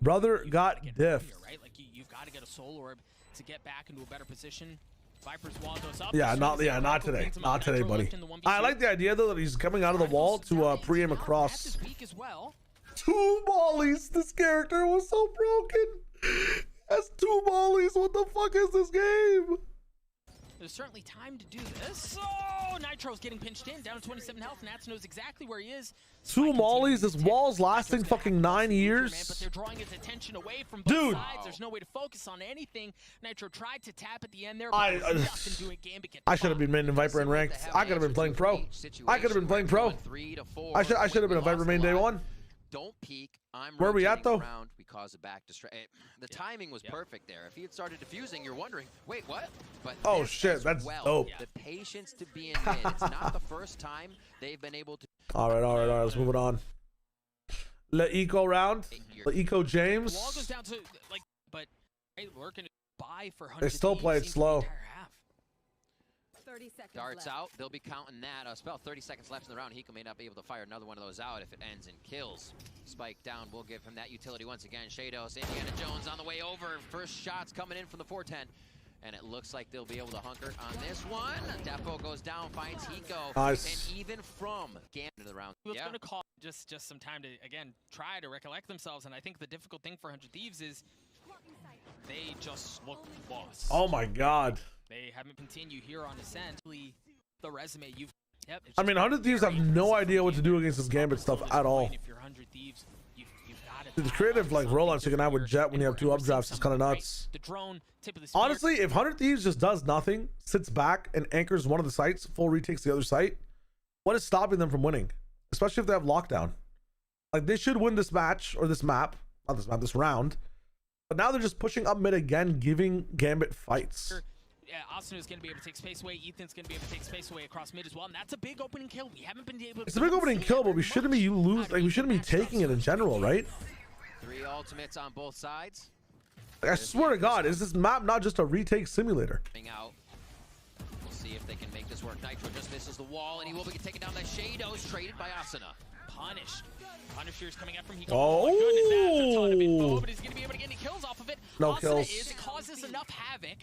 Brother got diff. Right? Like you've got to get a soul orb to get back into a better position. Viper's wall goes up. Yeah, not today. Not today, buddy. I like the idea though that he's coming out of the wall to pre-aim across. 2 mollies. This character was so broken. That's 2 mollies. What the fuck is this game? There's certainly time to do this. Oh, Nitro's getting pinched in, down to 27 health. Nats knows exactly where he is. 2 mollies. This wall's lasting fucking 9 years. But they're drawing his attention away from both sides. There's no way to focus on anything. Nitro tried to tap at the end there. I should have been main in Viper and ranked. I could have been playing pro. I could have been playing pro. I should have been a Viper main day 1. Don't peek. Where are we at though? We cause a back the timing was perfect there. If he had started defusing, you're wondering, wait, what? But oh shit, that's dope. The patience to be in mid. It's not the first time they've been able to. All right. Let's move it on. Le Eco round. Le Eco James. The wall goes down to like, but lurking buy for 100. They still play it slow. 30 seconds Darts left. out. They'll be counting that. It's about 30 seconds left in the round. Hiko may not be able to fire another one of those out if it ends in kills. Spike down. We'll give him that utility once again. Shadows, Indiana Jones on the way over. First shots coming in from the 410. And it looks like they'll be able to hunker on this one. Defo goes down, finds Hiko. Nice. And even from Gambit to the round. He was going to call just some time to, again, try to recollect themselves. And I think the difficult thing for 100 Thieves is they just look lost. Oh my god. They haven't continued here on Ascent. The resume you've. Yep, I mean, 100 Thieves have no idea what to do against this Gambit stuff at all. If you're 100 Thieves, you've got to. The creative like rollouts you can have with Jet when you have 2 updrafts is kind of nuts. The drone, tip of the spear. Honestly, if 100 Thieves just does nothing, sits back and anchors one of the sites, full retakes the other site, what is stopping them from winning? Especially if they have lockdown. Like they should win this match or this map, not this map, this round. But now they're just pushing up mid again, giving Gambit fights. Yeah, Asuna is going to be able to take space away. Ethan's going to be able to take space away across mid as well, and that's a big opening kill. We haven't been able to. It's a big opening kill, but we shouldn't be we shouldn't be taking it in general, right? 3 ultimates on both sides. Like, I swear to God, is this map not just a retake simulator? Out. We'll see if they can make this work. Nitro just misses the wall, and he will be taken down by Shadows, traded by Asuna. Punished. Punisher's coming out from Hiko. Oh, my goodness, that's a ton of info, but he's going to be able to get any kills off of it. No Asuna kills. causes enough havoc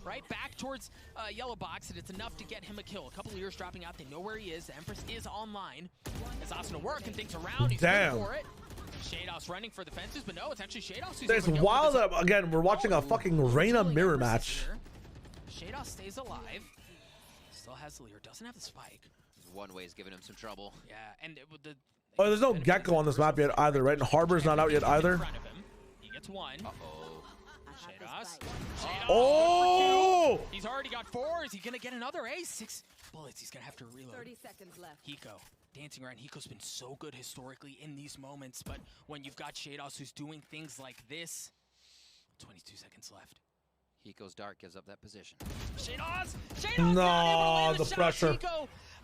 right back towards yellow box, and it's enough to get him a kill. A couple of years dropping out, they know where he is. The Empress is online. As Asuna working things around, he's good for it. Shados running for the fences, but no, it's actually Shados who's It's wild that, again, we're watching a fucking Reyna mirror match. Shados stays alive. Still has the leader, doesn't have the spike. One way is giving him some trouble. Yeah, and Oh, there's no Gecko on this map yet either, right? And Harbor's not out yet either. He gets one. Shados. Oh! He's already got 4. Is he gonna get another ace? 6 bullets. He's gonna have to reload. 30 seconds left. Hiko dancing around. Hiko's been so good historically in these moments, but when you've got Shados who's doing things like this, 22 seconds left. Hiko's dart gives up that position. Shados! No, the pressure.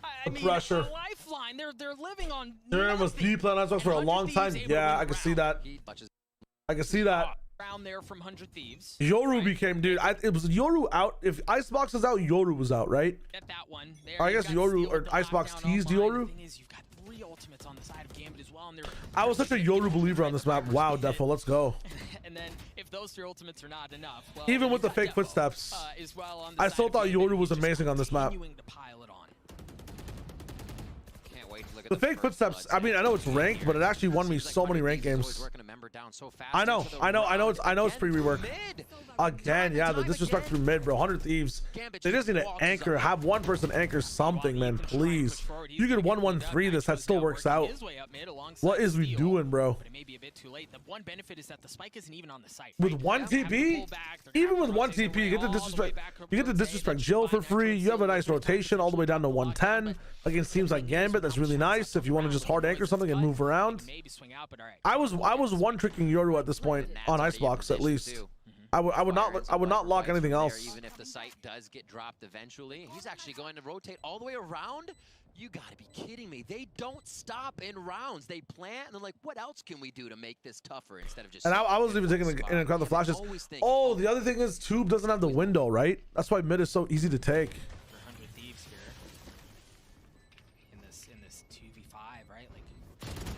I mean, pressure. A lifeline. They're living on. Duran was deep on Xbox for a long time. Yeah, I can see that. I can see that. Around there from 100 Thieves. Yoru became, dude. It was Yoru out. If Icebox is out, Yoru was out, right? Get that one. There, I guess Yoru or Icebox teased Yoru. The thing is, you've got 3 ultimates on the side of Gambit as well, and I was such a Yoru believer on this map. Wow, Defo, let's go. And then if those 3 ultimates are not enough, well, even with the fake footsteps, as well on the I still thought Yoru was amazing on this map. The fake footsteps, I mean, I know it's ranked, but it actually won me so many ranked games. I know it's free rework. Again, yeah, the disrespect through mid, bro. 100 Thieves. They just need to anchor, have one person anchor something, man, please. You could 1-1-3 this, that still works out. What is we doing, bro? But it may be a bit too late. The one benefit is that the spike isn't even on the site. With 1 TP, even with 1 TP, you get to disrespect Jill for free. You have a nice rotation all the way down to 110 against teams like Gambit. That's really nice if you want to just hard anchor something and move around. I was one tricking Yoru at this point on Icebox at least. I would not lock anything else. Even if the site does get dropped eventually, he's actually going to rotate all the way around. You gotta be kidding me. They don't stop in rounds. They plant and they're like, what else can we do to make this tougher instead of just... And I wasn't even taking in account the flashes. Oh, the other thing is Tube doesn't have the window, right? That's why mid is so easy to take. 100 Thieves here. In this 2v5, right? Like,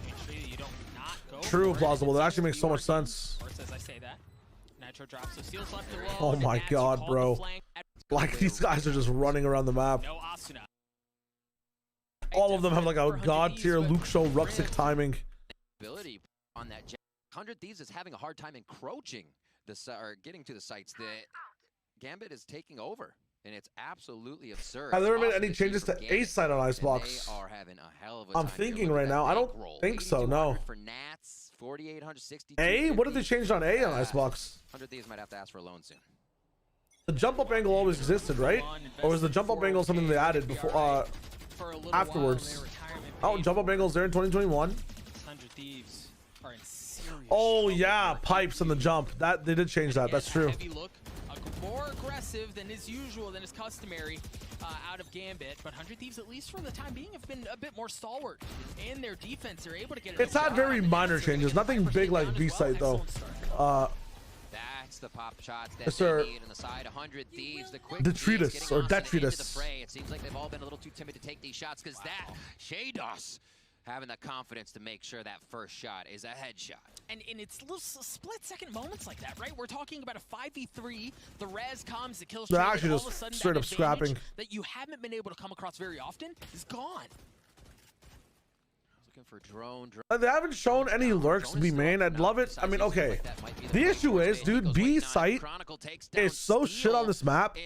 make sure you don't not go. True, plausible. That actually makes so much sense. Of course, as I say that. Nitro drops, so Seal's left alone. Oh my god, bro. Like, these guys are just running around the map. No Asuna. All of them have like a god tier Luke Show Ruxic timing. Ability on that 100 Thieves is having a hard time encroaching or getting to the sites. The Gambit is taking over, and it's absolutely absurd. Have there been any changes to Ace side on Icebox? They are having a hell of a I'm thinking right now. I don't think so. No. For Nats, 4,860. A? What did they change on A on Icebox? 100 Thieves might have to ask for a loan soon. The jump up angle always existed, right? Or was the jump up angle something they added before? Afterwards. Oh, jump up angles there in 2021. 100 Thieves are in serious oh yeah, pipes in the jump. That they did change that. That's true. Heavy look, more aggressive than is usual, than is customary out of Gambit. But 100 Thieves, at least for the time being, have been a bit more stalwart in their defense. They're able to get it. It's had very minor changes. Nothing big like B site though. That's the pop shots that yes, sir. they need on the side. 100 Thieves, the quick Detritus or Detritus. It seems like they've all been a little too timid to take these shots because that Shados having the confidence to make sure that first shot is a headshot. And it's little split-second moments like that, right? We're talking about a 5v3. The res comes, the kills. They're actually just straight up scrapping. That you haven't been able to come across very often is gone. Looking for drone. They haven't shown any lurks to be main. I'd love it. I mean, okay. The issue is, dude, B site is so shit on this map.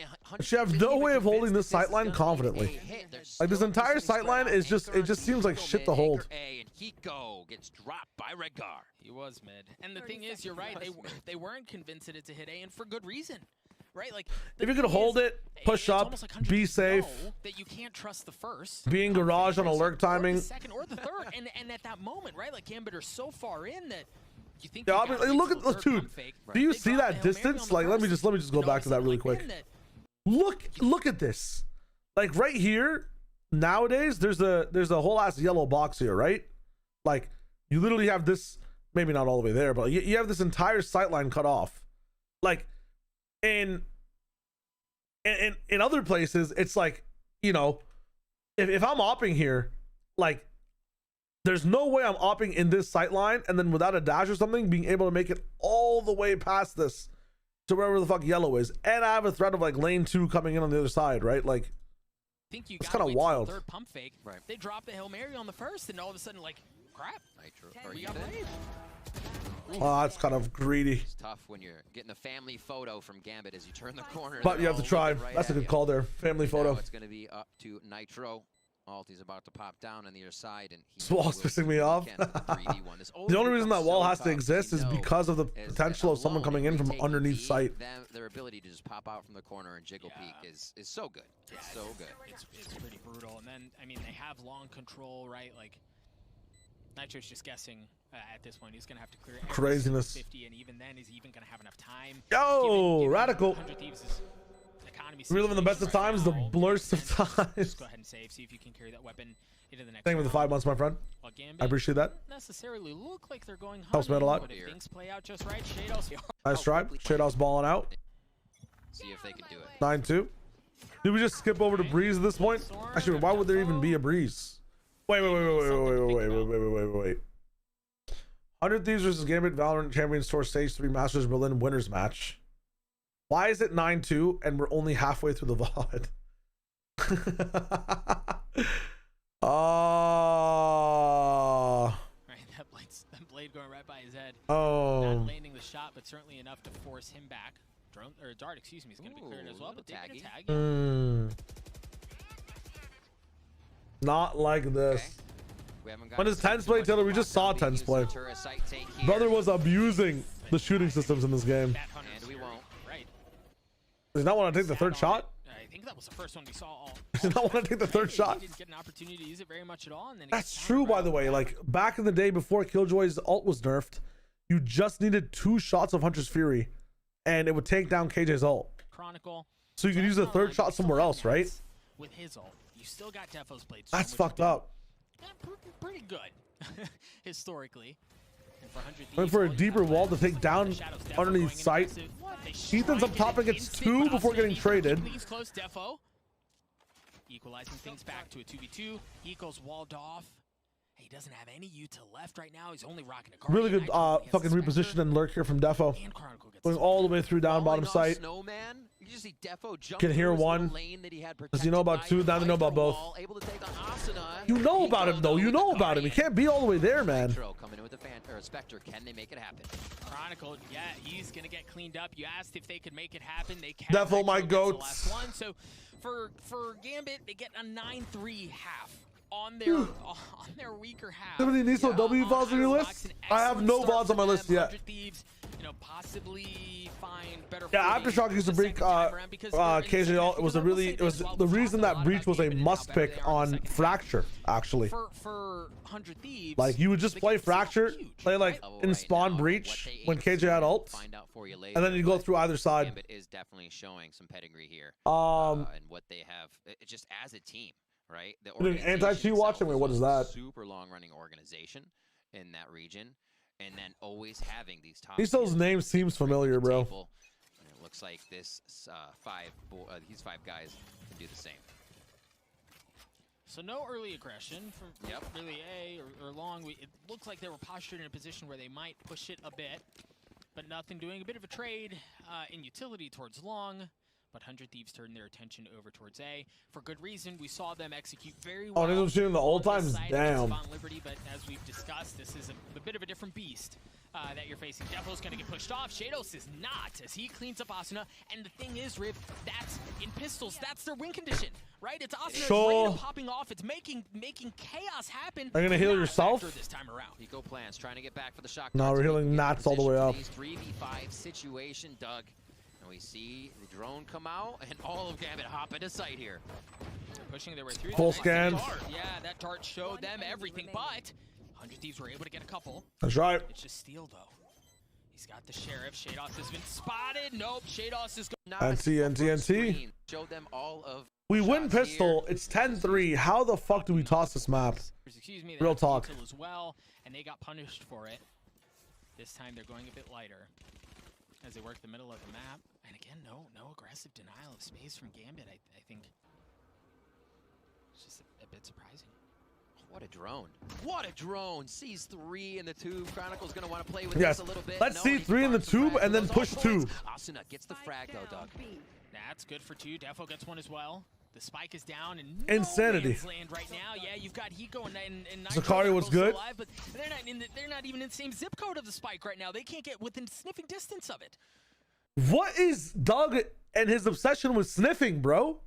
She have no way of holding this sightline confidently. Like this entire sightline is just, it just seems like shit to hold. And Hiko gets dropped by Redgar. He was mid. And the thing is, you're right. They weren't convinced it to hit A, and for good reason. Right, like if you could hold it, push up, like be safe. That you can't trust the first. Being garage on alert timing. The second or the third, and at that moment, right, like Gambit are so far in that you think. Yeah, I mean, look at dude. Do you see that distance? Like, let me just go back to that really quick. Look at this. Like right here, nowadays, there's a whole ass yellow box here, right? Like you literally have this. Maybe not all the way there, but you have this entire sightline cut off. Like. In other places, it's like, you know, if I'm opping here, like, there's no way I'm opping in this sight line and then without a dash or something, being able to make it all the way past this. to wherever the fuck yellow is, and I have a threat of like lane 2 coming in on the other side, right? Like, think you it's got kind of wild. Third pump fake. Right. They drop the Hail Mary on the first, and all of a sudden, like, crap. Nitro. We got played. Oh, that's kind of greedy. It's tough when you're getting a family photo from Gambit as you turn the corner. But you have to try. Right That's a good call there. Family photo. Now it's going to be up to Nitro. Alti's about to pop down on the other side, and This wall's pissing me off. The only reason that wall has to exist is because of the potential of someone coming in from underneath sight. Their ability to just pop out from the corner and jiggle peek is so good. It's so good. It's pretty brutal. And then, I mean, they have long control, right? Like, Nitro's just guessing at this point. He's going to have to clear every Craziness. 50, and even then, is he even going to have enough time? Yo, given Radical. 100 Thieves' economy We live in the best of times, the now, blurst of Just times. go ahead and save. See if you can carry that weapon into the next Thank you for the 5 months, my friend. While Gambit I appreciate that. doesn't necessarily look like they're going Helps me out a lot. but if things play out just right, Shadows. Nice try. Shadows balling out. See if they can do it. 9-2. Did we just skip over to Breeze at this point? Actually, why would there even be a Breeze? Wait. 100 Thieves versus Gambit Valorant Champions Tour Stage 3 Masters Berlin Winners Match. Why is it 9-2 and we're only halfway through the VOD? Right, that blade going right by his head. Oh. Not landing the shot, but certainly enough to force him back. Drone or Dart, excuse me, is going to be cleared as well, but tagging. Not like this. When is Tens play, Taylor? We just saw Tens play. Brother was abusing the shooting systems in this game. And we won't. Right. Does not want to take the third shot? I think that was the first one we saw all. Does not want to take the third shot? He didn't get an opportunity to use it very much at all. And then That's true, by the way. Like, back in the day before Killjoy's ult was nerfed, you just needed 2 shots of Hunter's Fury, and it would take down KJ's ult. Chronicle. So you could use the third shot somewhere else, right? With his ult, you still got Defo's blade. That's fucked up. Yeah, pretty good, historically. And for 100 Wait for a deeper wall to take down underneath sight. Ethan's up top and gets 2 before getting traded. Leaves close, Defo. Equalizing things back to a 2v2. Eco's walled off. He doesn't have any util left right now. He's only rocking a Really good fucking reposition and lurk here from Defo. Going all the way through down bottom sight. Snowman. You just see Defo jump Can hear through his one. little lane that he had Does he know about 2? Now they know about both. able to take on Asuna. You know about him, though. You know about him. He can't be all the way there, man. Coming in with the Spectre. Can they make it happen? Chronicle, yeah, he's gonna get cleaned up. You asked if they could make it happen. They can. Defo, my Nitro goats. gets the last one. So for Gambit, they get a 9-3 half on their weaker half. How many Niso W VODs on your list? I have no VODs on my list yet. 100 Thieves, possibly find better. Yeah, Aftershock used to break KJ ult. It was the reason that Breach was a must pick on Fracture, actually. For 100 Thieves, Like, you would just play Fracture, play like in spawn Breach when KJ had ult, and then you go through either side. Gambit is definitely showing some pedigree here. And what they have, just as a team, right? The Doing anti-cheat watching? Wait, what is that? Super long-running organization in that region, and then always having these top. Niso's name seems familiar, bro. And it looks like these 5 guys can do the same. So no early aggression from really A or Long. It looks like they were postured in a position where they might push it a bit, but nothing doing. A bit of a trade in utility towards Long, but 100 Thieves turned their attention over towards A. For good reason, we saw them execute very well. Oh, they're shooting the old times? Damn. Liberty, but as we've discussed, this is a bit of a different beast that you're facing. Defo's going to get pushed off. Shadows is not, as he cleans up Asuna. And the thing is, Rip, that's in pistols. That's their win condition, right? It's Asuna popping off. It's making chaos happen. Are you gonna heal yourself? This time around. Eco plans trying to get back for the shot. No, we're healing Nats all the way up. 3v5 situation, Doug. And we see the drone come out, and all of Gambit hop into sight here. Pushing their way through. Full scan. Yeah, that dart showed them everything, but 100 Thieves were able to get a couple. That's right. It's just Steel, though. He's got the Sheriff. Shados has been spotted. Nope, Shados is going. NT. Showed them all of. We win pistol. It's 10-3. How the fuck do we toss this map? Excuse me. Real talk. As well, and they got punished for it. This time they're going a bit lighter as they work the middle of the map. And again, no aggressive denial of space from Gambit. I think it's just a bit surprising. What a drone. What a drone. Sees 3 in the tube. Chronicle's going to want to play with Yes. this a little bit. Let's No, see he 3 in the farms some tube frags and then with push those 2. points. Asuna gets the frag though, Doug. That's good for 2. Defo gets 1 as well. The spike is down and Insanity. no man's land right now. Yeah, you've got Hiko and Nitro. Zakaria was good. Alive, but they're not even in the same zip code of the spike right now. They can't get within sniffing distance of it. What is Doug and his obsession with sniffing, bro?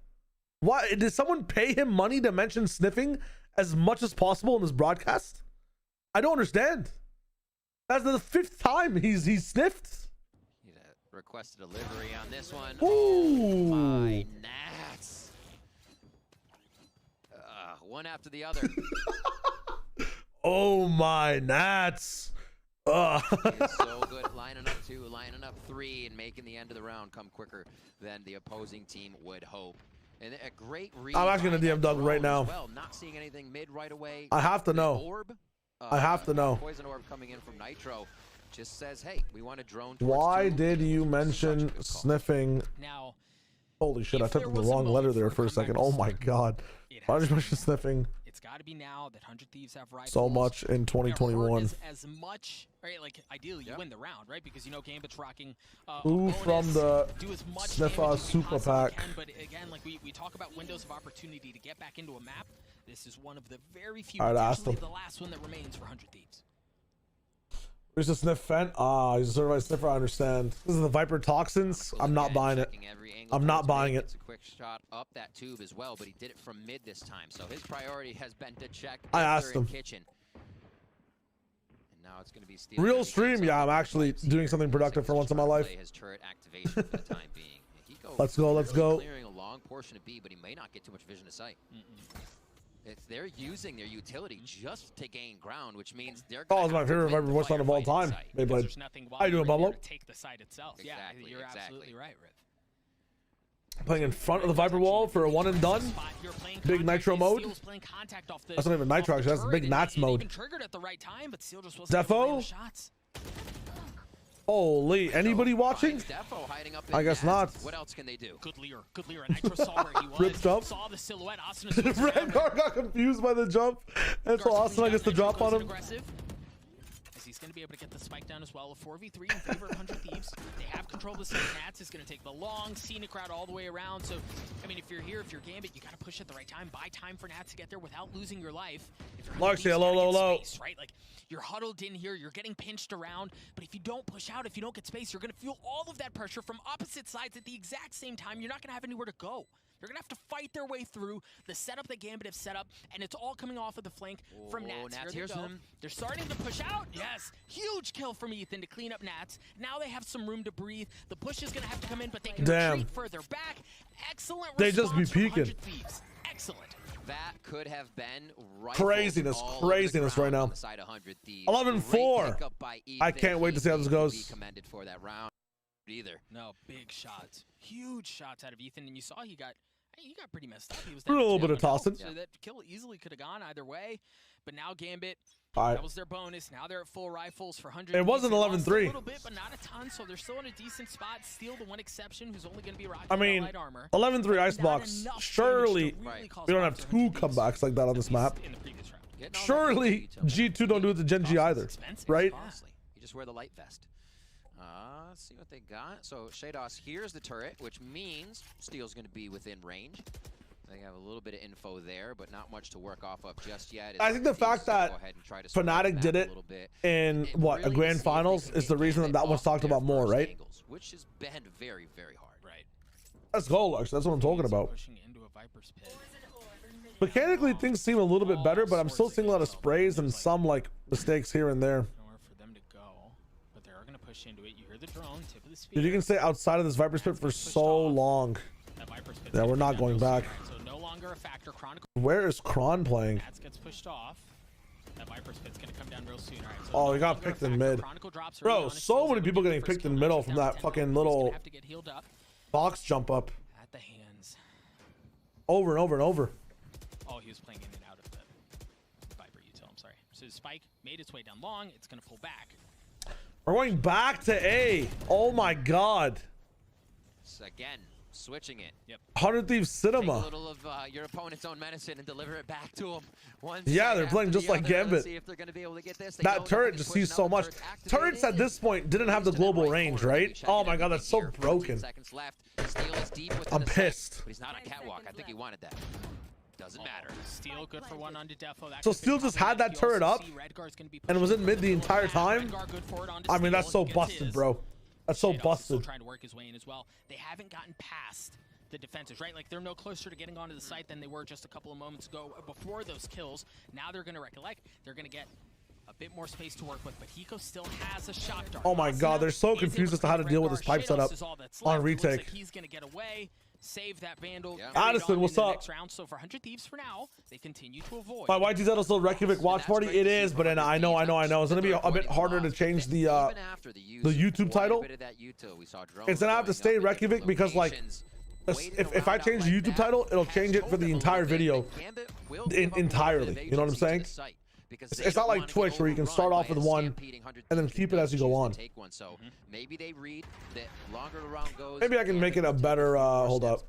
Why did someone pay him money to mention sniffing as much as possible in this broadcast? I don't understand. That's the 5th time he's sniffed. Requested delivery on this one. Ooh. Oh my Nats. One after the other. Oh my Nats. He is so good at lining up 2, lining up 3, and making the end of the round come quicker than the opposing team would hope. And a great read. I'm actually gonna DM Doug right now. Well, not seeing anything mid right away. I have to know. Orb, I have to know. Poison orb coming in from Nitro just says, hey, we want to drone towards Why 2. did you mention sniffing? Now, holy shit, I took the wrong letter there for a second. Oh my god. Why did you mention sniffing It's got to be now that 100 Thieves have rifles. so much in 2021? As much, right? Like ideally, you win the round, right? Because you know Gambit's rocking. Who from the do as much Sniffer damage as you Super possibly Pack? can, but again, like we talk about windows of opportunity to get back into a map. This is one of the very few. I'd ask potentially them. the last one that remains for 100 Thieves. Where's the sniff Fent? Ah, he's a certified sniffer. I understand. This is the Viper toxins. I'm not buying it. I'm not buying it. It's a quick shot up that tube as well, but he did it from mid this time. So his priority has been to check. I asked him. Kitchen. And now it's going to be Steel. Real stream. Yeah, I'm actually doing something productive for once in my life. His turret activation for the time being. Let's go. Let's go. Clearing a long portion of B, but he may not get too much vision of sight. They're using their utility just to gain ground, which means they're. Oh, it's my favorite Viper voice line of all time. Beyblade. How you doing, Pablo? Take the site itself. Exactly, Yeah, you're absolutely right, Riff. Playing in front of the Viper wall for a 1 and done. Big Nitro mode. That's not even Nitro, actually. That's big Nats mode. Triggered at the right time, but Seal just wasn't Defo? Holy, anybody watching? I guess not. What else can they do? Good Lear. Good Lear. Nitro saw where he was. Rip jump. Saw the silhouette. Rengar got confused by the jump. And so Asuna gets the drop on him. As he's going to be able to get the spike down as well. A 4v3 in favor of 100 Thieves. They have control of the site. Nats is going to take the long scenic route all the way around. So, I mean, if you're here, if you're Gambit, you got to push at the right time. Buy time for Nats to get there without losing your life. If you're 100 Thieves, low, you gotta low, get low. space, right? Like, you're huddled in here. You're getting pinched around. But if you don't push out, if you don't get space, you're going to feel all of that pressure from opposite sides at the exact same time. You're not going to have anywhere to go. They're going to have to fight their way through the setup that Gambit have set up, and it's all coming off of the flank from Nats. Nats, Here they here's go. him. They're starting to push out. Yes, huge kill from Ethan to clean up Nats. Now they have some room to breathe. The push is going to have to come in, but they can retreat further back. Excellent They just be response from peeking. 100 Thieves. Excellent. That could have been Craziness right now. 11-4. I can't wait to see how this goes. Commended for that round either. No, big shots. Huge shots out of Ethan, and you saw he got pretty messed up. He was A little bit of tossing. So that kill easily could have gone either way. But now Gambit, All right. that was their bonus. Now they're at full rifles for 100. It wasn't They lost 11-3. A little bit, but not a ton. So they're still in a decent spot. Steel, the one exception, who's only going to be rocking I mean, light armor. 11-3 Icebox. Surely we don't have 2 comebacks like that on this map. In the previous round. Surely G2 don't do it to Gen G either, right? Honestly, you just wear the light vest. Let's see what they got. So Shados here's the turret, which means Steel's going to be within range. They have a little bit of info there, but not much to work off of just yet. I think the fact that Fnatic did it in what, a grand finals is the reason that that one's talked about more, right? Which has been very, very hard. Right. Let's go, Lux. That's what I'm talking about. Pushing into a Viper's pit. Mechanically, things seem a little bit better, but I'm still seeing a lot of sprays and some like mistakes here and there. Nowhere for them to go, but they are going to push into it. You hear the drone, tip of the spear. Dude, you can stay outside of this Viper's pit for so long. That Viper's pit's Yeah, gonna we're come not down going real back. soon. So no longer a factor. Chronicle Where is Kron playing? Nats gets pushed off. That Viper's pit's going to come down real soon. All right, so Oh, no he got longer a picked in factor. mid. Chronicle drops early Bro, on. so Steel's many gonna people get the getting first picked in kill. middle Nats from down that 10. fucking He's little gonna have to get healed up box jump up at the hands. over and over and over. Oh, he was playing in and out of the Viper util. I'm sorry. So the spike made its way down long. It's going to pull back. We're going back to A. Oh my god. Again, switching it. Yep. 100 Thieves Take a Cinema. little of your opponent's own medicine and deliver it back to them. Yeah, they're playing just like Gambit. See if they're gonna be able to get this. That turret just sees so much. Turrets at this point didn't have the global range, right? Oh my god, that's so broken. Seconds left. Steel is deep within I'm the site, pissed. but he's not on catwalk. I think he wanted that. Doesn't matter. Steel good for one onto Defo. So Steel just had that turret up and was in mid the entire time. I mean, that's so busted, bro. That's so busted. Trying to work his way in as well. They haven't gotten past the defenses, right? Like, they're no closer to getting onto the site than they were just a couple of moments ago before those kills. Now they're going to recollect. They're going to get a bit more space to work with, but Hiko still has a shot dart. Oh my god, they're so confused as to how to deal with this pipe setup on retake. Like he's going to get away, save that Vandal. Addison, what's up? Next round. So for 100 Thieves for now, they continue to avoid. My YTZ is still Reykjavik watch party. It is, but I know. It's gonna be a bit harder to change the YouTube title. It's gonna have to stay Reykjavik because like if I change the YouTube title, it'll change it for the entire video entirely. You know what I'm saying? It's not like Twitch where you can start off with one and then keep it as you go on. So maybe they read that longer the round goes. Maybe I can make it a better hold up.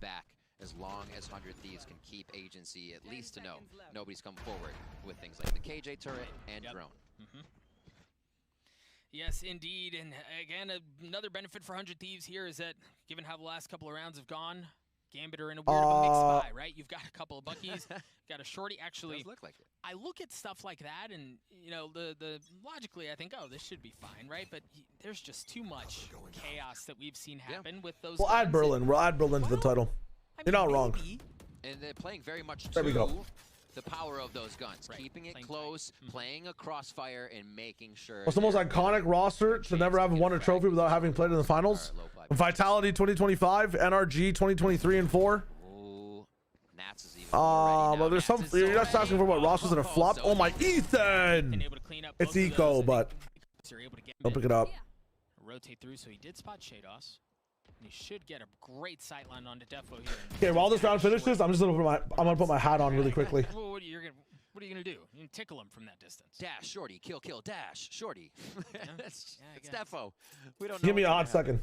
As long as 100 Thieves can keep agency, at least to know nobody's come forward with things like the KJ turret and drone. Yes, indeed. And again, another benefit for 100 Thieves here is that given how the last couple of rounds have gone, Gambit are in a weird mixed spy, right? You've got a couple of Buckies, got a Shorty. Actually, does look like it. I look at stuff like that, and you know, the logically, I think, oh, this should be fine, right? But there's just too much chaos that we've seen happen with those. We'll add Berlin. We'll add Berlin to the title. You're not wrong. And they're playing very much there we go. The power of those guns, keeping it close, playing a crossfire, and making sure. What's the most iconic roster to never have won a trophy without having played in the finals? Vitality 2025, NRG 2023 and 4. But there's some. You're just asking for what rosters that are flopped. Oh my, Ethan! It's Eco, but don't pick it up. Rotate through, so he did spot Shados. And he should get a great sightline onto Defo here. Okay, while this round finishes, I'm gonna put my hat on really quickly. What are you gonna do? You can tickle him from that distance. Dash, Shorty, kill, dash, Shorty. It's Defo. We don't know. Give me a hot second.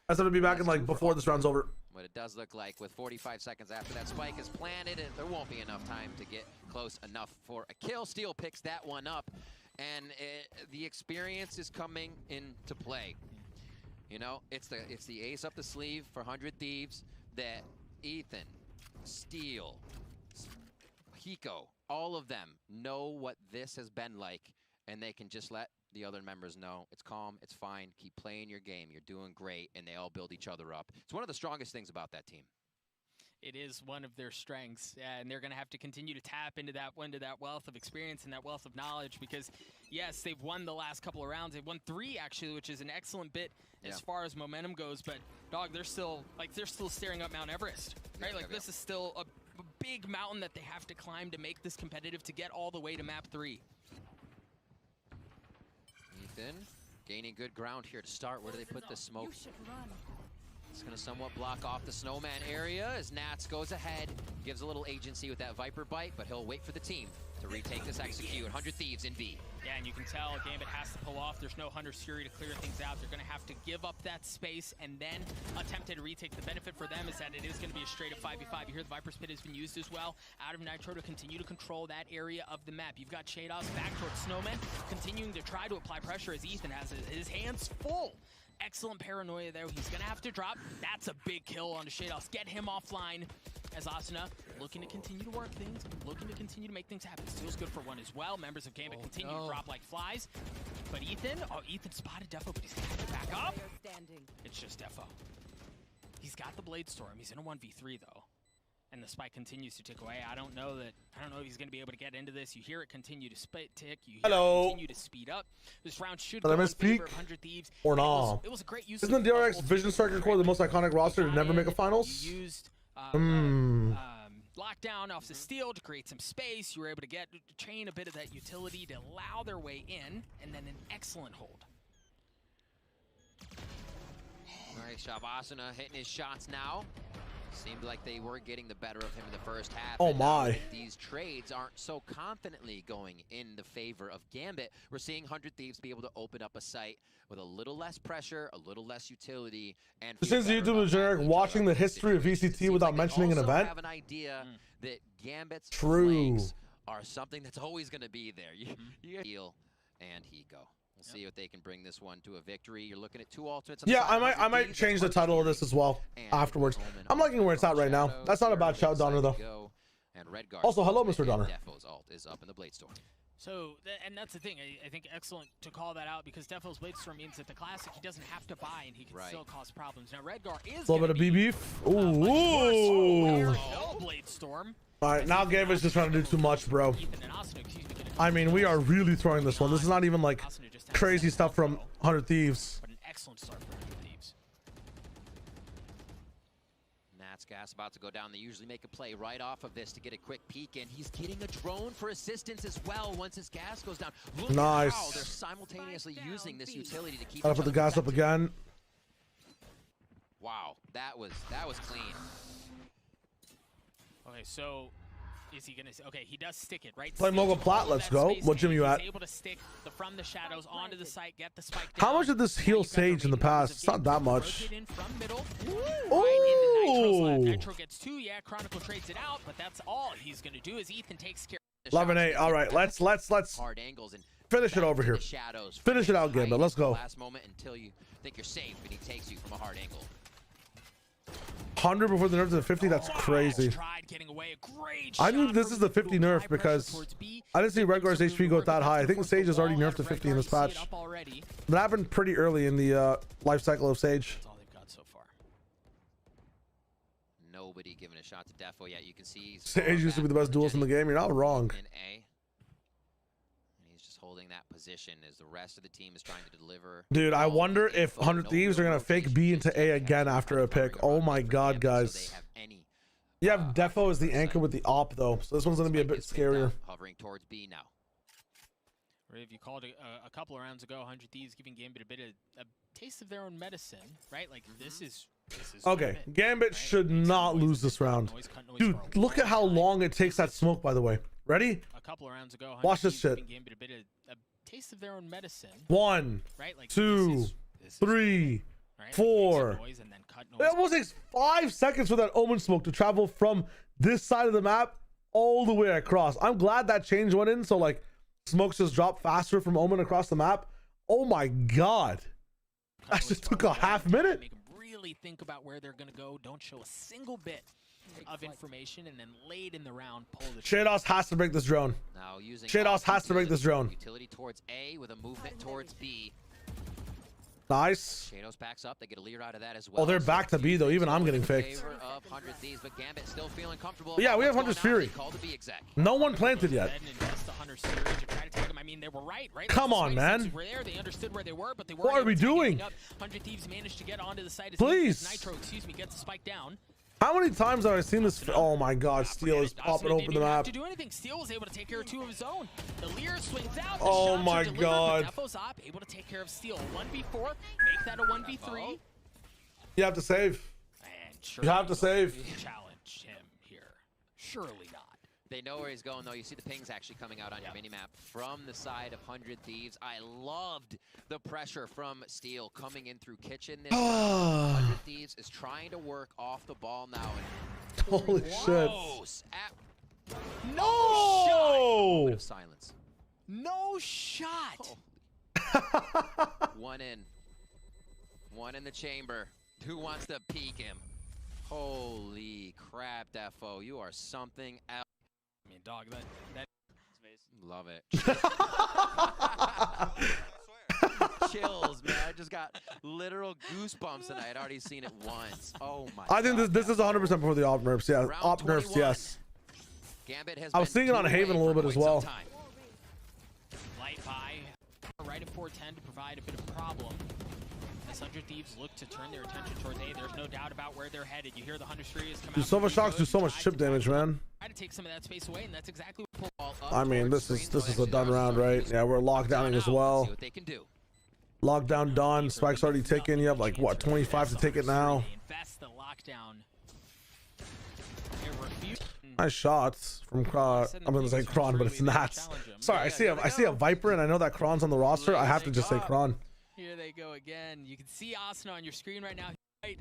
I said I'd be back in like before this round's over. What it does look like with 45 seconds after that spike is planted, and there won't be enough time to get close enough for a kill. Steel picks that one up, and the experience is coming into play. You know, it's the ace up the sleeve for 100 Thieves that Ethan, Steel, Hiko, all of them know what this has been like, and they can just let the other members know it's calm, it's fine, keep playing your game, you're doing great, and they all build each other up. It's one of the strongest things about that team. It is one of their strengths, and they're going to have to continue to tap into that wealth of experience and that wealth of knowledge because, yes, they've won the last couple of rounds. They've won 3, actually, which is an excellent bit as far as momentum goes. But, dog, they're still staring up Mount Everest, right? This is still a big mountain that they have to climb to make this competitive to get all the way to map 3. Ethan gaining good ground here to start. Where do they put the smoke? It's going to somewhat block off the snowman area as Nats goes ahead, gives a little agency with that Viper bite, but he'll wait for the team to retake this execute. 100 Thieves in B. Yeah, and you can tell Gambit has to pull off. There's no Hunter's Fury to clear things out. They're going to have to give up that space and then attempt to retake. The benefit for them is that it is going to be a straight up 5v5. You hear the Viper's Pit has been used as well out of Nitro to continue to control that area of the map. You've got Shados back towards Snowman, continuing to try to apply pressure as Ethan has his hands full. Excellent paranoia there. He's going to have to drop. That's a big kill onto Shados. Get him offline as Asuna looking to continue to work things, looking to continue to make things happen. Steel's good for one as well. Members of Gambit continue to drop like flies. But Ethan spotted Defo, but he's going to have to back up. It's just Defo. He's got the Blade Storm. He's in a 1v3 though. And the spike continues to tick away. I don't know if he's going to be able to get into this. You hear it continue to tick. You hear it continue to speed up. This round should go in favor of 100 Thieves. Or not. It was a great use. Isn't the DRX Vision Striker Core the most iconic roster to never make a finals? You used lockdown off the Steel to create some space. You were able to chain a bit of that utility to allow their way in, and then an excellent hold. Nice job, Asuna hitting his shots now. Seemed like they were getting the better of him in the first half. Oh and now my. that these trades aren't so confidently going in the favor of Gambit, we're seeing 100 Thieves be able to open up a site with a little less pressure, a little less utility, and Since YouTube is generic, watching the history of VCT without mentioning an event. Have an idea that Gambit's True. flanks are something that's always going to be there. You heal and Hiko. We'll see if they can bring this one to a victory. You're looking at two alternates. Yeah, I might change the title of this as well afterwards. I'm liking where it's at right now. That's not a bad shout, Donner, though. Also, hello, Mr. Donner. Defo's ult is up in the Blade Storm. So, and that's the thing. I think excellent to call that out because Defo's Blade Storm means that the Classic he doesn't have to buy and he can still cause problems. Now, Redgar is a little bit of beef. Ooh. No Blade Storm. All right, now Gavin's just trying to do too much, bro. I mean, we are really throwing this one. This is not even like crazy stuff from 100 Thieves. But an excellent start for 100 Thieves. Nat's gas about to go down. They usually make a play right off of this to get a quick peek in. He's getting a drone for assistance as well once his gas goes down. Look nice. At how they're simultaneously using this utility to keep. Gotta put the gas up again. Wow, that was clean. Okay, so is he gonna? Okay, he does stick it right. Play Mogul Plat. Let's go. What gym you at? He's able to stick from the shadows onto the site, get the spike How down. much did this heal Sage in the past? It's not that much. Ooh. Nitro gets 2. Yeah, Chronicle trades it out, but that's all he's gonna do. Is Ethan takes care. 11-8. All right, let's hard angles and finish it over here. Finish it out, Gambit. Let's go. Last moment until you think you're safe, and he takes you from a hard angle. 100 before the nerf to the 50. That's crazy. I knew this is the 50 nerf because I didn't see Redgar's HP go that high. I think the Sage is already nerfed to 50 in this patch. That happened pretty early in the life cycle of Sage. That's all they've got so far. Nobody giving a shot to Defo yet. You can see Sage used to be the best duelist in the game. You're not wrong. In A. And he's just holding that position as the rest of the team is trying to deliver. Dude, I wonder if 100 Thieves are going to fake B into A again after a pick. Oh my god, guys. You have Defo as the anchor with the op, though. So this one's going to be a bit scarier. Hovering towards B now. If you called a couple of rounds ago, 100 Thieves giving Gambit a bit of a taste of their own medicine, right? Like, this is okay, Gambit should not lose this round. Dude, look at how long it takes that smoke, by the way. Ready? A couple of rounds ago, watch this shit. Gambit a bit of a taste of their own medicine. 1, 2, 3, 4. It almost takes 5 seconds for that Omen smoke to travel from this side of the map all the way across. I'm glad that change went in, so like smokes just drop faster from Omen across the map. Oh my god, that just took a half minute. Make them really think about where they're gonna go. Don't show a single bit of information, and then late in the round pull the Shados has to break this drone. Now using Shados has to break this drone. Utility towards A with a movement towards B. Nice. Shadows backs up. They get a leer out of that as well. Oh, they're back to B though. Even I'm getting faked. Of 100 Thieves, but Gambit still feeling comfortable. But yeah, we have Hunter's Fury. No one planted yet. I mean, they were right? Come on, man. Were there. They understood where they were, but they what are we doing? 100 Thieves managed to get onto the site. Please. Nitro, gets the spike down. How many times have I seen this? Oh my god, Steel is popping open the map. To do anything, Steel was able to take care of 2 of his own. The Lear swings out. Oh my god. Defo's op, able to take care of Steel. 1v4, make that a 1v3. You have to save. You have to save. Challenge him here. Surely not. They know where he's going, though. You see the pings actually coming out on your minimap from the side of 100 Thieves. I loved the pressure from Steel coming in through kitchen. This 100 Thieves is trying to work off the ball now. And holy shit. No shot. Moment of silence. No shot. Oh. One in. One in the chamber. Who wants to peek him? Holy crap, Defo. You are something else. I mean, dog, that love it. Chills, man. I just got literal goosebumps and I had already seen it once. Oh my I think this is 100% before the op nerfs. Yeah, op nerfs, yes. Gambit has I was seeing it on Haven a little bit as well. Light by right at 410 to provide a bit of problem. As 100 Thieves look to turn their attention towards A, there's no doubt about where they're headed. You hear the 100 Streets come out. Dude, Silver Shocks do so much chip damage, man. Try to take some of that space away, and that's exactly what pulled up. I mean, this is a done round, right? Yeah, we're lockdowning as well. See what they can do. Lockdown done. Spike's already taken. You have like what, 25 to take it now. Invest the lockdown Nice shots from Kron. I'm gonna say Kron, but it's Nats. Sorry, I see a Viper, and I know that Kron's on the roster. I have to just say Kron. Here they go again. You can see Asuna on your screen right now. Right.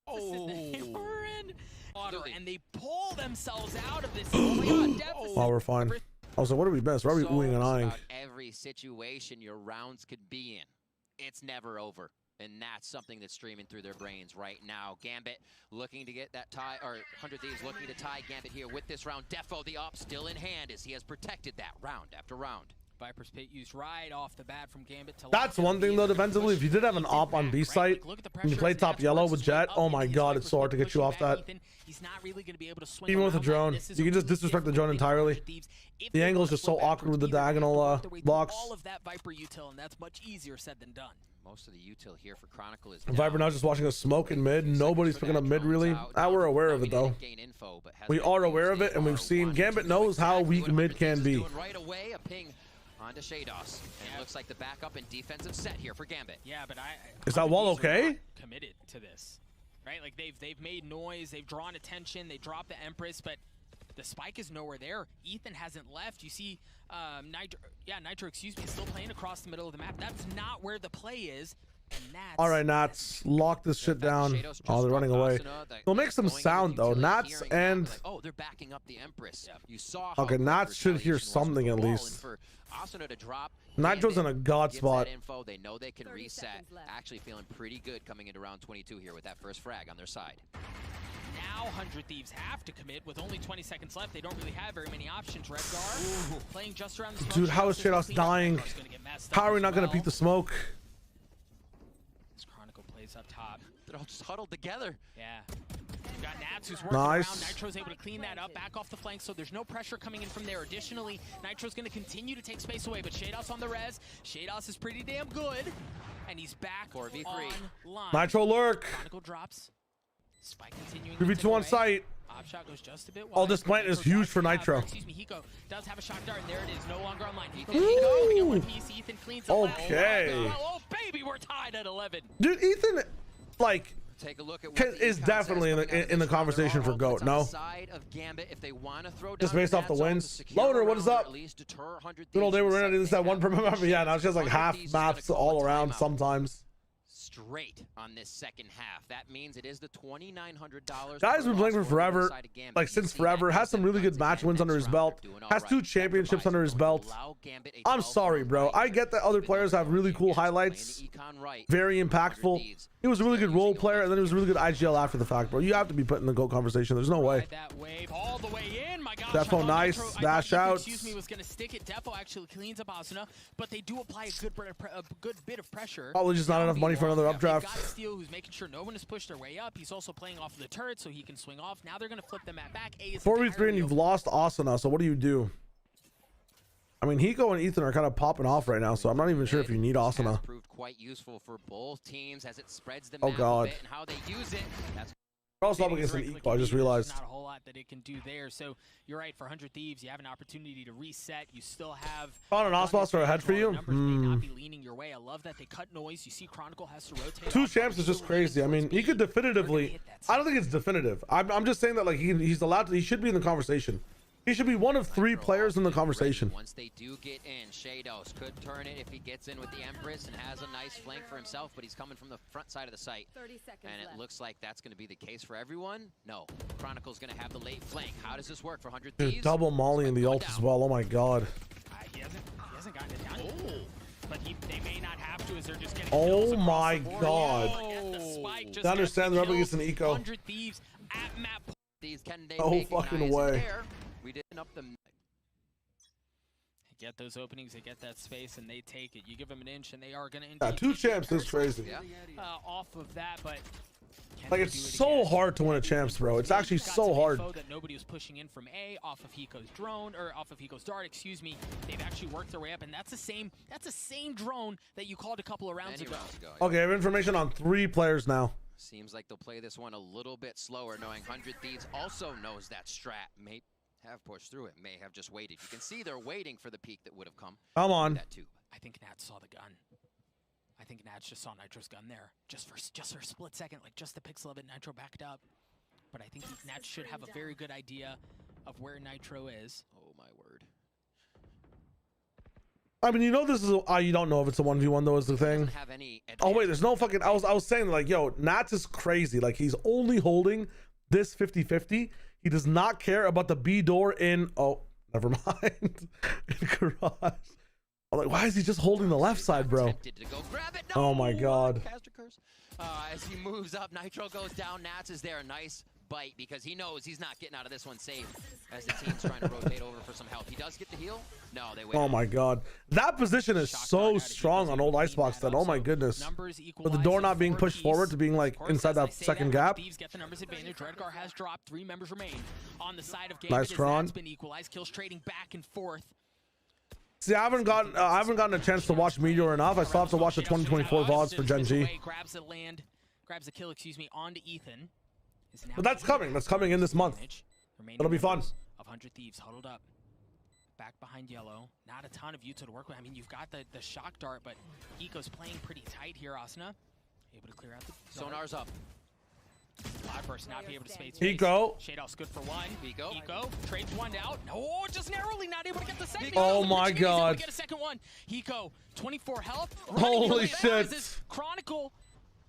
Oh, they were in water, and they pull themselves out of this. Oh my God, deficit. Oh, we're fine. I was like, what do we best? Why are we oohing and eyeing? Every situation your rounds could be in, it's never over. And that's something that's streaming through their brains right now. Gambit looking to get that tie, or 100 Thieves looking to tie Gambit here with this round. Defo, the op still in hand as he has protected that round after round. Viper's Pit used right off the bat from Gambit to That's one thing though defensively. If you did have an op on B site and you play top yellow with Jet, oh my God, it's so hard to get you off that. He's not really going to be able to swing even with a drone, you can just disrespect the drone entirely. The angle is just so awkward with the diagonal blocks. All of that Viper util, and that's much easier said than done. Most of the util here for Chronicle is Viper now just watching us smoke in mid. Nobody's picking up mid really. We're aware of it though. We are aware of it, and we've seen Gambit knows how weak mid can be. Right away, a ping onto Shados, and it looks like the backup and defensive set here for Gambit. Yeah, but is that wall okay? Committed to this, right? Like they've made noise, they've drawn attention, they dropped the Empress, but the spike is nowhere there. Ethan hasn't left. You see, Nitro, excuse me, still playing across the middle of the map. That's not where the play is. All right, Nats, lock this shit down. Oh, they're running away. They'll make some sound though. Nats and oh, they're backing up the Empress. You saw. Okay, Nats should hear something at least. Nitro's in a god spot. They know they can reset. Actually feeling pretty good coming into round 22 here with that first frag on their side. Now 100 Thieves have to commit with only 20 seconds left. They don't really have very many options. Redgar playing just around the smoke. Dude, how is Shados dying? How are we not gonna peek the smoke? This Chronicle plays up top. They're all just huddled together. Yeah. We've got Nats who's working around. Nitro's able to clean that up, back off the flank, so there's no pressure coming in from there. Additionally, Nitro's going to continue to take space away, but Shados on the res. Shados is pretty damn good, and he's back on line. Nitro lurk. Chronicle drops. Spike continuing. 3v2 on site. Shot goes just a bit wide. Oh, this plant is huge for Nitro. Excuse me, Hiko does have a shot dart, and there it is, no longer online. Hiko get one piece. Ethan cleans the okay. Oh, baby, we're tied at 11. Dude, Ethan, like, take a look at is definitely in the conversation for GOAT. No, just based off the wins. Loader, what is up? Good old day we're in. This that one per member. Yeah, now it's just like half maps all around sometimes. Straight on this second half. That means it is the $2,900. Guy's been playing for forever, like since forever. Has some really good match wins under his belt. Has 2 championships under his belt. I'm sorry, bro. I get that other players have really cool highlights, very impactful. He was a really good role player, and then he was a really good IGL after the fact, bro. You have to be put in the GOAT conversation. There's no way. That wave all the way in. My gosh. Defo nice. Dash out. Excuse me, was gonna stick it. Defo actually cleans up Asuna, but they do apply a good bit of pressure. Probably just not enough money for another updraft. Got Steel, who's making sure no one has pushed their way up. He's also playing off of the turret so he can swing off. Now they're gonna flip the map back. 4v3 and you've lost Asuna, so what do you do? I mean, Hiko and Ethan are kind of popping off right now, so I'm not even sure if you need Asuna. Proved quite useful for both teams as it spreads the map a bit and how they use it. That's we're also up against an Eco, I just realized. Not a whole lot that it can do there. So you're right, for 100 Thieves, you have an opportunity to reset. You still have found an Osboss ahead for you. Numbers may not be leaning your way. I love that they cut noise. You see Chronicle has to rotate. 2 champs is just crazy. I mean, he could definitively. I don't think it's definitive. I'm just saying that like he's allowed to. He should be in the conversation. He should be one of 3 players in the conversation. Once they do get in, Shados could turn it if he gets in with the Empress and has a nice flank for himself, but he's coming from the front side of the site. 30 seconds and it looks like that's going to be the case for everyone. No, Chronicle's going to have the late flank. How does this work for 100 Thieves? Dude, double molly in the ult as well. Oh my god. He hasn't gotten it down. But they may not have to as they're just getting oh my god. I understand they're up against an Eco. 100 Thieves at map. No fucking way. We didn't up them. Get those openings, they get that space, and they take it. You give them an inch, and they are going to. Yeah, 2 champs is crazy. Off of that, but like it's so hard to win a champs, bro. It's actually so hard. That nobody was pushing in from A off of Hiko's drone or off of Hiko's dart. Excuse me. They've actually worked their way up, and that's the same drone that you called a couple of rounds ago. Okay, I have information on 3 players now. Seems like they'll play this one a little bit slower, knowing 100 Thieves also knows that strat. May have pushed through it, may have just waited. You can see they're waiting for the peak that would have come. Come on. That too. I think Nats saw the gun. I think Nats just saw Nitro's gun there. Just for a split second, like just the pixel of it, Nitro backed up. but I think Nats should have a very good idea of where Nitro is. Oh my word. I mean, you know, this is you don't know if it's a 1v1 though, is the thing. Oh wait, there's no fucking, I was saying like, yo, Nats is crazy. Like, he's only holding this 50-50. He does not care about the B door in, oh, never mind. In garage. I'm like, why is he just holding the left side, bro? Oh my god. As he moves up, Nitro goes down. Nats is there. A nice bite because he knows he's not getting out of this one safe as the team's trying to rotate over for some help. He does get the heal. No, they wait. Oh my god. That position is so strong on old Icebox that, oh my goodness. With the door not being pushed forward to being like inside that second gap. Get the numbers advantage. Redgar has dropped. 3 members remain on the side of Gambit. Nice Kron. Been equalized. Kills trading back and forth. See, I haven't gotten a chance to watch Meteor enough. I still have to watch the 2024 VODs for Gen G. Grabs the kill, excuse me, onto Ethan. But that's coming. That's coming in this month. It'll be fun. Of 100 Thieves huddled up. Back behind yellow. Not a ton of Yuta to work with. I mean, you've got the shock dart, but Eco's playing pretty tight here, Asuna. Able to clear out the Sonar's up. Cloudburst not be able to space. Eco. Shadows good for one. Eco trades one out. Oh, just narrowly not able to get the second. Oh my god. Get a second one. Eco, 24 health. Holy shit. Chronicle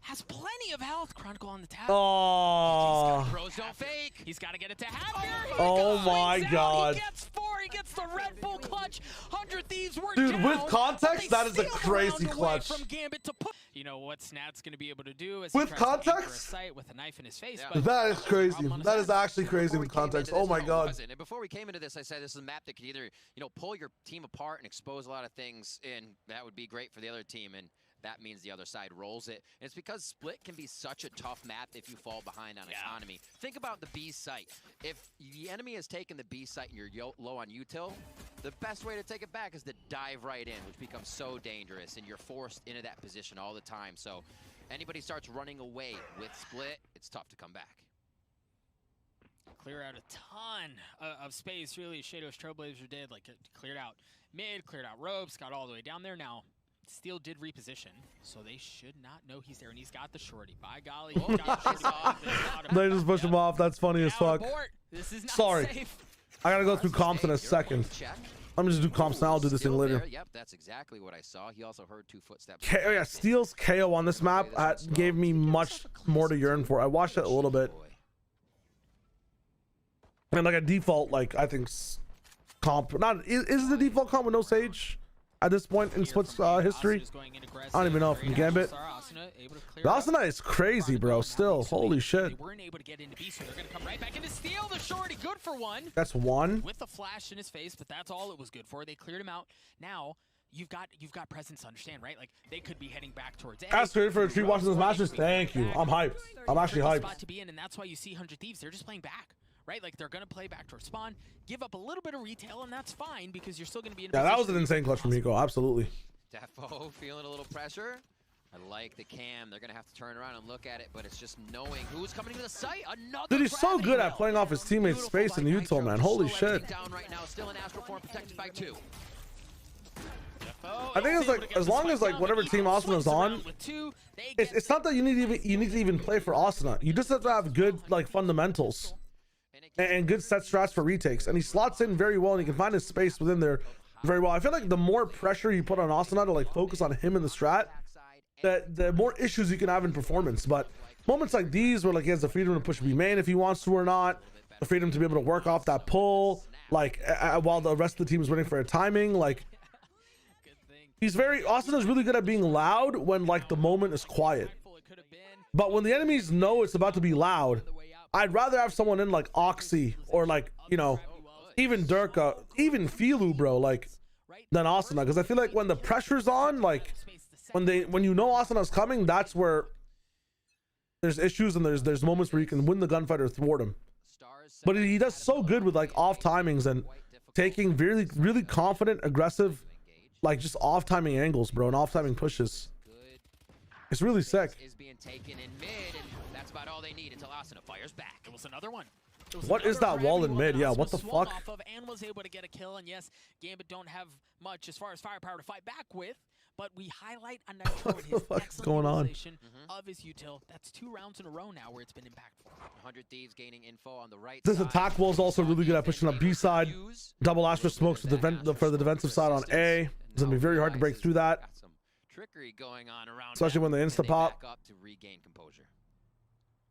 has plenty of health. Chronicle on the tap. Oh. Bros don't fake. He's got to get it to Hatfield. Oh my god. He gets 4. He gets the Red Bull clutch. 100 Thieves were Dude, down, with context, that is a crazy clutch. From Gambit to put. You know what Snat's going to be able to do is with context with a knife in his face. Yeah. That is crazy. That is actually crazy with context. Oh my god. And before we came into this, I said this is a map that could either, you know, pull your team apart and expose a lot of things, and that would be great for the other team, and that means the other side rolls it. And it's because Split can be such a tough map if you fall behind on economy. Think about the B site. If the enemy has taken the B site and you're low on util, the best way to take it back is to dive right in, which becomes so dangerous, and you're forced into that position all the time. So anybody starts running away with Split, it's tough to come back. Clear out a ton of space, really. Shadows Trailblazer did, like, it cleared out mid, cleared out ropes, got all the way down there. Now Steel did reposition, so they should not know he's there, and he's got the shorty. By golly, he's got the shorty. They just push him off. That's funny as fuck. This is not Sorry. safe. I gotta go through comps in a second. Let me just do comps now. I'll do this thing later. Yep, that's exactly what I saw. He also heard 2 footsteps. Oh yeah, Steel's KO on this map gave me much more to yearn for. I watched it a little bit. And like a default, like I think comp, not is the default comp with no Sage at this point in Split's history. I don't even know from Gambit. Asuna is crazy, bro. Still, holy shit. They weren't able to get into B, so they're gonna come right back into Steel. The shorty, good for one. That's one. With the flash in his face, but that's all it was good for. They cleared him out. Now you've got presence to understand, right? Like they could be heading back towards A. Ask for a treat watching this matches. Thank you. I'm hyped. I'm actually hyped. Spot to be in, and that's why you see 100 Thieves. They're just playing back. Right, like they're gonna play back towards spawn, give up a little bit of retail, and that's fine because you're still gonna be in. Yeah, that was an insane clutch from Miko. Absolutely. Defo feeling a little pressure. I like the cam. They're gonna have to turn around and look at it, but it's just knowing who's coming to the site. Another. Dude, he's so good at playing off his teammates' space in Utah, man. Holy shit. Down right now, still in astral form, protected by 2. I think it's like as long as like whatever team Asuna's on, it's not that you need to even play for Asuna. You just have to have good like fundamentals and good set strats for retakes, and he slots in very well, and he can find his space within there very well. I feel like the more pressure you put on Asuna to like focus on him in the strat, the more issues you can have in performance. But moments like these where like he has the freedom to push B main if he wants to or not, the freedom to be able to work off that pull like while the rest of the team is waiting for a timing, like Asuna's really good at being loud when like the moment is quiet, but when the enemies know it's about to be loud, I'd rather have someone in like Oxy or like, you know, even Durka, even Filu, bro, like than Asuna, because I feel like when the pressure's on, like when you know Asuna's coming, that's where there's issues, and there's moments where you can win the gunfight or thwart him. But he does so good with like off timings and taking really confident, aggressive, like just off timing angles, bro, and off timing pushes. It's really sick. Is being taken in mid, and that's about all they need until Asuna fires back. It was another one. What is that wall in mid? Yeah, what the fuck? And was able to get a kill, and yes, Gambit don't have much as far as firepower to fight back with, but we highlight on Nitro and his excellent going on? utilization of his util. That's 2 rounds in a row now where it's been impactful. 100 Thieves gaining info on the right This side. attack wall is also really good at pushing up B side. Double asterisk smokes for the defensive side on A. It's gonna be very hard to break through that, Got some trickery going on around especially when they and insta pop. back up to regain composure.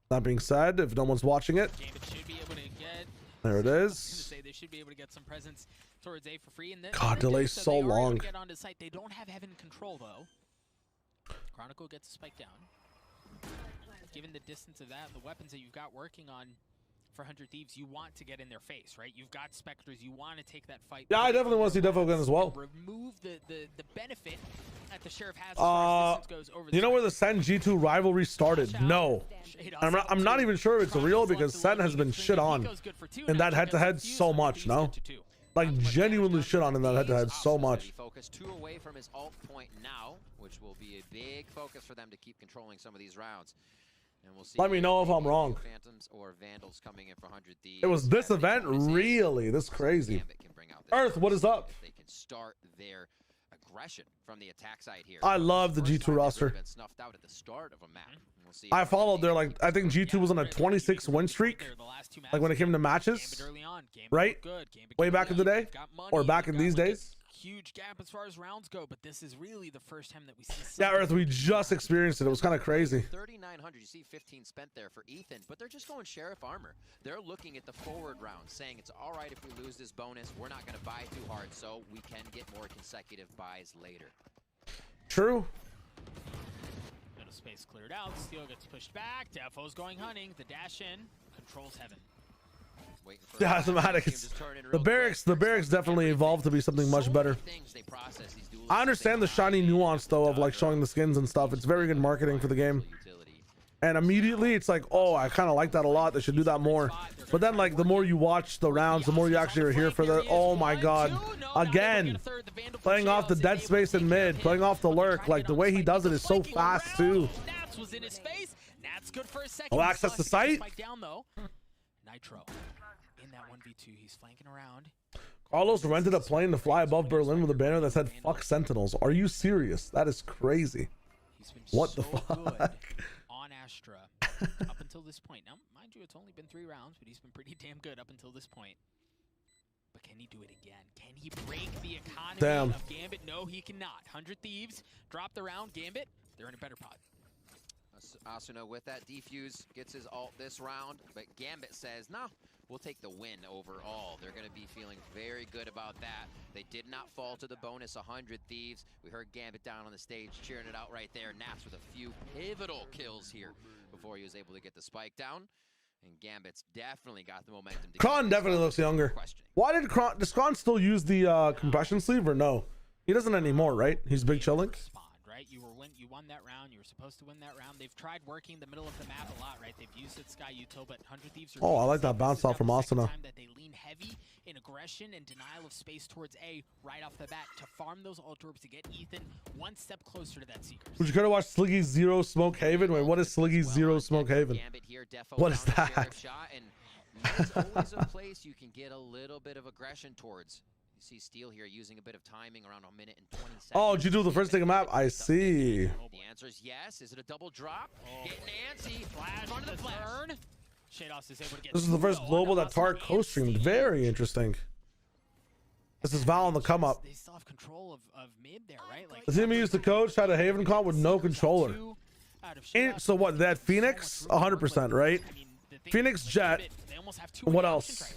That being said, if no one's watching it, Gambit should be able to get. there it I was is. gonna say they should be able to get some presence towards A for free. And God, delay's so they are able to long. Get onto site. They don't have Heaven control though. Chronicle gets a spike down. Given the distance of that, and the weapons that you've got working on for 100 Thieves, you want to get in their face, right? You've got Spectres, you want to take that fight. Yeah, I definitely want to see Defo again as well. Remove the benefit that the Sheriff has as far as distance goes over the You know where the Sen G2 rivalry started? No. I'm not even sure if it's real because Sen has been shit on in that head-to-head so much, no? Like, genuinely shit on in that head-to-head so much. Focus 2 away from his ult point now, which will be a big focus for them to keep controlling some of these rounds. And we'll see. Let me know if I'm wrong. Phantoms or Vandals coming in for 100 Thieves. It was this event? Really? This crazy. Earth, what is up? They can start their aggression from the attack side here. I love the G2 roster. Been snuffed out at the start of a map. We'll see I followed their, like, I think G2 was on a 26 win streak, like when it came to matches, right? Way back in the day, or back in these days. Huge gap as far as rounds go, but this is really the first time that we see. Yeah, Earth, we just experienced it. It was kind of crazy. 3,900. You see 15 spent there for Ethan, but they're just going Sheriff armor. They're looking at the forward round, saying it's all right if we lose this bonus. We're not going to buy too hard, so we can get more consecutive buys later. True. Middle space cleared out. Steel gets pushed back. Defo's going hunting. The dash in controls Heaven. Yeah, mathematics. The barracks definitely evolved to be something much better. I understand the shiny nuance though of like showing the skins and stuff. It's very good marketing for the game. And immediately it's like, oh, I kind of like that a lot. They should do that more. But then like the more you watch the rounds, the more you actually are here for the, oh my God, again, playing off the dead space in mid, playing off the lurk. Like the way he does it is so fast too. Oh, access to site. Nitro in that 1v2, he's flanking around. Carlos rented a plane to fly above Berlin with a banner that said "fuck Sentinels." Are you serious? That is crazy. What the fuck? On Astra up until this point. Now, mind you, it's only been 3 rounds, but he's been pretty damn good up until this point. But can he do it again? Can he break the economy of Gambit? No, he cannot. 100 Thieves drop the round. Gambit, they're in a better pod. Asuna with that defuse gets his ult this round, but Gambit says, no, we'll take the win overall. They're going to be feeling very good about that. They did not fall to the bonus 100 Thieves. We heard Gambit down on the stage cheering it out right there. Nats with a few pivotal kills here before he was able to get the spike down. And Gambit's definitely got the momentum. Kron definitely looks younger. Why did Kron, does Kron still use the compression sleeve or no? He doesn't anymore, right? He's Big Chilling. Right, you won that round. You were supposed to win that round. They've tried working the middle of the map a lot, right? They've used it Sky Util, but 100 Thieves. Oh, I like that bounce off from Asuna. That they lean heavy in aggression and denial of space towards A right off the bat to farm those ult orbs to get Ethan one step closer to that Seeker. Would you go to watch Sliggy's Zero Smoke Haven? Wait, what is Sliggy's Zero Smoke Haven? What is that? It's always a place you can get a little bit of aggression towards. See Steel here using a bit of timing around 1 minute and 20 seconds. Oh, did you do the first thing map? I see. The answer is yes. Is it a double drop? Getting antsy. Flash on the burn. Shados is able to get. This is the first global that Tark co-streamed. Very interesting. This is Val on the come up. They still have control of mid there, right? Like the team used to coach had a Haven comp with no controller. So what? They had Phoenix, 100%, right? Phoenix, Jet. What else?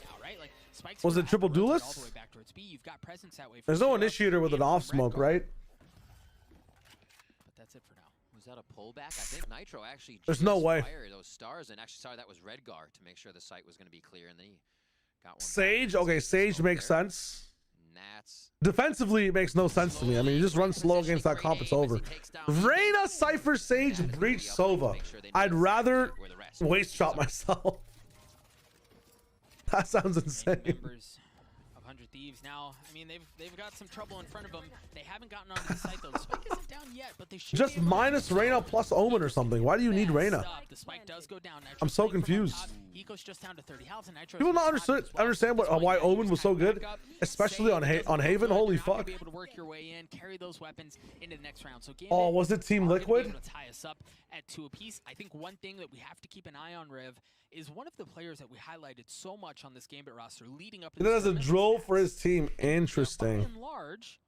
Was it triple duelist? There's no initiator with an off smoke, right? But that's it for now. Was that a pullback? I think Nitro actually There's no way. fired those stars, and actually sorry, that was Redgar to make sure the site was going to be clear, and then he got one. Sage, okay, Sage makes sense. Defensively, it makes no sense to me. I mean, you just run slow against that comp, it's over. Reyna, Cypher, Sage, Breach, Sova. I'd rather waist shot myself. That sounds insane. 100 Thieves. Now, I mean, they've got some trouble in front of them. They haven't gotten onto the site though. The spike isn't down yet, but they should Just minus Reyna plus Omen or something. Why do you need Reyna? The spike does go down. I'm so confused. He goes just down to 30 health, and Nitro People not understand why Omen was so good, especially on Haven. Holy fuck! Be able to work your way in, carry those weapons into the next round. So oh, was it Team Liquid? To tie us up at 2 apiece. I think one thing that we have to keep an eye on, Rev, is one of the players that we highlighted so much on this Gambit roster leading up. And as a drill for his team, interesting. By and large,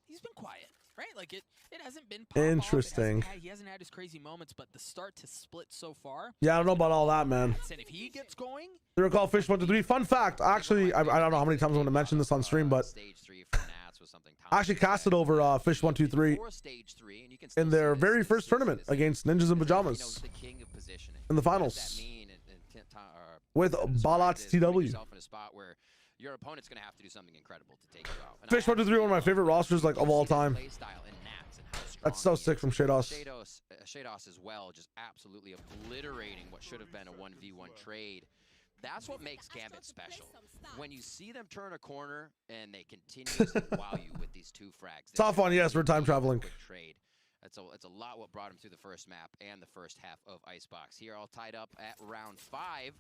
he's been quiet, right? Like it hasn't been interesting. He hasn't had his crazy moments, but the start to split so far. Yeah, I don't know about all that, man. If he gets going, they recall Fish 123. Fun fact, actually, I don't know how many times I'm going to mention this on stream, but I actually casted over Fish 123 in their very first tournament against Ninjas in Pajamas in the finals with Balat's TW. Your opponent's going to have to do something incredible to take you out. Fish 123, one of my favorite rosters like of all time. That's so sick from Shados. Shados as well, just absolutely obliterating what should have been a 1v1 trade. That's what makes Gambit special. When you see them turn a corner and they continue to wow you with these 2 frags. Tough on, yes, we're time traveling. Trade. It's a lot what brought him through the first map and the first half of Icebox. Here all tied up at round 5.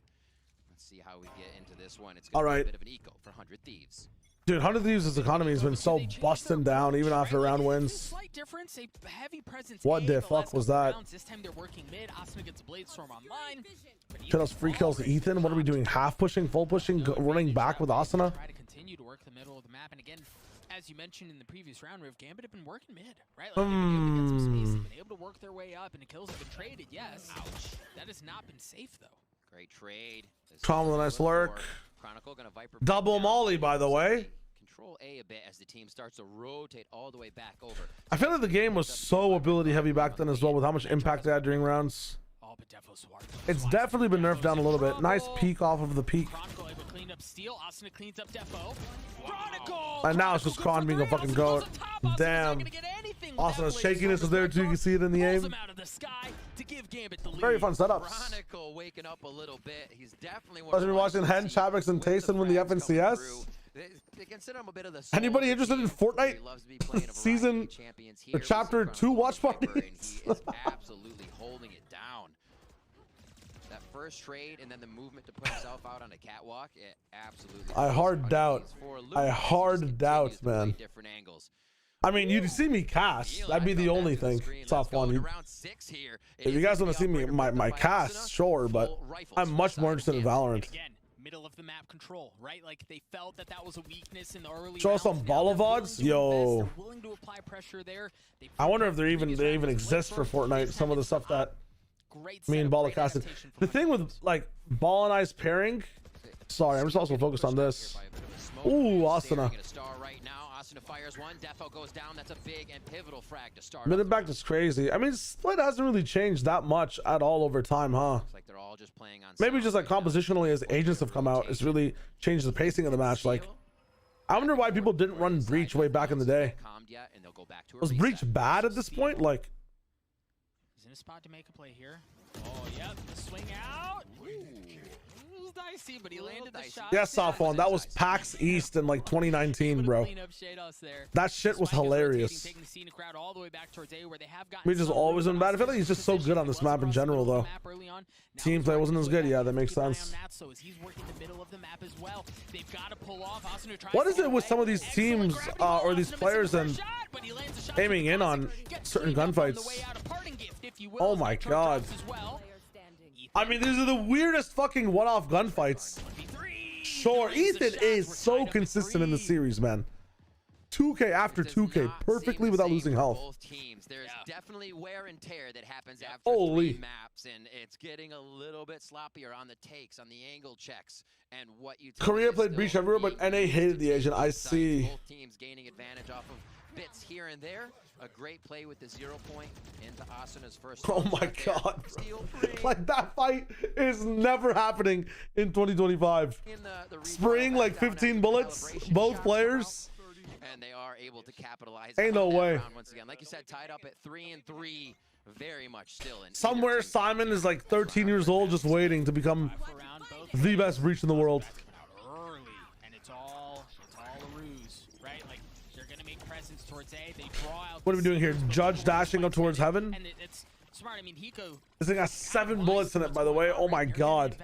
Let's see how we get into this one. It's going to be a bit of an eco for 100 Thieves. Dude, 100 Thieves' economy has been so busting down even after round wins. Slight difference, a heavy presence. What the fuck was that? This time they're working mid. Asuna gets a Blade Storm online. Shadows free kills to Ethan. What are we doing? Half pushing, full pushing, running back with Asuna? Try to continue to work the middle of the map, and again, as you mentioned in the previous round, Riv, Gambit have been working mid, right? Like they've been able to get some space, they've been able to work their way up, and the kills have been traded. Yes, ouch. That has not been safe though. Great trade. Tom with a nice lurk. Chronicle gonna Viper double molly, by the way. Control A a bit as the team starts to rotate all the way back over. I feel like the game was so ability heavy back then as well, with how much impact they had during rounds. It's definitely been nerfed down a little bit. Nice peek off of the peak. And now it's just Kron being a fucking goat. Damn. Asuna's shakiness is there too. You can see it in the aim. Very fun setups. Chronicle waking up a little bit. He's definitely I've been watching Hen, Chavix, and Tayson win the FNCS. They consider him a bit of the anybody interested in Fortnite season or chapter 2 watch parties? He is absolutely holding it down. That first trade and then the movement to put himself out on a catwalk, it absolutely. I hard doubt, man. Different angles. I mean, you'd see me cast. That'd be the only thing. It's off one. If you guys want to see me, my cast, sure, but I'm much more interested in Valorant. Middle of the map control, right? Like they felt that was a weakness in the early. Show us some Bolivods, yo. Willing to apply pressure there. I wonder if they even exist for Fortnite. Some of the stuff that me and Bala casted. The thing with like Ball and I's pairing. Sorry, I'm just also focused on this. Ooh, Asuna. Asuna fires one. Defo goes down. That's a big and pivotal frag to start. Minute back is crazy. I mean, split hasn't really changed that much at all over time, huh? Looks like they're all just playing on. Maybe just like compositionally as agents have come out, it's really changed the pacing of the match. Like, I wonder why people didn't run Breach way back in the day. Was Breach bad at this point? Like, he's in a spot to make a play here. Oh, yep, the swing out. Ooh. Dicey, but he landed the shot. Yeah, soft one. That was PAX East in like 2019, bro. That shit was hilarious. We just always been bad. I feel like he's just so good on this map in general, though. Team play wasn't as good. Yeah, that makes sense. What is it with some of these teams or these players and aiming in on certain gunfights? Oh my god. I mean, these are the weirdest fucking one-off gunfights. Sure, Ethan is so consistent in the series, man. 2K after 2K, perfectly without losing health. Both teams, there's definitely wear and tear that happens after Holy. 3 maps, and it's getting a little bit sloppier on the takes, on the angle checks, and what you. Korea played Breach everywhere, but NA hated the Asian. I see. Both teams gaining advantage off of bits here and there. A great play with the 0 point into Asuna's first. Oh my god. Like that fight is never happening in 2025. Spraying like 15 bullets, both players. And they are able to capitalize. Ain't no way. Once again, like you said, tied up at 3-3, very much still in. Somewhere Simon is like 13 years old, just waiting to become the best Breach in the world. presence towards A. They draw out. What are we doing here? Judge dashing up towards heaven. And it's smart. I mean, Hiko. This thing has 7 bullets in it, by the way. Oh my god.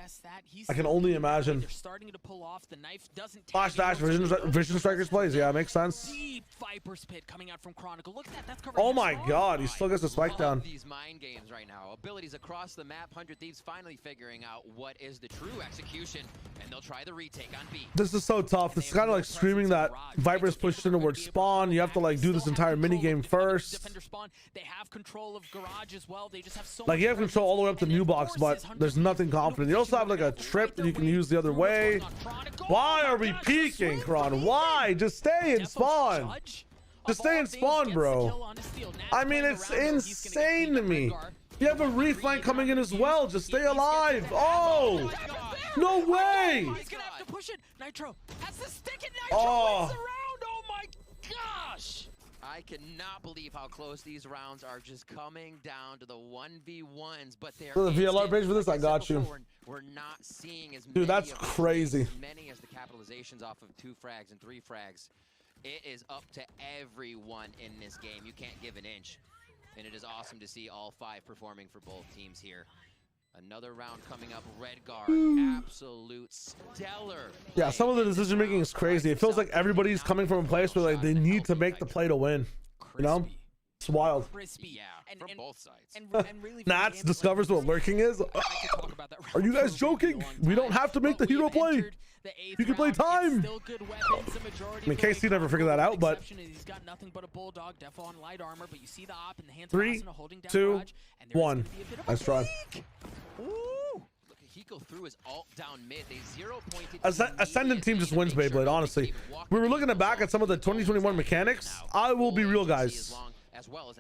I can only imagine. They're starting to pull off. The knife doesn't Flash dash, vision strikers plays. Yeah, makes sense. Deep Viper's Pit coming out from Chronicle. Look at that. That's Oh my god, he still gets the spike down. These mind games right now. Abilities across the map. 100 Thieves finally figuring out what is the true execution, and they'll try the retake on B. This is so tough. This is kind of like screaming that Viper's pushed in towards spawn. You have to like do this entire mini game first. Defender spawn. They have control of garage as well. They just have so Like you have control all the way up to new box, but there's nothing confident. You also have like a trip that you can use the other way. Why are we peeking, Kron? Why? Just stay in spawn. Just stay in spawn, bro. I mean, it's insane to me. You have a reflank coming in as well. Just stay alive. Oh, no way. He's gonna have to push it. Nitro has the stick and Nitro Oh. wins the round. Oh my gosh. I cannot believe how close these rounds are just coming down to the 1v1s, but they're For the VLR page for this, I got you. We're not seeing as Dude, that's crazy. as many as the capitalizations off of 2 frags and 3 frags. It is up to everyone in this game. You can't give an inch. And it is awesome to see all 5 performing for both teams here. Another round coming up. Redguard, absolute stellar. Yeah, some of the decision making is crazy. It feels like everybody's coming from a place where like they need to make the play to win. You know, it's wild. Yeah, from both sides. And really Nats discovers what lurking is. Are you guys joking? We don't have to make the hero play. You can play time. I mean, KC never figured that out, but He's got nothing but a bulldog, Defo on light armor, but you see the op in the hands 3, of holding down 2, garage, and 1. Nice try. Ooh. Look, Hiko threw his ult down mid. They 0-pointed. Ascendant team just wins Beyblade, honestly. We were looking back at some of the 2021 mechanics. I will be real, guys.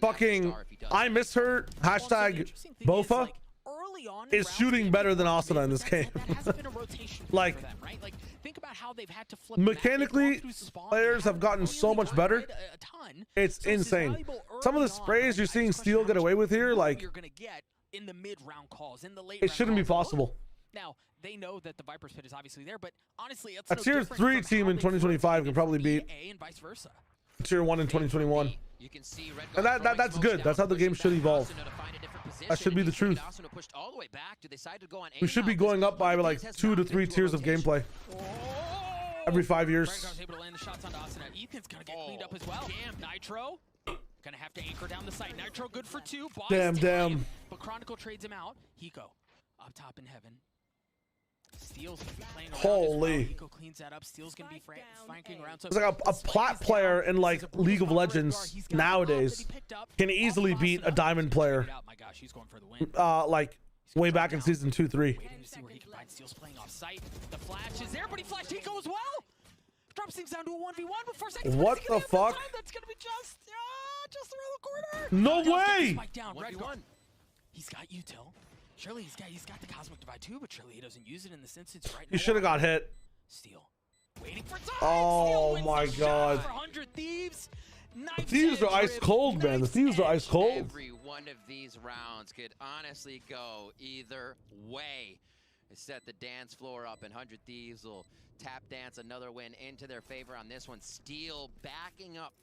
Fucking, I miss her. Hashtag Bofa is shooting better than Asuna in this game. Like, think about how they've had to flip mechanically, players have gotten so much better. It's insane. Some of the sprays you're seeing Steel get away with here, like, you're gonna get in the mid-round calls, in the late it shouldn't be possible. Now, they know that the Viper's Pit is obviously there, but honestly, it's A no tier different 3 from team how in they 2025 can probably beat A and vice versa. tier 1 in 2021. And that's good. That's how the game should evolve. That should be the truth. We should be going up by like 2 to 3 tiers of gameplay every 5 years. Able to land the shots onto Asuna. Ethan's gonna get cleaned up as well. Nitro gonna have to anchor down the site. Nitro good for 2. Damn. But Chronicle trades him out. Hiko up top in heaven. Steel's gonna be playing around Holy. as well. Hiko cleans that up. Steel's gonna be flanking around. So It's like a plat player in like League of Legends nowadays can easily beat a diamond player. my gosh, he's going for the win. Like way back in season 2-3. Waiting to see where he can find. Steel's playing off site. The flash is there, but he flashed Hiko as well. Drops things down to a 1v1 with 4 seconds. What the fuck? That's gonna be just around the corner. No way! Spike down. Redguard. He's got util. Surely he's got the Cosmic Divide too, but surely he doesn't use it in this instance right now. He should have got hit. Steel. Waiting for time. Oh my god. For 100 Thieves. The Thieves are ice cold, man. The Thieves are ice cold. Every one of these rounds could honestly go either way. They set the dance floor up, and 100 Thieves will tap dance another win into their favor on this one. Steel backing up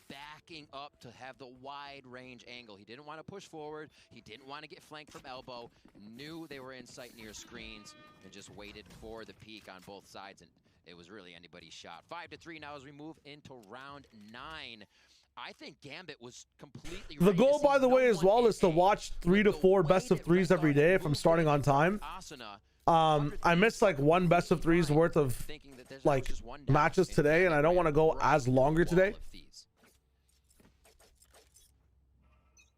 to have the wide range angle. He didn't want to push forward. He didn't want to get flanked from elbow. Knew they were in sight near screens and just waited for the peak on both sides, and it was really anybody's shot. 5-3 now as we move into round 9. I think Gambit was completely The goal, by the way, as well, is to watch 3 to 4 best of 3s every day if I'm starting on time. I missed like 1 best of 3s worth of like matches today, and I don't want to go as longer today.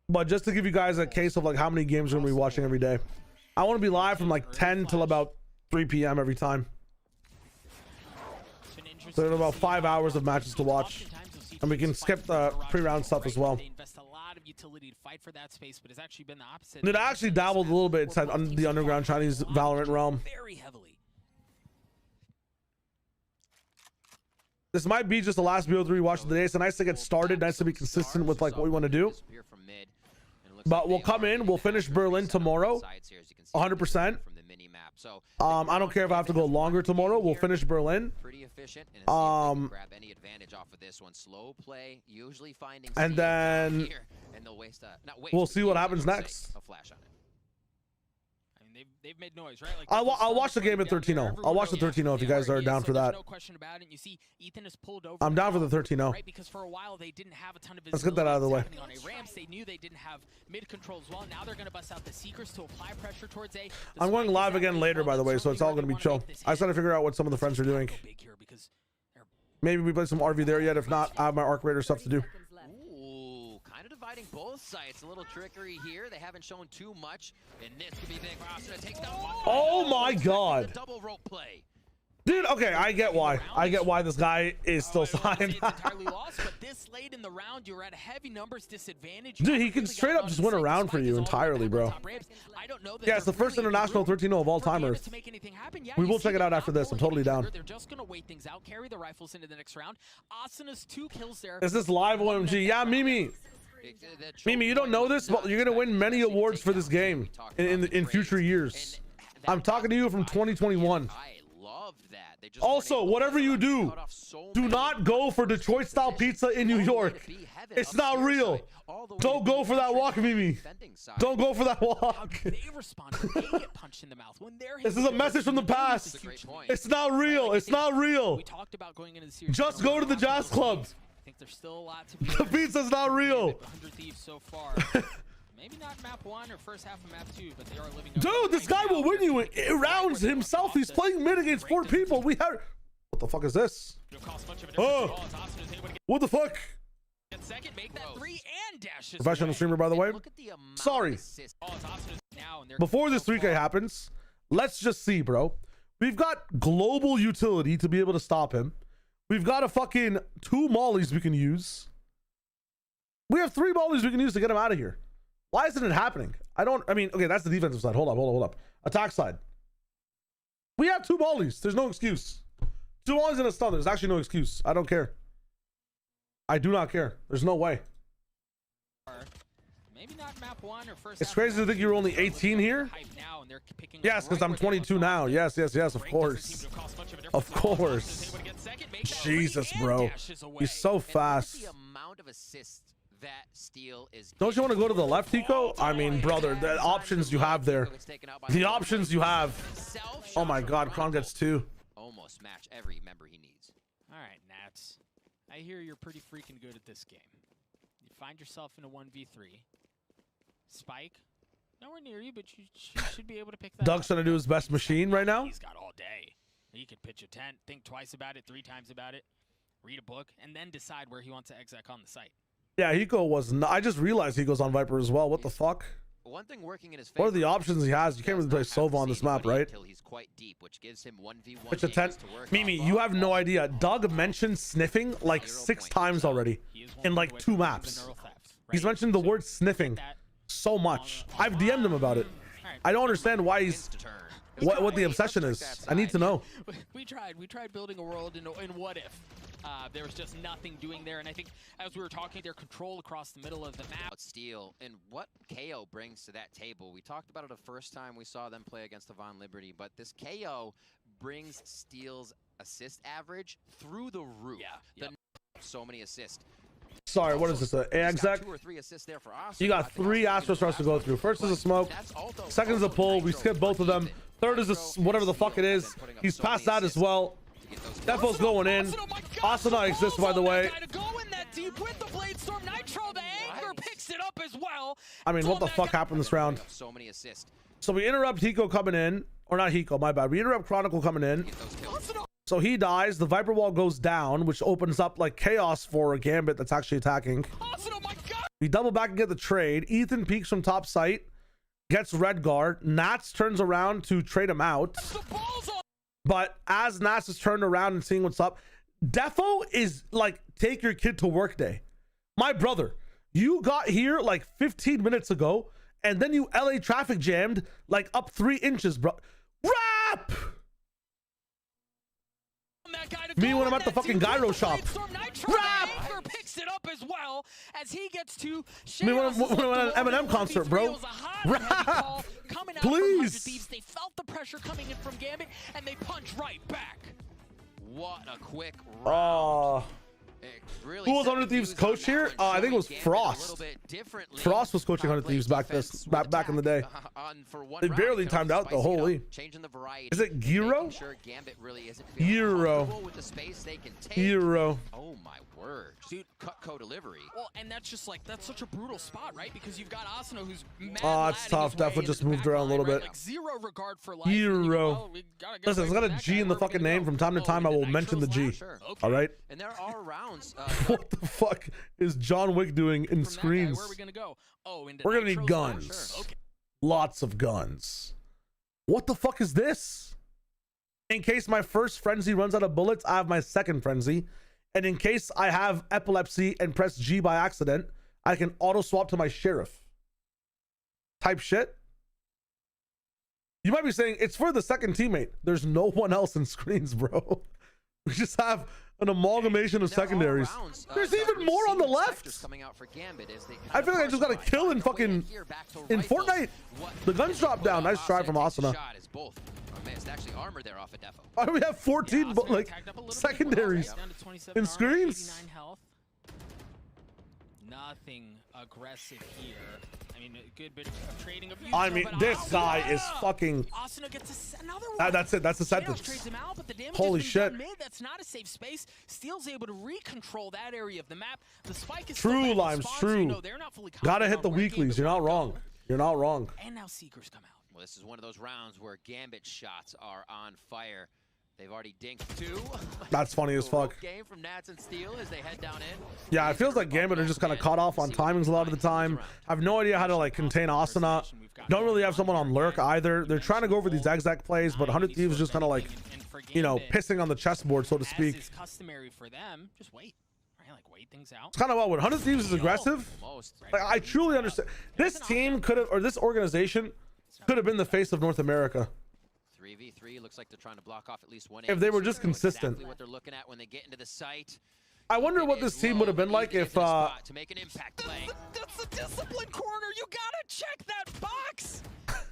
But just to give you guys a case of like how many games we're gonna be watching every day, I want to be live from like 10 till about 3 p.m. every time. So there's about 5 hours of matches to watch, and we can skip the pre-round stuff as well. Utility to fight for that space, but it's actually been the opposite. Dude, I actually dabbled a little bit inside the underground Chinese Valorant realm. Very heavily. This might be just the last BO3 we watch of the day. It's nice to get started, nice to be consistent with like what we want to do. But we'll come in, we'll finish Berlin tomorrow, 100%. mini map. So I don't care if I have to go longer tomorrow. We'll finish Berlin. pretty efficient, and grab any advantage off of this one. Slow play, usually finding And then here, and they'll waste we'll see what happens next. a flash on it. I mean, they've made noise, right? Like, I'll watch the game at 13-0. I'll watch the 13-0 if you guys are down for that. No question about it. You see, Ethan is pulled over. I'm down for the 13-0. Right, because for a while they didn't have a ton of Let's get that out of the way. on a Rams. They knew they didn't have mid control as well. Now they're going to bust out the Seekers to apply pressure towards A. I'm going live again later, by the way, so it's all going to be chill. I just got to figure out what some of the friends are doing. Maybe we play some RV there yet. If not, I have my Arc Raider stuff to do. Ooh, kind of dividing both sides. A little trickery here. They haven't shown too much, and this could be big for Austin. Takes down one. Oh my God. Double rope play. Dude, okay, I get why. I get why this guy is still signed. entirely lost, but this late in the round, you're at a heavy numbers disadvantage. Dude, he can straight up just win a round for you entirely, bro. Yeah, it's the first international 13-0 of all time Earth. We will check it out after this. I'm totally down. They're just going to wait things out, carry the rifles into the next round. Asana's 2 kills there. Is this live OMG? Yeah, Mimi. Mimi, you don't know this, but you're gonna win many awards for this game in future years. I'm talking to you from 2021. Also, whatever you do, do not go for Detroit style pizza in New York. It's not real. Don't go for that walk, Mimi. Don't go for that walk. This is a message from the past. It's not real. It's not real. Just go to the jazz club. There's still a lot to be the pizza's not real. 100 Thieves so far. Maybe not map 1 or first half of map 2, but they are living. Dude, this guy will win you in rounds himself. He's playing mid against 4 people. We have. What the fuck is this? Oh, what the fuck? Second, make that 3 and dash. Professional streamer, by the way. Sorry. Before this 3K happens, let's just see, bro. We've got global utility to be able to stop him. We've got a fucking 2 mollies we can use. We have 3 mollies we can use to get him out of here. Why isn't it happening? I mean, okay, that's the defensive side. Hold up. Attack side. We have 2 mollies. There's no excuse. 2 mollies and a stun. There's actually no excuse. I don't care. I do not care. There's no way. Maybe not map 1 or first. It's crazy to think you're only 18 here. Yes, because I'm 22 now. Yes, of course. Of course. Jesus, bro. He's so fast. Don't you want to go to the left, Hiko? I mean, brother, the options you have there. The options you have. Oh my God, Kron gets 2. Almost match every member he needs. All right, Nats. I hear you're pretty freaking good at this game. You find yourself in a 1v3. Spike, nowhere near you, but you should be able to pick that Doug's trying to do his best machine right now. He's got all day. He could pitch a tent, think twice about it, 3 times about it, read a book, and then decide where he wants to exec on the site. Yeah, Hiko was not. I just realized Hiko's on Viper as well. What the fuck? One thing working in his favor, what are the options he has? You can't really play Sova on this map, right? He's quite deep, which gives him 1v1 Pitch a tent. Mimi, you have no idea. Doug mentioned sniffing like 6 times already in like 2 maps. He's mentioned the word sniffing so much. I've DM'd him about it. I don't understand why he's what the obsession is. I need to know. We tried building a world in what if. There was just nothing doing there, and I think as we were talking, their control across the middle of the map. Steel and what KO brings to that table. We talked about it the first time we saw them play against the Von Liberty, but this KO brings Steel's assist average through the roof. Yeah. So many assists. Sorry, what is this? An exec? 2 or 3 assists there for us. You got 3 Astros for us to go through. First is a smoke. Second is a pull. We skip both of them. Third is a whatever the fuck it is. He's past that as well. Defo's going in. Asana exists, by the way. I mean, what the fuck happened this round? So we interrupt Hiko coming in. Or not Hiko, my bad. We interrupt Chronicle coming in. So he dies. The Viper Wall goes down, which opens up like chaos for a Gambit that's actually attacking. We double back and get the trade. Ethan peeks from top site. Gets red guard. Nats turns around to trade him out. But as Nats is turned around and seeing what's up, Defo is like, take your kid to work day. My brother, you got here like 15 minutes ago, and then you LA traffic jammed like up 3 inches, bro. Rap! That guy to Me go when I'm in at the that fucking deep gyro with the shop. Blade Storm. Nitro Anchor picks it up as well as he gets to Me when I'm at an Eminem concert, bro. Please. They felt the pressure coming in from Gambit and they punch right back. What a quick Oh. round. Who was 100 Thieves coach here? I think it was Frost. Frost was coaching 100 Thieves back in the day. They barely timed out the holy. Is it Gyro? Gyro. Gyro. Oh my word. Dude, Cutco delivery. Well, and that's just like, that's such a brutal spot, right? Because you've got Asuna who's mad Oh, it's tough. Definitely just moved around a little bit. Like zero regard for life. Gyro. Listen, it's got a G in the fucking name. From time to time, I will mention the G. All right? And there are rounds. What the fuck is John Wick doing in screens? Where are we gonna go? Oh, into We're gonna need Nitro's guns. Sure. Okay. Lots of guns. What the fuck is this? In case my first frenzy runs out of bullets, I have my second frenzy. And in case I have epilepsy and press G by accident, I can auto swap to my sheriff. Type shit. You might be saying it's for the second teammate. There's no one else in screens, bro. We just have an amalgamation of secondaries. There's even more on the left. I feel like I just got a kill in fucking in Fortnite. The guns dropped down. Nice try from Asuna. It's actually armor there off of Defo. Why do we have 14 like secondaries in screens? Nothing aggressive here. I mean, a good bit of trading of I mean, this guy is fucking. Asuna gets another one. That's it. That's the sentence. Trades him out, but the damage Holy has been shit. done mid. That's not a safe space. Steel's able to recontrol that area of the map. The spike is True, still Limes. spawn, True. so you know they're not fully Gotta hit confident the on where weeklies. Gambit You're not will wrong. go. You're not wrong. And now Seekers come out. Well, this is one of those rounds where Gambit shots are on fire. They've already dinked 2. That's funny as fuck. Game from Nats and Steel as they head down in. Yeah, it feels like Gambit are just kind of caught off on timings a lot of the time. I have no idea how to like contain Asuna. Don't really have someone on lurk either. They're trying to go over these zigzag plays, but 100 Thieves is just kind of like, you know, pissing on the chessboard, so to speak. As is customary for them, just wait. Right? Like wait things out. It's kind of what when 100 Thieves is aggressive. Like, I truly understand. This team could have, or this organization could have been the face of North America. 3v3 looks like they're trying to block off at least one. If they were just consistent. Exactly what they're looking at when they get into the site. I wonder what this team would have been like if to make an impact play. That's the discipline corner. You gotta check that box.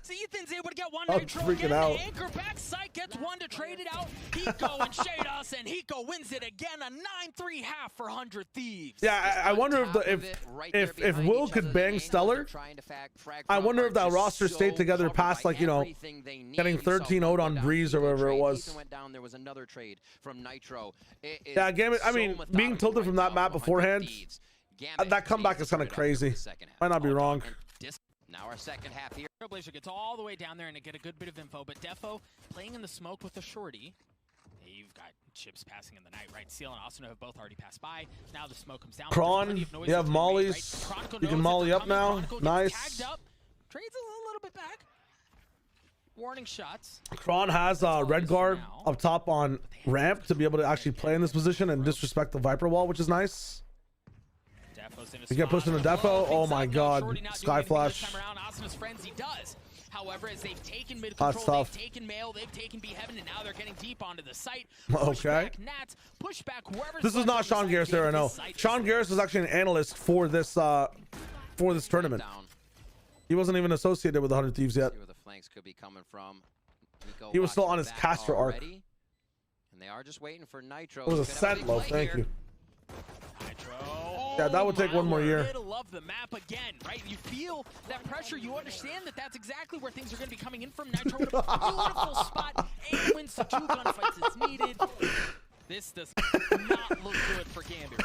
See, Ethan's able to get one I'm nitro freaking again. out. The anchor back site gets one to trade it out. Hiko and shade us, and Hiko wins it again. A 9-3 half for 100 Thieves. Yeah, I wonder if Will could bang Stellar. I wonder if that roster stayed together past like, you know, getting 13-0'd on Breeze or whatever it was. There was another trade from Nitro. Yeah, Gambit. I mean, being tilted from that map beforehand, that comeback is kind of crazy. Might not be wrong. Now our second half here. Trailblazer gets all the way down there and to get a good bit of info, but Defo playing in the smoke with a shorty. You've got chips passing in the night, right? Seal and Asuna have both already passed by. Now the smoke comes down. Kron, you have mollies. You can molly up now. Nice. Up. Trades a little bit back. Warning shots. Kron has red guard up top on ramp to be able to actually play in this position and disrespect the Viper wall, which is nice. You get pushed in the Defo. Oh my god. Sky Flash. However, as they've taken mid That's control, tough. they've taken Mail, they've taken B Heaven, and now they're getting deep onto the site. Okay. Nats, push back whoever's This is not Sean Garris there, I know. Sean Garris was actually an analyst for this tournament. He wasn't even associated with 100 Thieves yet. See where the flanks could be coming from. He was still on his caster arc. And they are just waiting for Nitro. It was a Sentinel, thank you. Yeah, that would take one more year. Middle of the map again, right? You feel that pressure. You understand that that's exactly where things are going to be coming in from. Nitro with a beautiful spot and wins the 2 gunfights it's needed. This does not look good for Gambit.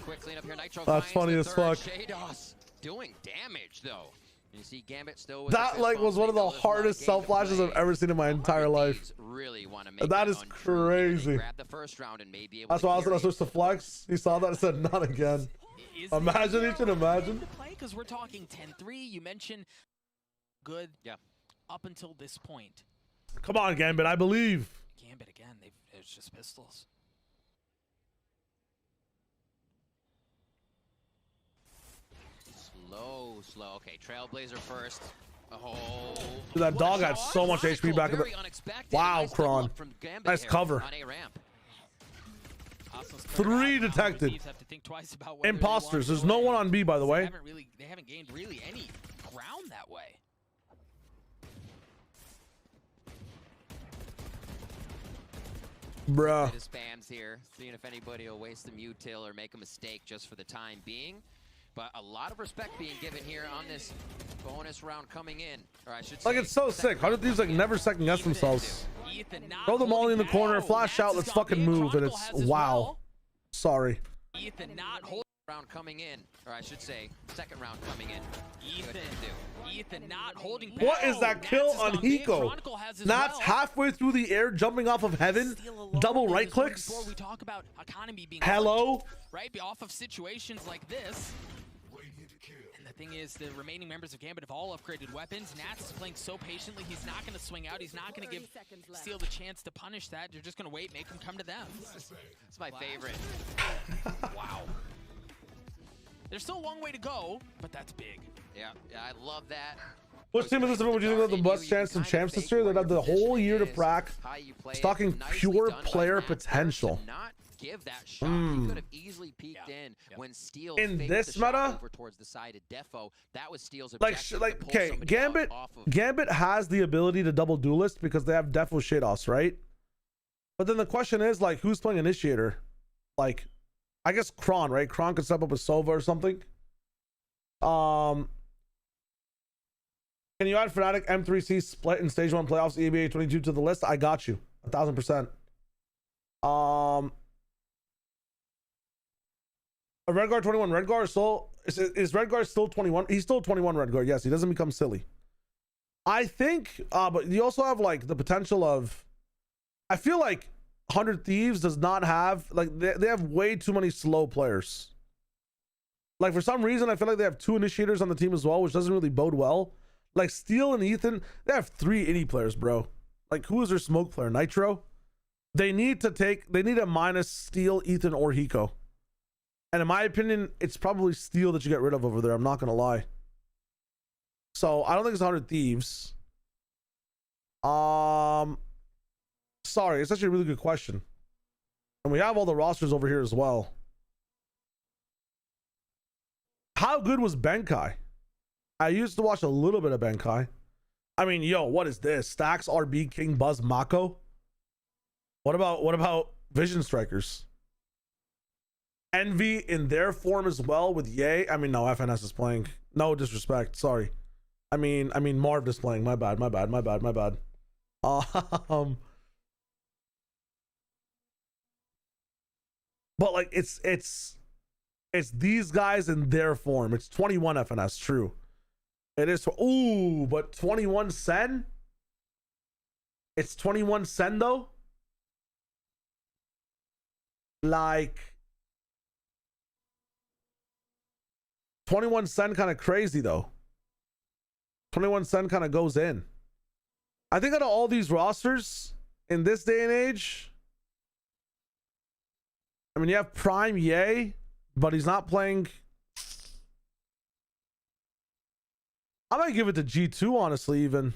Quick cleanup here. Nitro That's funny as fuck. Shados doing damage though. You see Gambit still with That like was one of the hardest self flashes I've ever seen in my entire life. Really want to make that is crazy. Grab the first round and maybe able That's why I was gonna switch to flex. He saw that and said not again. Imagine, you can imagine. Because we're talking 10-3. You mentioned good. Yeah. Up until this point. Come on, Gambit. I believe. Gambit again. It's just pistols. Slow. Okay, Trailblazer first. Oh, Dude, that dog had so much HP back in the... Wow, Kron. Nice cover. 3 detected. Imposters. There's no one on B, by the way. They haven't gained really any ground that way. Bruh. Spams here, seeing if anybody will waste the mutil or make a mistake just for the time being. But a lot of respect being given here on this bonus round coming in. Or I should say, Like, it's so sick. How did these like never second guess themselves? Throw the molly in the corner, flash out, let's fucking move, and it's wow. Sorry. Ethan not holding round coming in, or I should say, second round coming in. Ethan not holding. What is that kill on Hiko? Nats halfway through the air, jumping off of heaven, double right clicks. Before we talk about economy being hello, right? Be off of situations like this. And the thing is, the remaining members of Gambit have all upgraded weapons. Nats is playing so patiently, he's not going to swing out. He's not going to give Steel the chance to punish that. They're just going to wait, make him come to them. It's my favorite. Wow. There's still a long way to go, but that's big. Yeah, I love that. Which team of this event would you think have the best chance of champs this year? They'd have the whole year to prac, stocking pure player potential. Give that shot. He could have easily peeked in when Steel in this meta over towards the side of Defo. That was Steel's like okay, Gambit has the ability to double duelist because they have Defo shit-offs, right? But then the question is like, who's playing Initiator? Like, I guess Kron, right? Kron could step up with Sova or something. Can you add Fnatic M3C split in stage 1 playoffs EBA 22 to the list? I got you 1000%. A Redguard 21. Redguard still is Redguard still 21? He's still 21 Redguard. Yes, he doesn't become silly. I think, but you also have like the potential of, I feel like 100 Thieves does not have, like, they have way too many slow players. Like, for some reason, I feel like they have 2 initiators on the team as well, which doesn't really bode well. Like, Steel and Ethan, they have 3 indie players, bro. Like, who is their smoke player? Nitro? They need a minus Steel, Ethan, or Hiko. And in my opinion, it's probably Steel that you get rid of over there. I'm not going to lie. So, I don't think it's 100 Thieves. Sorry, it's actually a really good question. And we have all the rosters over here as well. How good was Benkai? I used to watch a little bit of Benkai. I mean, yo, what is this? Stacks, RB, King, Buzz, Mako? What about Vision Strikers? Envy in their form as well with Ye. I mean, no, FNS is playing. No disrespect. Sorry. I mean Marv is playing. My bad. But like it's these guys in their form. It's 21 FNS, true. It is. Ooh, but 21 Sen? It's 21 Sen though? Like 21 Sen kind of crazy though. 21 Sen kind of goes in. I think out of all these rosters in this day and age, I mean, you have Prime Ye, but he's not playing. I might give it to G2, honestly, even.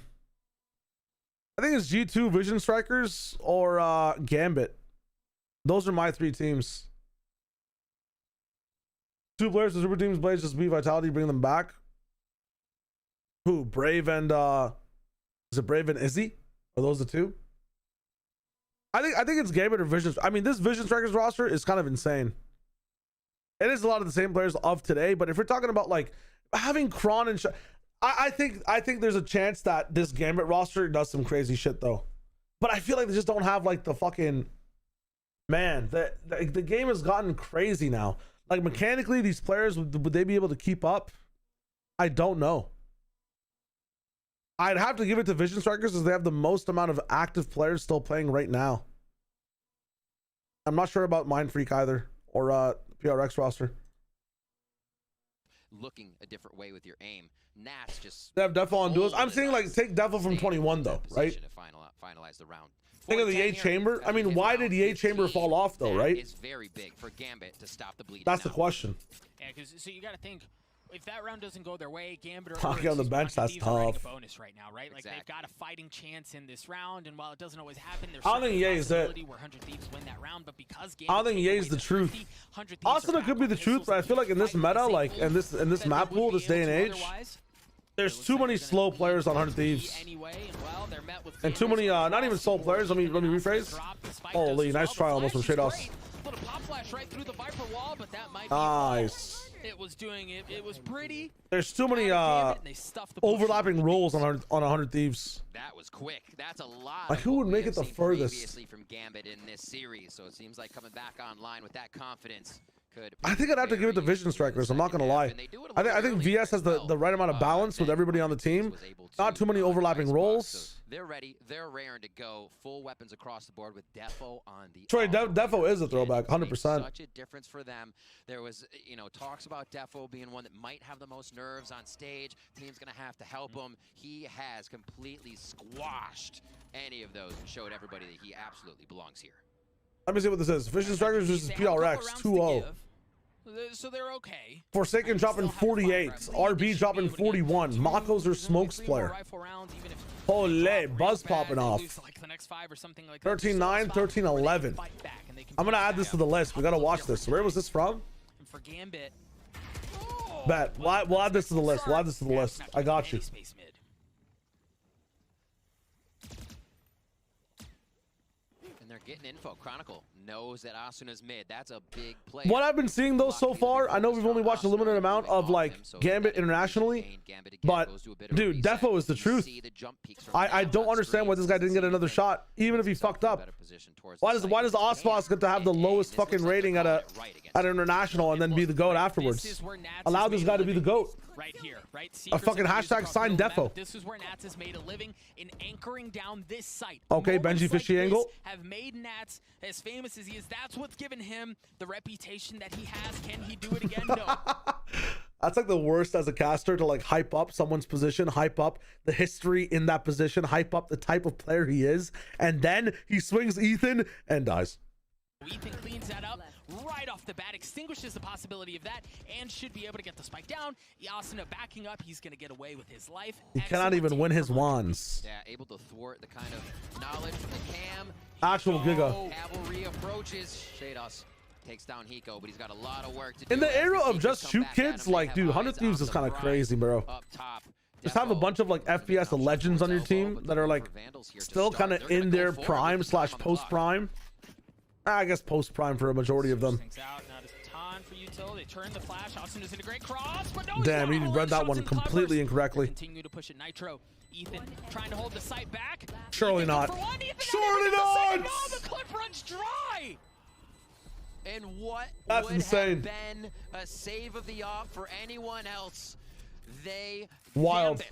I think it's G2, Vision Strikers, or Gambit. Those are my 3 teams. 2 players, the Super Teams Blaze, just be Vitality, bring them back. Who? Brave and is it Brave and Izzy? Are those the 2? I think it's Gambit or Vision. I mean, this Vision Strikers roster is kind of insane. It is a lot of the same players of today, but if we're talking about like having Kron and I think there's a chance that this Gambit roster does some crazy shit though. But I feel like they just don't have like the fucking, man, the game has gotten crazy now. Like mechanically, these players, would they be able to keep up? I don't know. I'd have to give it to Vision Strikers because they have the most amount of active players still playing right now. I'm not sure about Mind Freak either, or PRX roster. Looking a different way with your aim. Nats just... They have Defo on duels. I'm saying like take Defo from 21 though, right? Finalize the round. Think of the Ye Chamber. I mean, why did Ye Chamber fall off though, right? It's very big for Gambit to stop the bleed. That's the question. Yeah, because so you got to think if that round doesn't go their way, Gambit or Talking on the bench, that's tough. a bonus right now, right? Like they've got a fighting chance in this round, and while it doesn't always happen, there's I don't think certainly a Ye's it. possibility where 100 Thieves win that round. But because Gambit I don't think take Ye's away the truth. 100 Thieves are Asuna back could be on the truth, pistols but I and feel like in this fighting the meta, same like in this that they map would pool, be this day and able to age, otherwise. there's too many slow players on 100 Thieves. Anyway, and well, they're met with And too many, not even slow players. Let me rephrase. Holy, nice try almost from Shados. Little pop flash right through the Viper wall, but that might be Nice. it was doing it. It was pretty. There's too many overlapping roles on 100 Thieves. That was quick. That's a lot. Like, of who what would we make have it the seen furthest? previously from Gambit in this series, so it seems like coming back online with that confidence could. I think I'd have to give it to Vision Strikers. I'm not gonna lie. I think VS has the right amount of balance with everybody on the team. Not too many overlapping roles. They're ready. They're raring to go. Full weapons across the board with Defo on the. Troy, Defo is a throwback, 100%. Such a difference for them. There was, talks about Defo being one that might have the most nerves on stage. Team's gonna have to help him. He has completely squashed any of those and showed everybody that he absolutely belongs here. Let me see what this is. Vision Strikers versus PRX 2-0. So they're okay. Forsaken dropping 48. RB dropping 41. Mako's their smokes player. Holy, buzz popping off. 13-9, 13-11. I'm gonna add this to the list. We gotta watch this. Where was this from? For Gambit. Bet. We'll add this to the list. We'll add this to the list. I got you. And they're getting info. Chronicle knows that Asuna's mid. That's a big play. What I've been seeing though so far, I know we've only watched a limited amount of like Gambit internationally, but dude, Defo is the truth. I don't understand why this guy didn't get another shot, even if he fucked up. Why does Osfos get to have the lowest fucking rating at an international and then be the GOAT afterwards? Allow this guy to be the GOAT. Right here, right? A fucking hashtag sign Defo. This is where Nats has made a living in anchoring down this site. Okay, Benji Fishy angle. Have made Nats as famous as he is. That's what's given him the reputation that he has. Can he do it again? No. That's like the worst as a caster to like hype up someone's position, hype up the history in that position, hype up the type of player he is, and then he swings Ethan and dies. Ethan cleans that up right off the bat, extinguishes the possibility of that, and should be able to get the spike down. Asuna backing up, he's going to get away with his life. He cannot even win his wands. Yeah, able to thwart the kind of knowledge from the cam. Actual Giga. Cavalry approaches. Shados takes down Hiko, but he's got a lot of work to do. In the era of just shoot kids, like, dude, 100 Thieves is kind of crazy, bro. Just have a bunch of like FPS legends on your team that are like still kind of in their prime / post prime. I guess post prime for a majority of them. They turn the flash. Asuna's in a great cross, but no, damn, he read that one completely incorrectly. Continue to push it. Nitro. Ethan trying to hold the site back. Surely not. Surely not. No, the clip runs dry. And what That's would insane. have been a save of the off for anyone else? They Wild.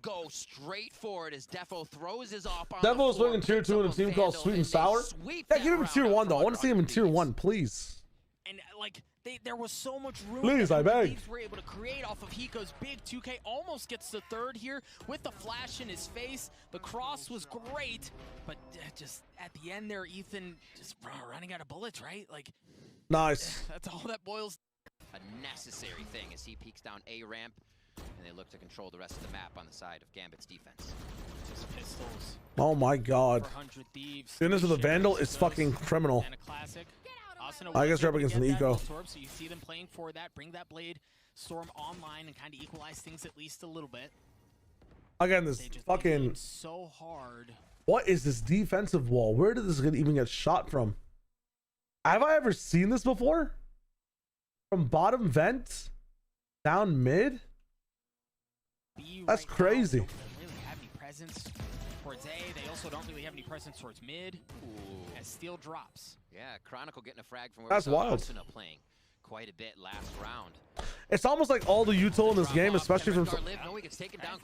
go straight forward as Defo throws his op on Defo is swinging tier 2 in a team called Sweet and Sour. Yeah, give him tier 1 though. I want to see him in tier 1, please. And like there was so much room. Please, I beg. Thieves were able to create off of Hiko's big 2K. Almost gets the third here with the flash in his face. The cross was great, but just at the end there, Ethan just running out of bullets, right? Like, nice. That's all that boils. A necessary thing as he peeks down A ramp, and they look to control the rest of the map on the side of Gambit's defense. Just pistols. Oh my God. 400 Thieves. Goodness of the Vandal is fucking criminal. And a classic. I guess you're up against an eco. So you see them playing for that, bring that Blade Storm online and kind of equalize things at least a little bit. Again, this fucking so hard. What is this defensive wall? Where did this even get shot from? Have I ever seen this before? From bottom vent down mid? That's crazy. Don't really have any presence towards A. They also don't really have any presence towards mid. Ooh. As Steel drops. Yeah, Chronicle getting a frag from where that's wild. Asuna playing quite a bit last round. It's almost like all the util in this game, especially from.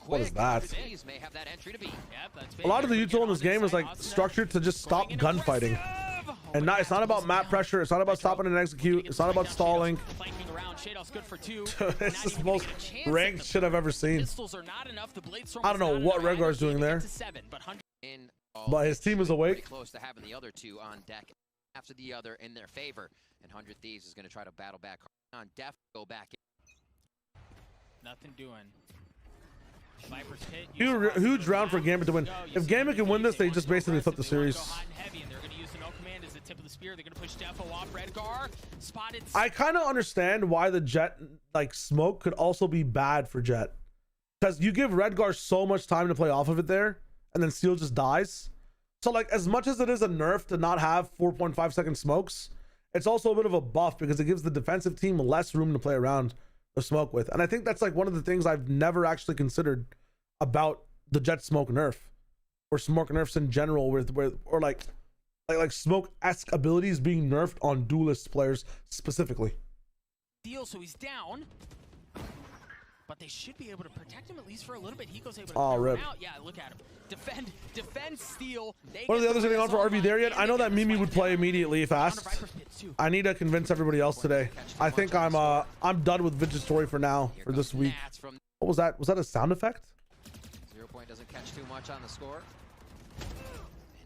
What is that? A lot of the util in this game is like structured to just stop gunfighting, and it's not about map pressure. It's not about stopping and execute. It's not about stalling. This is the most ranked shit I've ever seen. I don't know what Regar's doing there, but his team is awake. Close to having the other two on deck after the other in their favor, and 100 Thieves is going to try to battle back on Def. Go back in. Nothing doing. Viper's pit. Huge round for Gambit to win. If Gambit can win this, they just basically flip the series. I kind of understand why the Jet like smoke could also be bad for Jet, because you give Redgar so much time to play off of it there, and then Steel just dies. So like, as much as it is a nerf to not have 4.5-second smokes, it's also a bit of a buff because it gives the defensive team less room to play around the smoke with. And I think that's like one of the things I've never actually considered about the Jet smoke nerf, or smoke nerfs in general, or like smoke-esque abilities being nerfed on duelist players specifically. Deal, so he's down, but they should be able to protect him at least for a little bit. Hiko's able to clear him out. Yeah, look at him. Defend Steel. What are the others getting on for RV there yet? I know that Mimi would play immediately if asked. I need to convince everybody else today. I think I'm done with Vince's story for now, for this week. What was that? Was that a sound effect? 0 Point doesn't catch too much on the score.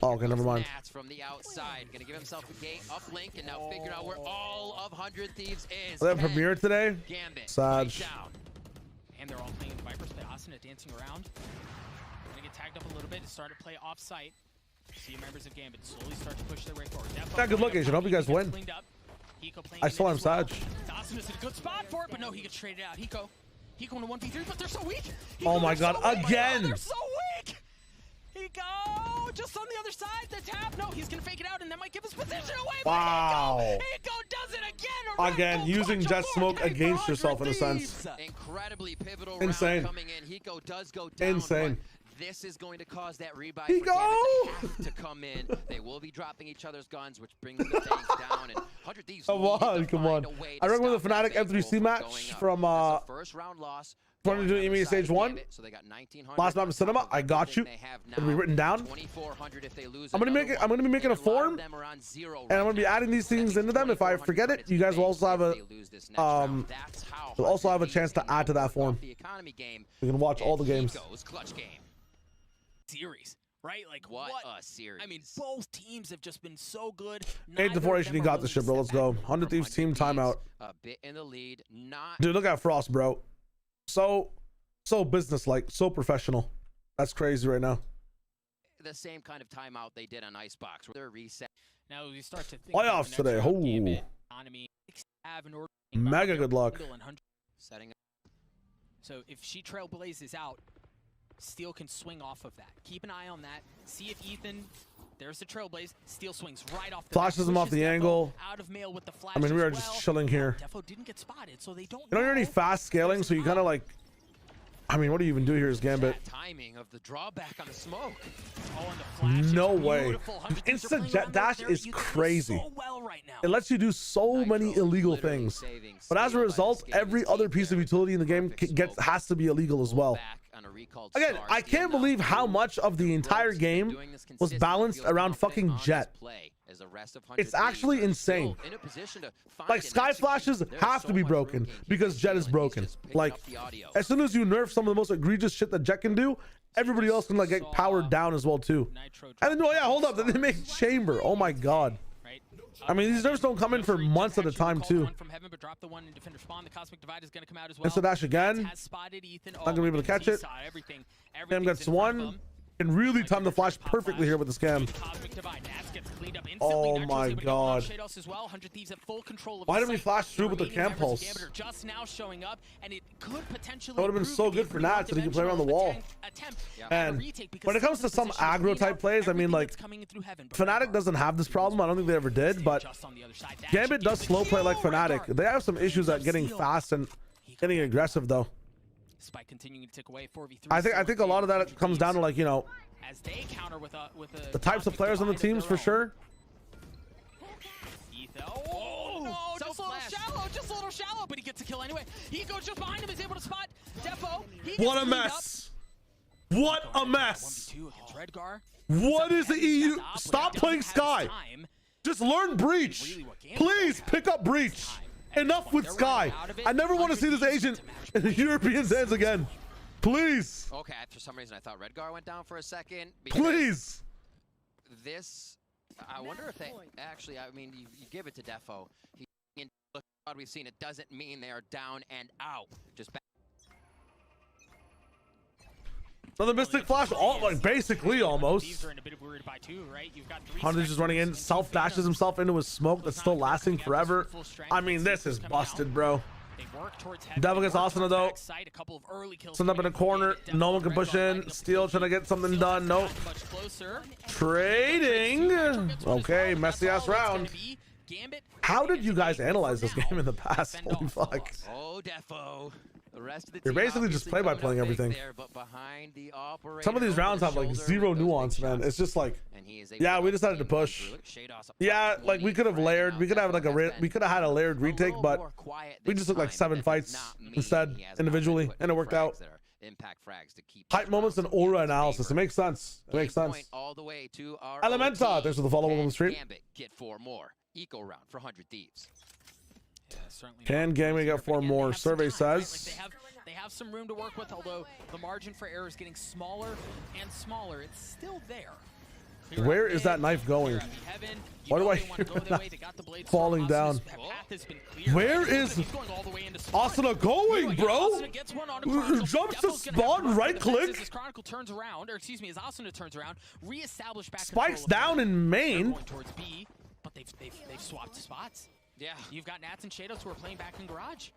Oh, okay, never mind. From the outside, gonna give himself a gate up link, and now figure out where all of 100 Thieves is. They have premiere today. Sag. And they're all playing the Viper's pit. Asuna dancing around. Gonna get tagged up a little bit and start to play off site. See members of Gambit slowly start to push their way forward. Yeah, good luck, Asian. Hope you guys win. I saw him Sag. Asuna's in a good spot for it, but no, he gets traded out. Hiko in a 1v3, but they're so weak. Oh my god, again! They're so weak! Hiko just on the other side, the tap. No, he's gonna fake it out, and that might give his position away. Wow. Hiko does it again. Again, using Jet Smoke against yourself in a sense. Incredibly pivotal Insane. round coming in. Hiko does go down. Insane. This is going to cause that rebuy for Gambit to have to come in. They will be dropping each other's guns, which brings the tanks down. And 100 Thieves come on. I recommend the Fnatic M3C match from first round loss. 22 EMEA Stage 1. So they got 1900. Last map in cinema. I got you. It'll be written down. 2400 if they lose. I'm gonna be making a form, and I'm gonna be adding these things into them. If I forget it, you guys will also have a you'll also have a chance to add to that form. You can watch all the games. Series, right? Like what a series. I mean, both teams have just been so good. 8-4 HD got this shit, bro. Let's go. 100 Thieves team timeout. A bit in the lead. Dude, look at Frost, bro. So business-like, so professional. That's crazy right now. The same kind of timeout they did on Icebox. They're reset. Now we start to think playoffs today. Mega good luck. Setting up. So if she trailblazes out, Steel can swing off of that. Keep an eye on that. See if Ethan, there's the trailblaze. Steel swings right off the flashes him off the angle. Out of mail with the flash. I mean, we are just chilling here. Defo didn't get spotted, so they don't. You know, you're already fast scaling, so you kind of like. I mean, what do you even do here as Gambit? Timing of the drawback on the smoke. Oh, and the flash. No way. Instant jet dash is crazy. It lets you do so many illegal things, but as a result, every other piece of utility in the game has to be illegal as well. Again, I can't believe how much of the entire game was balanced around fucking Jet. It's actually insane. Like, Sky Flashes have to be broken because Jet is broken. Like, as soon as you nerf some of the most egregious shit that Jet can do, everybody else can like get powered down as well too. And then, oh yeah, hold up, then they make Chamber. Oh my god. I mean, these nerfs don't come in for months at a time too. Instant dash again. Not gonna be able to catch it. Scam gets one. Can really time the flash perfectly here with the scam. Oh my god. Why didn't we flash through with the cam pulse? That would have been so good for Nats that he can play around the wall. And when it comes to some aggro type plays, I mean, like, Fnatic doesn't have this problem. I don't think they ever did, but Gambit does slow play like Fnatic. They have some issues at getting fast and getting aggressive though. Spike continuing to tick away. 4v3. I think a lot of that comes down to, like, you know, as they counter with the types of players on the teams for sure. Oh no, just a little shallow, but he gets a kill anyway. He goes just behind him, is able to spot Defo. What a mess! What a mess! What is the EU? Stop playing Sky. Just learn Breach. Please pick up Breach. Enough with Sky. I never want to see this Asian in the European hands again. Please. Okay, for some reason I thought Redgar went down for a second. Please. This, I wonder if they actually, I mean, you give it to Defo. We've seen it doesn't mean they are down and out. Just back. Another Mystic Flash, all like basically almost. Thieves are in a bit of weird by two, right? You've got 3 Hunter's just running in, self dashes himself into his smoke that's still lasting forever. I mean, this is busted, bro. Devil gets Asuna though. Send up in a corner. No one can push in. Steel trying to get something done. Nope. Trading. Okay, messy ass round. How did you guys analyze this game in the past? Holy fuck. Oh, Defo. The rest of the You're team basically just obviously play-by-playing going up big everything. there, but behind the operator Some of these over rounds the have like shoulder zero with those nuance, big man. shots. It's just like, And he is yeah, able we to decided to team run push. through it. Shados up Yeah, top like we could have 20 layered. right We could now. have like Defo we could have had a layered retake, but we just took like 7 fights instead individually, and it worked out. Impact frags to keep Hype moments and aura analysis. It makes sense. It makes sense. all the way to our Elementa, thanks for the follow on the stream. Gambit get 4 more. Eco round for 100 Thieves. Can Gaming get 4 more? Survey says. They have some room to work with, although the margin for error is getting smaller and smaller. It's still there. Where is that knife going? Why do I hear that falling down? Where is Asuna going, bro? Jumps to spawn, right click. As Chronicle turns around, or excuse me, as Asuna turns around, reestablish back Spikes down in main. going towards B, but they've swapped spots. Yeah. You've got Nats and Shadows who are playing back in garage.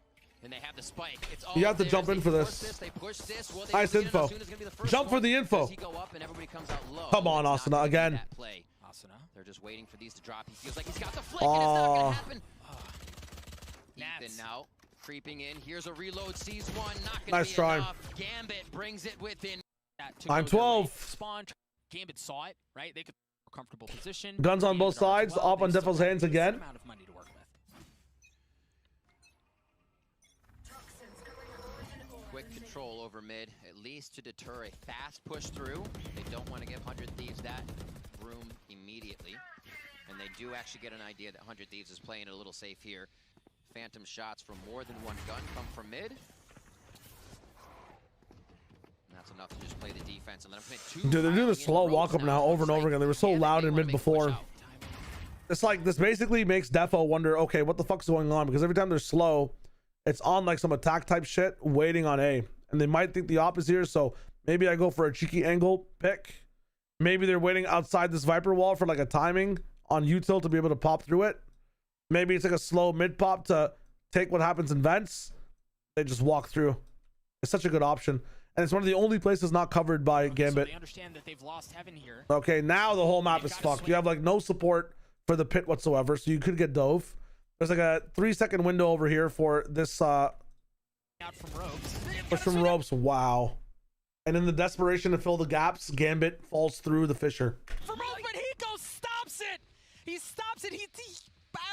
And they have the spike. It's all You have to theirs. jump in They for push this. They push this. Will they Nice win? info. Asuna's gonna be the first Jump for one. the info. Does he go up and everybody comes out low? Come on, It's not Asuna, gonna be again. that play. Asuna. They're just waiting for these to drop. He feels like he's got the flick, and it's not gonna happen. Ethan now creeping in. Here's a reload. Sees one. Not gonna Nice be try. enough. Gambit brings it within. I'm 12. Spawn. Gambit saw it, right? They could comfortable position. Guns on both sides. Up on Defo's hands again. Amount of money to work with. Quick control over mid, at least to deter a fast push through. They don't want to give 100 Thieves that room immediately. And they do actually get an idea that 100 Thieves is playing it a little safe here. Phantom shots from more than one gun come from mid. And that's enough to just play the defense and let them commit 2. Dude, they're doing the slow walk up now over and over again. They were so loud in mid before. It's like this basically makes Defo wonder, okay, what the fuck's going on? Because every time they're slow, it's on like some attack type shit waiting on A. And they might think the op is here, so maybe I go for a cheeky angle pick. Maybe they're waiting outside this Viper wall for like a timing on util to be able to pop through it. Maybe it's like a slow mid pop to take what happens in vents. They just walk through. It's such a good option. And it's one of the only places not covered by Gambit. So they understand that they've lost heaven here. Okay, now the whole map is fucked. You have like no support for the pit whatsoever, so you could get dove. There's like a 3-second window over here for this Out from ropes. push from ropes. Wow. And in the desperation to fill the gaps, Gambit falls through the fissure. From ropes, but Hiko stops it. He stops it. He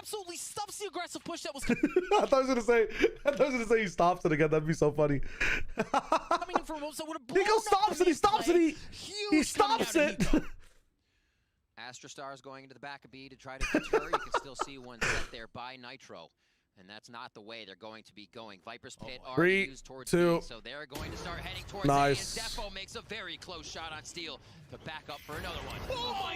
absolutely stops the aggressive push that was I thought I was gonna say he stops it again. That'd be so funny. coming in from ropes. That would have blown Nico stops it. He stops it. He stops it. Astra Stars going into the back of B to try to deter. You can still see one set there by Nitro. And that's not the way they're going to be going. Viper's Pit are 3, used towards 2. B, so they're going to start heading towards Nice. A, and Defo makes a very close shot on Steel to back up for another one.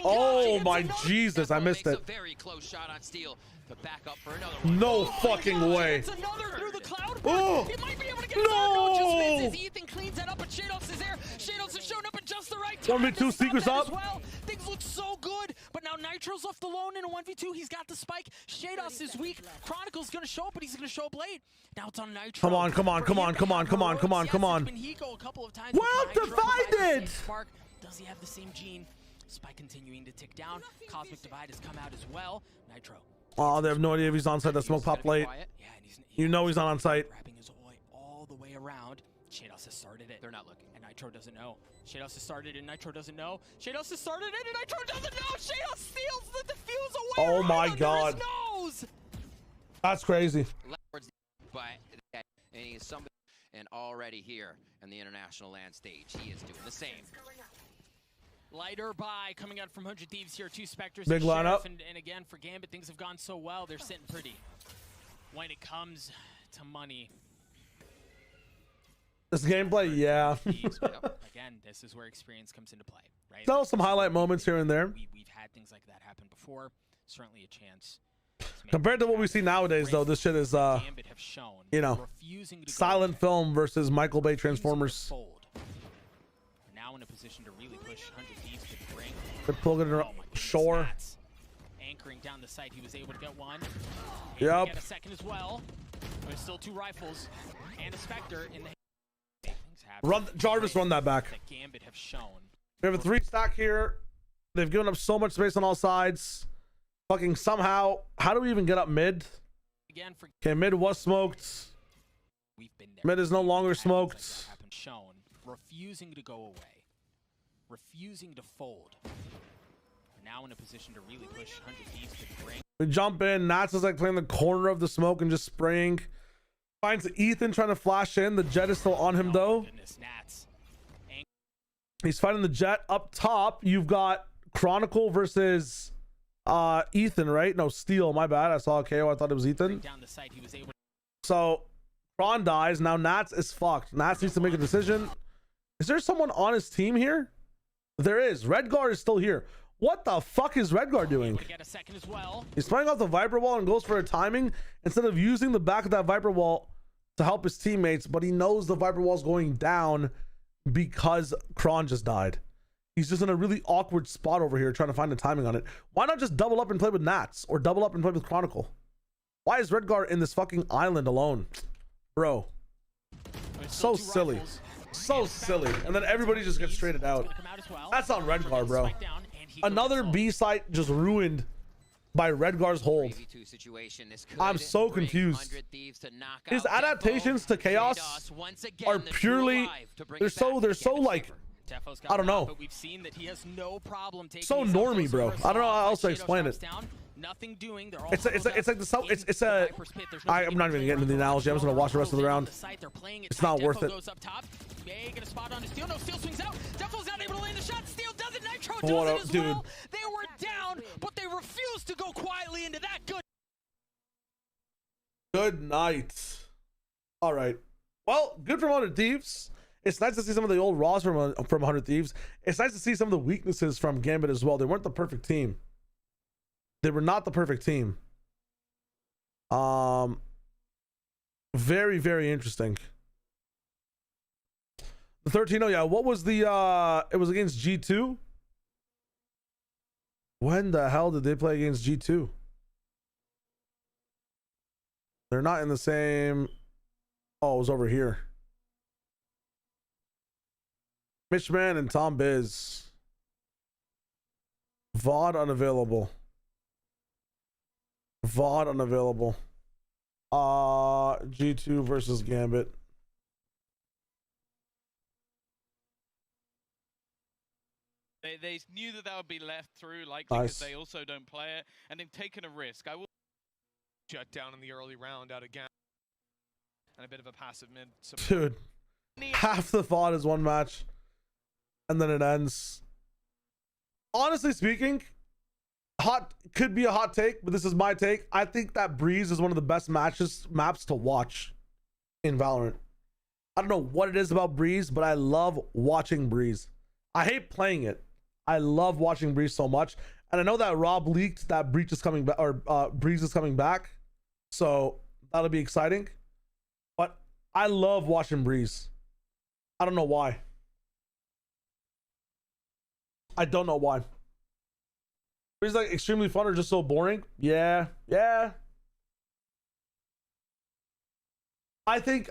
Oh my Jesus, I missed makes it. a very close shot on Steel to back up for another one. No fucking way. It's another through the cloud. Oh, He might be able to get no. just misses. Ethan cleans that up, but Shadows is there. Shadows has shown up at just the right time. 1v2 to stop secrets that up. as well. Things look so good, but now Nitro's left alone in a 1v2. He's got the spike. Shadows is weak. Chronicle's gonna show up, but he's gonna show up late. Now it's on Nitro. Come on, come on, come on, come on, come on, come on, come on. Yes, it's been Hiko a couple of times. Well but Nitro provides the same divided. spark. Does he have the same gene? Spike continuing to tick down. Cosmic Divide has come out as well. Nitro. Oh, they have no idea if he's on site. That smoke popped late. Yeah, and You know he's not on site. wrapping his oi all the way around. Shados has started it. They're not looking. And Nitro doesn't know. Shados has started it and Nitro doesn't know. Shados has started it and Nitro doesn't know. Shados steals the defuse away. Oh right my under God. his nose. That's crazy. But and he is somebody and already here in the international land stage, he is doing the same. Lighter by coming out from 100 Thieves here. 2 Spectres. Big and Sheriff, lineup. and again, for Gambit, things have gone so well. They're sitting pretty. When it comes to money. This gameplay, yeah. Again, this is where experience comes into play, right? Still some highlight moments here and there. We've had things like that happen before. Certainly a chance. Compared to what we see nowadays, though, this shit is, Gambit have shown you know, refusing to silent film versus Michael Bay Transformers. Now now in a position to really push 100 Thieves to the brink. They're plugging it shore. Nats anchoring down the site, he was able to get one. Yep. Get a second as well. There's still 2 rifles and a Spectre in the. Run, Jarvis, run that back. That Gambit have shown. We have a 3 stack here. They've given up so much space on all sides. Fucking somehow, how do we even get up mid? Again for Okay, mid was smoked. We've been there. Mid is no longer smoked. Like that have been shown, refusing to go away, refusing to fold. Now in a position to really push 100 Thieves to the brink. We jump in. Nats is like playing the corner of the smoke and just spraying. Finds Ethan trying to flash in. The jet is still on him though. Goodness, Nats. He's fighting the jet. Up top, you've got Chronicle versus Ethan, right? No, Steel. My bad. I saw a KO. I thought it was Ethan. Down the site, he was able. So Kron dies. Now Nats is fucked. Nats needs to make a decision. Is there someone on his team here? There is. Redguard is still here. What the fuck is Redguard doing? Get a second as well. He's playing off the Viper Wall and goes for a timing instead of using the back of that Viper Wall to help his teammates, but he knows the Viper Wall's going down because Kron just died. He's just in a really awkward spot over here trying to find the timing on it. Why not just double up and play with Nats or double up and play with Chronicle? Why is Redguard in this fucking island alone? Bro. So silly. So silly. And then everybody just gets traded out. That's on Redguard, bro. Another B site just ruined by Redguard's hold. I'm so confused. His adaptations to chaos are purely they're so like I don't know. But we've seen that he has no problem taking So normie, bro. I don't know how else to explain it. Nothing doing. It's like the I'm not even getting into the analogy. I'm just gonna watch the rest of the round. It's not worth it. May get a spot on Steel. No, Steel swings out. Defo's not able to land the shot. Steel does it. Nitro does What it up, as dude? well. They were down, but they refused to go quietly into that. Good night. All right. Well, good from 100 Thieves. It's nice to see some of the old Raws from 100 Thieves. It's nice to see some of the weaknesses from Gambit as well. They weren't the perfect team. They were not the perfect team. Very, very interesting. The 13-0, yeah. What was the it was against G2? When the hell did they play against G2? They're not in the same. Oh, it was over here. Mitchman and Tom Biz. VOD unavailable. VOD unavailable. G2 versus Gambit. They knew that would be left through, likely because they also don't play it, and they've taken a risk. I will shut down in the early round out again, and a bit of a passive mid. Dude, half the VOD is one match, and then it ends. Honestly speaking, could be a hot take, but this is my take. I think that Breeze is one of the best maps to watch in Valorant. I don't know what it is about Breeze, but I love watching Breeze. I hate playing it. I love watching Breeze so much, and I know that Rob leaked that Breach is coming back, or Breeze is coming back, so that'll be exciting. But I love watching Breeze. I don't know why. I don't know why. Breeze is like extremely fun or just so boring. Yeah. I think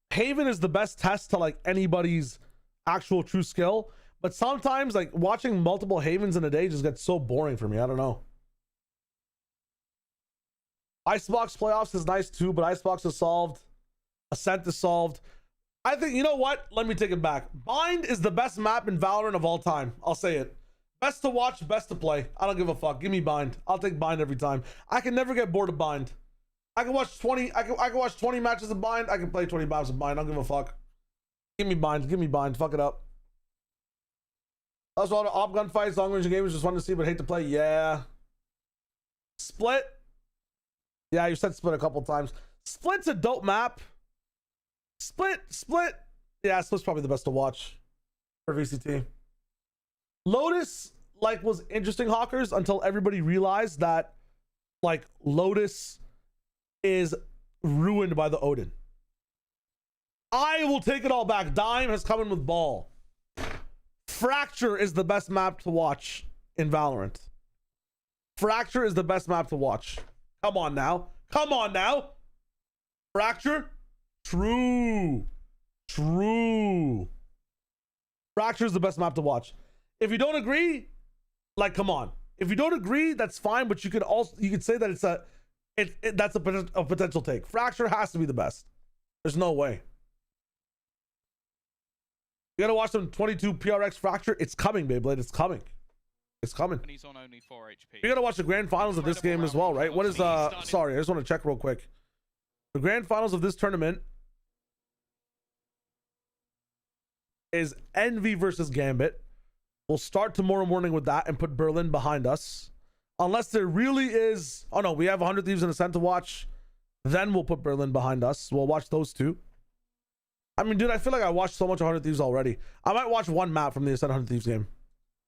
Haven is the best test to like anybody's actual true skill, but sometimes like watching multiple Havens in a day just gets so boring for me. I don't know. Icebox playoffs is nice too, but Icebox is solved. Ascent is solved. I think, you know what? Let me take it back. Bind is the best map in Valorant of all time. I'll say it. Best to watch, best to play. I don't give a fuck. Give me Bind. I'll take Bind every time. I can never get bored of Bind. I can watch 20. I can watch 20 matches of Bind. I can play 20 maps of Bind. I don't give a fuck. Give me Bind. Give me Bind. Fuck it up. That's all the op gun fights, long range games, just fun to see, but hate to play. Yeah. Split. Yeah, you said Split a couple times. Split's a dope map. Split. Yeah, Split's probably the best to watch for VCT. Lotus, like, was interesting, Hawkers, until everybody realized that, like, Lotus is ruined by the Odin. I will take it all back. Dime has come in with ball. Fracture is the best map to watch in Valorant. Fracture is the best map to watch. Come on now. Come on now. Fracture? True. True. Fracture is the best map to watch. If you don't agree, like, come on. If you don't agree, that's fine, but you could say that that's a potential take. Fracture has to be the best. There's no way. You gotta watch some 22 PRX Fracture. It's coming, Beyblade. It's coming. It's coming. And he's on only 4 HP. You gotta watch the grand finals of this game as well, right? What is sorry, I just want to check real quick. The grand finals of this tournament is Envy versus Gambit. We'll start tomorrow morning with that and put Berlin behind us. Unless there really is... Oh, no. We have 100 Thieves and Ascent to watch. Then we'll put Berlin behind us. We'll watch those two. I mean, dude, I feel like I watched so much 100 Thieves already. I might watch one map from the Ascent 100 Thieves game.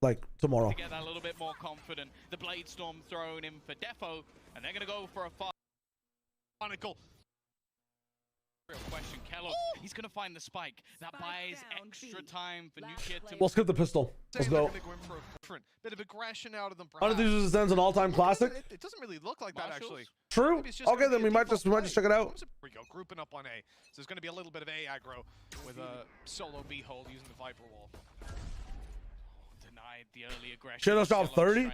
Like, tomorrow. To get that a little bit more confident. The Blade Storm thrown in for Defo. And they're going to go for a Chronicle. Real question, Kellogg. He's going to find the spike. That buys extra time for Nukia to... We'll skip the pistol. Let's go. Bit of aggression out of them. 100 Thieves Ascent's an all-time classic. It doesn't really look like that, actually. True. Okay, then we might just check it out. Here we go, grouping up on A. So there's going to be a little bit of A aggro with a solo B hold using the Viper Wall. Denied the early aggression. Shadow Shot 30.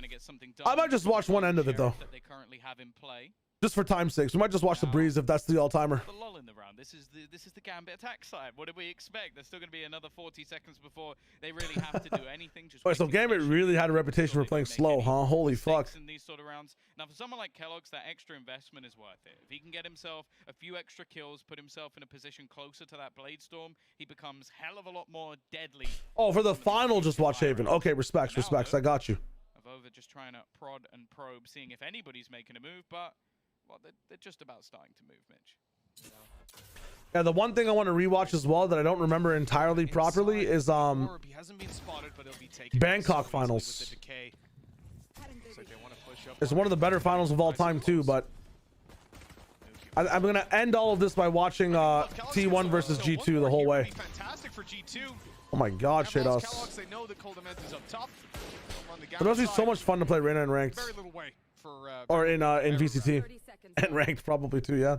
I might just watch one end of it, though. That they currently have in play. Just for time's sake. We might just watch the breeze if that's the all-timer. The lull in the round. This is the Gambit attack side. What did we expect? There's still going to be another 40 seconds before they really have to do anything. Just Wait, so Gambit really had a reputation for playing slow, huh? Holy fuck. In these sort of rounds. Now, for someone like Kellogg's, that extra investment is worth it. If he can get himself a few extra kills, put himself in a position closer to that Blade Storm, he becomes hell of a lot more deadly. Oh, for the final, just watch Haven. Okay, respects. I got you. Avova just trying to prod and probe, seeing if anybody's making a move, but... Well, they're just about starting to move, Mitch. Yeah, the one thing I want to rewatch as well that I don't remember entirely properly is Bangkok finals. It's one of the better finals of all time too, but I'm gonna end all of this by watching T1 versus G2 the whole way. Oh my God, Shados. It must be so much fun to play Reyna in ranked. Or in VCT. And ranked probably too, yeah.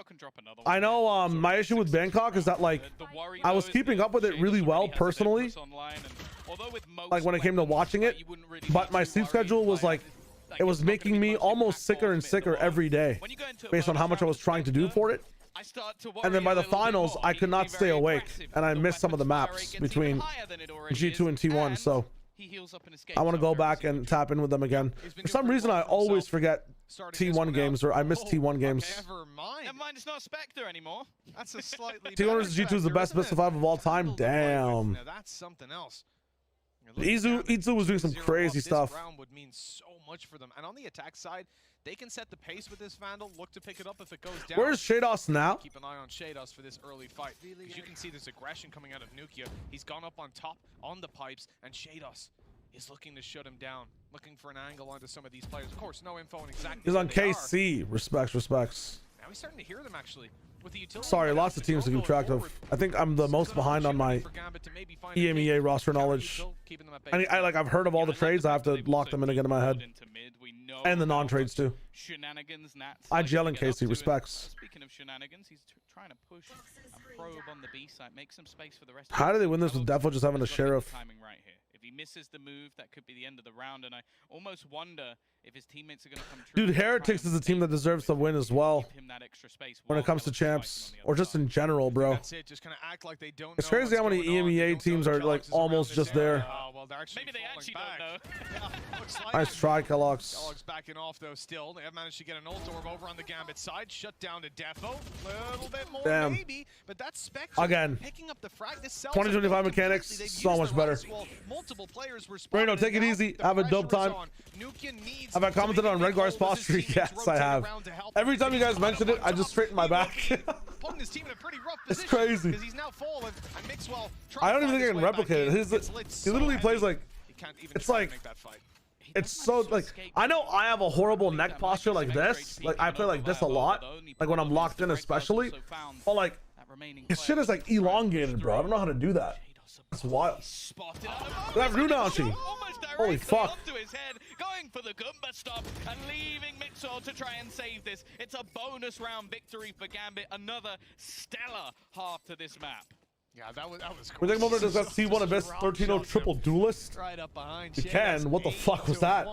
Can drop another I know my issue with Bangkok is that like I was keeping up with it really well personally, like when it came to watching it, but my sleep schedule was like it was making me almost sicker and sicker every day based on how much I was trying to do for it. And then by the finals I could not stay awake and I missed some of the maps between G2 and T1, so I want to go back and tap in with them again. For some reason, I always forget T1 games, or I miss T1 games. Never mind, it's not Spectre anymore. That's a slightly T1 versus G2 is the best best of 5 of all time. Damn. Now that's something else. Itzu was doing some crazy stuff. This round would mean so much for them. And on the attack side, they can set the pace with this Vandal, look to pick it up if it goes down. Where's Shados now? Keep an eye on Shados for this early fight. Because you can see this aggression coming out of Nukia. He's gone up on top, on the pipes, and Shados is looking to shut him down. Looking for an angle onto some of these players. Of course, no info on exactly He's on where they KC. Respects. Now we're starting to hear them actually. With the utility Sorry, lots of teams to keep track of. I think I'm the most behind on my EMEA roster knowledge. I've heard of all the trades. I have to lock them in again in my head. And the non-trades too. IGL and KC, respects. Speaking of shenanigans, he's trying to push a probe on the B side, make some space for the rest. How do they win this with Defo just having a sheriff? If he misses the move, that could be the end of the round, and I almost wonder if his teammates are going to come true. Dude, Heretics is a team that deserves to win as well when it comes to champs, or just in general, bro. That's it. Just kind of act like they don't It's crazy how many EMEA teams are like almost just there. Maybe they actually don't know. Nice try, Kellogg's. Kellogg's backing off though. Still, they have managed to get an ult orb over on the Gambit side. Shut down to Defo. A little bit more, damn. maybe, but that's Spectre Again. picking up the frag. This 2025 mechanics, so much better. Multiple players were Reno, take it easy. Have a dope time. Have I commented on Redgar's posture? Yes, I have. Every time you guys mention it, I just straighten my back. It's crazy. I don't even think I can replicate it. He literally plays like, it's like, it's so like, I know I have a horrible neck posture like this. Like I play like this a lot, like when I'm locked in especially. But like, his shit is like elongated, bro. I don't know how to do that. That's wild. Spotted out of Good afternoon, Archie. almost Holy directly fuck. onto his head, going for the Goomba stop and leaving Mixwell to try and save this. It's a bonus round victory for Gambit. Another stellar half to this map. Yeah, that was We're taking a moment to discuss C1 of best 13-0 triple duelist. right up behind. You can. What the fuck was that?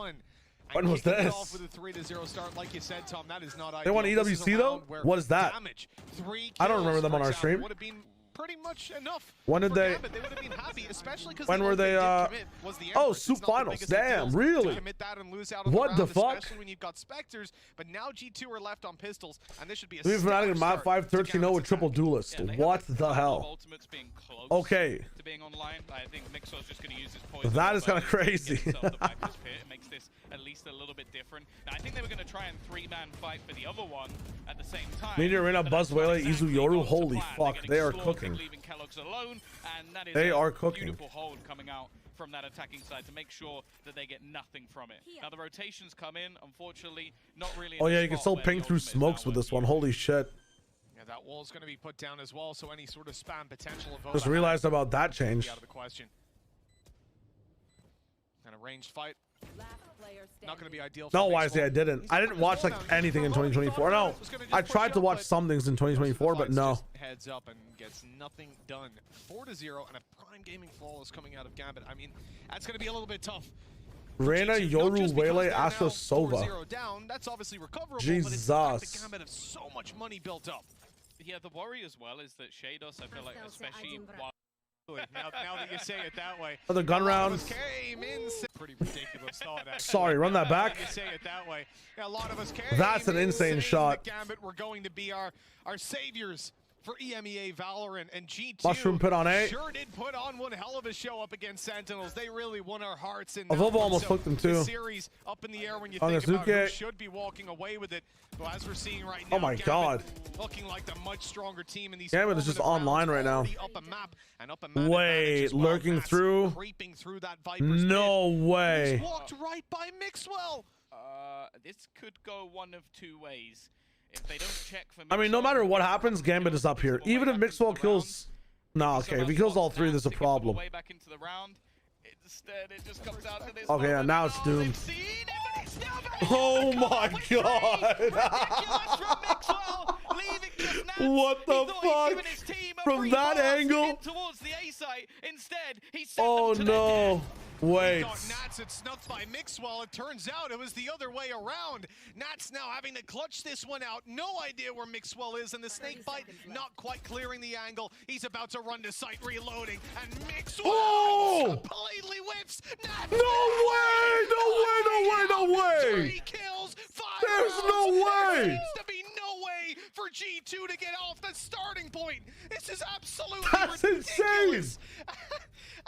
When was this? Off with a 3-0 start, like you said, Tom. That is not They want ideal. This is a EWC though? round where What is that? damage, 3 I don't kills, remember them for on our example, stream. would have been pretty much enough. When did for they? Gambit. They would have been happy, especially because When were they? Oh, Soup Finals. Damn, really? Commit that and lose out on What the the round, fuck? especially when you've got Spectres. But now G2 are left on pistols, and this should be a We've been stellar in Mod start 5 to 13-0 with triple duelist. What the hell? Ultimates being close Okay. to being online. I think Mixwell's just going to use his poison. That is kind of crazy. It makes this at least a little bit different. Now, I think they were going to try and 3-man fight for the other one at the same time. Meteor Arena, Buzz Whaley, Izu Yoru. Holy fuck, they are cooking. Leaving Kellogg's alone, and that is They a are cooking. beautiful hold coming out from that attacking side to make sure that they get nothing from it. Now the rotations come in, unfortunately, not really. Oh yeah, you can still ping through smokes with this one. Holy shit. Yeah, that wall's going to be put down as well, so any sort of spam potential of Just realized about that change. out of the question. And a ranged fight. Not going to be ideal. No, wisely, I didn't. I didn't watch like anything in 2024. No, I tried to watch some things in 2024, but no. Heads up and gets nothing done. 4-0 and a prime gaming flawless coming out of Gambit. I mean, that's going to be a little bit tough. Reina, Yoru, Wele, Astro, 4-0 Sova. down, that's obviously recoverable. Jesus. But it's the fact that Gambit have so much money built up. Yeah, the worry as well is that Shados, I feel like, especially while now that you say it that way. Another gun round. Came in pretty ridiculous thought, actually. Sorry, run that back. You say it that way. Yeah, a lot of us came That's an insane saying shot. that Gambit were going to be our saviors for EMEA Valorant, and G2 Mushroom put on 8. sure did put on one hell of a show up against Sentinels. They really won our hearts. And Volvo almost hooked them too. The series up in the air when you On think about who Azuke. should be walking away with it. But as we're seeing right now, Oh my Gambit god. looking like the much stronger team in these. Gambit is just online right now. Up a map and up a map Wait, lurking through? creeping through that Viper's No way. He's walked right by Mixwell. this could go one of two ways. If they don't check for I mean, no matter what happens, Gambit is up here. Even if Mixwell kills... Nah, okay, if he kills all three, there's a problem. way back into the round, instead it just comes out to this. Okay, yeah, now it's doomed. Oh my god! What the fuck? From that angle? Oh no! Wait. Nats had snuffed by Mixwell. It turns out it was the other way around. Nats now having to clutch this one out. No idea where Mixwell is, and the snake bite not quite clearing the angle. He's about to run to site, reloading, and Mixwell completely whips. Nats No way! No way! No way! No way! 3 kills, 5 There's no way! There seems to be no way for G2 to get off the starting point. This is absolutely That's ridiculous. insane!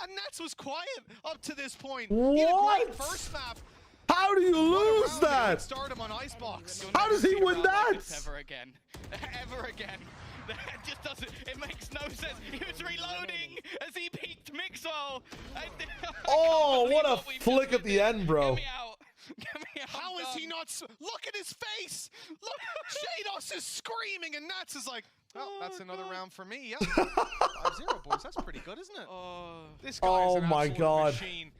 And Nats was quiet up to this point. What? He had a great first map. How do you lose that? Start him on Icebox. How does he win that? Ever again. Ever again. That just doesn't, it makes no sense. He was reloading as he peeked Mixwell. Oh, what a flick at the end, bro. How is he not? Look at his face. Look, Shados is screaming, and Nats is like, "Oh, that's another round for me." Yeah, 5-0, boys. That's pretty good, isn't it? This guy is an my absolute god. machine.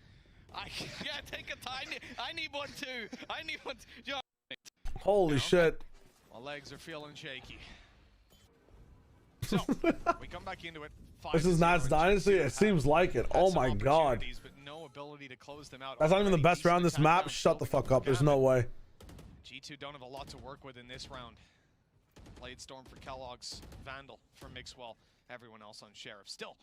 Yeah, take a time. I need one too. I need one too. Holy shit. My legs are feeling shaky. So we come back into it. This is Nats Dynasty? It seems like it. Oh my god. But no ability to close them out. That's not even the best round this map. Shut the fuck up. There's no way. G2 don't have a lot to work with in this round. Blade Storm for Kellogg's, Vandal for Mixwell, everyone else on Sheriff. Still,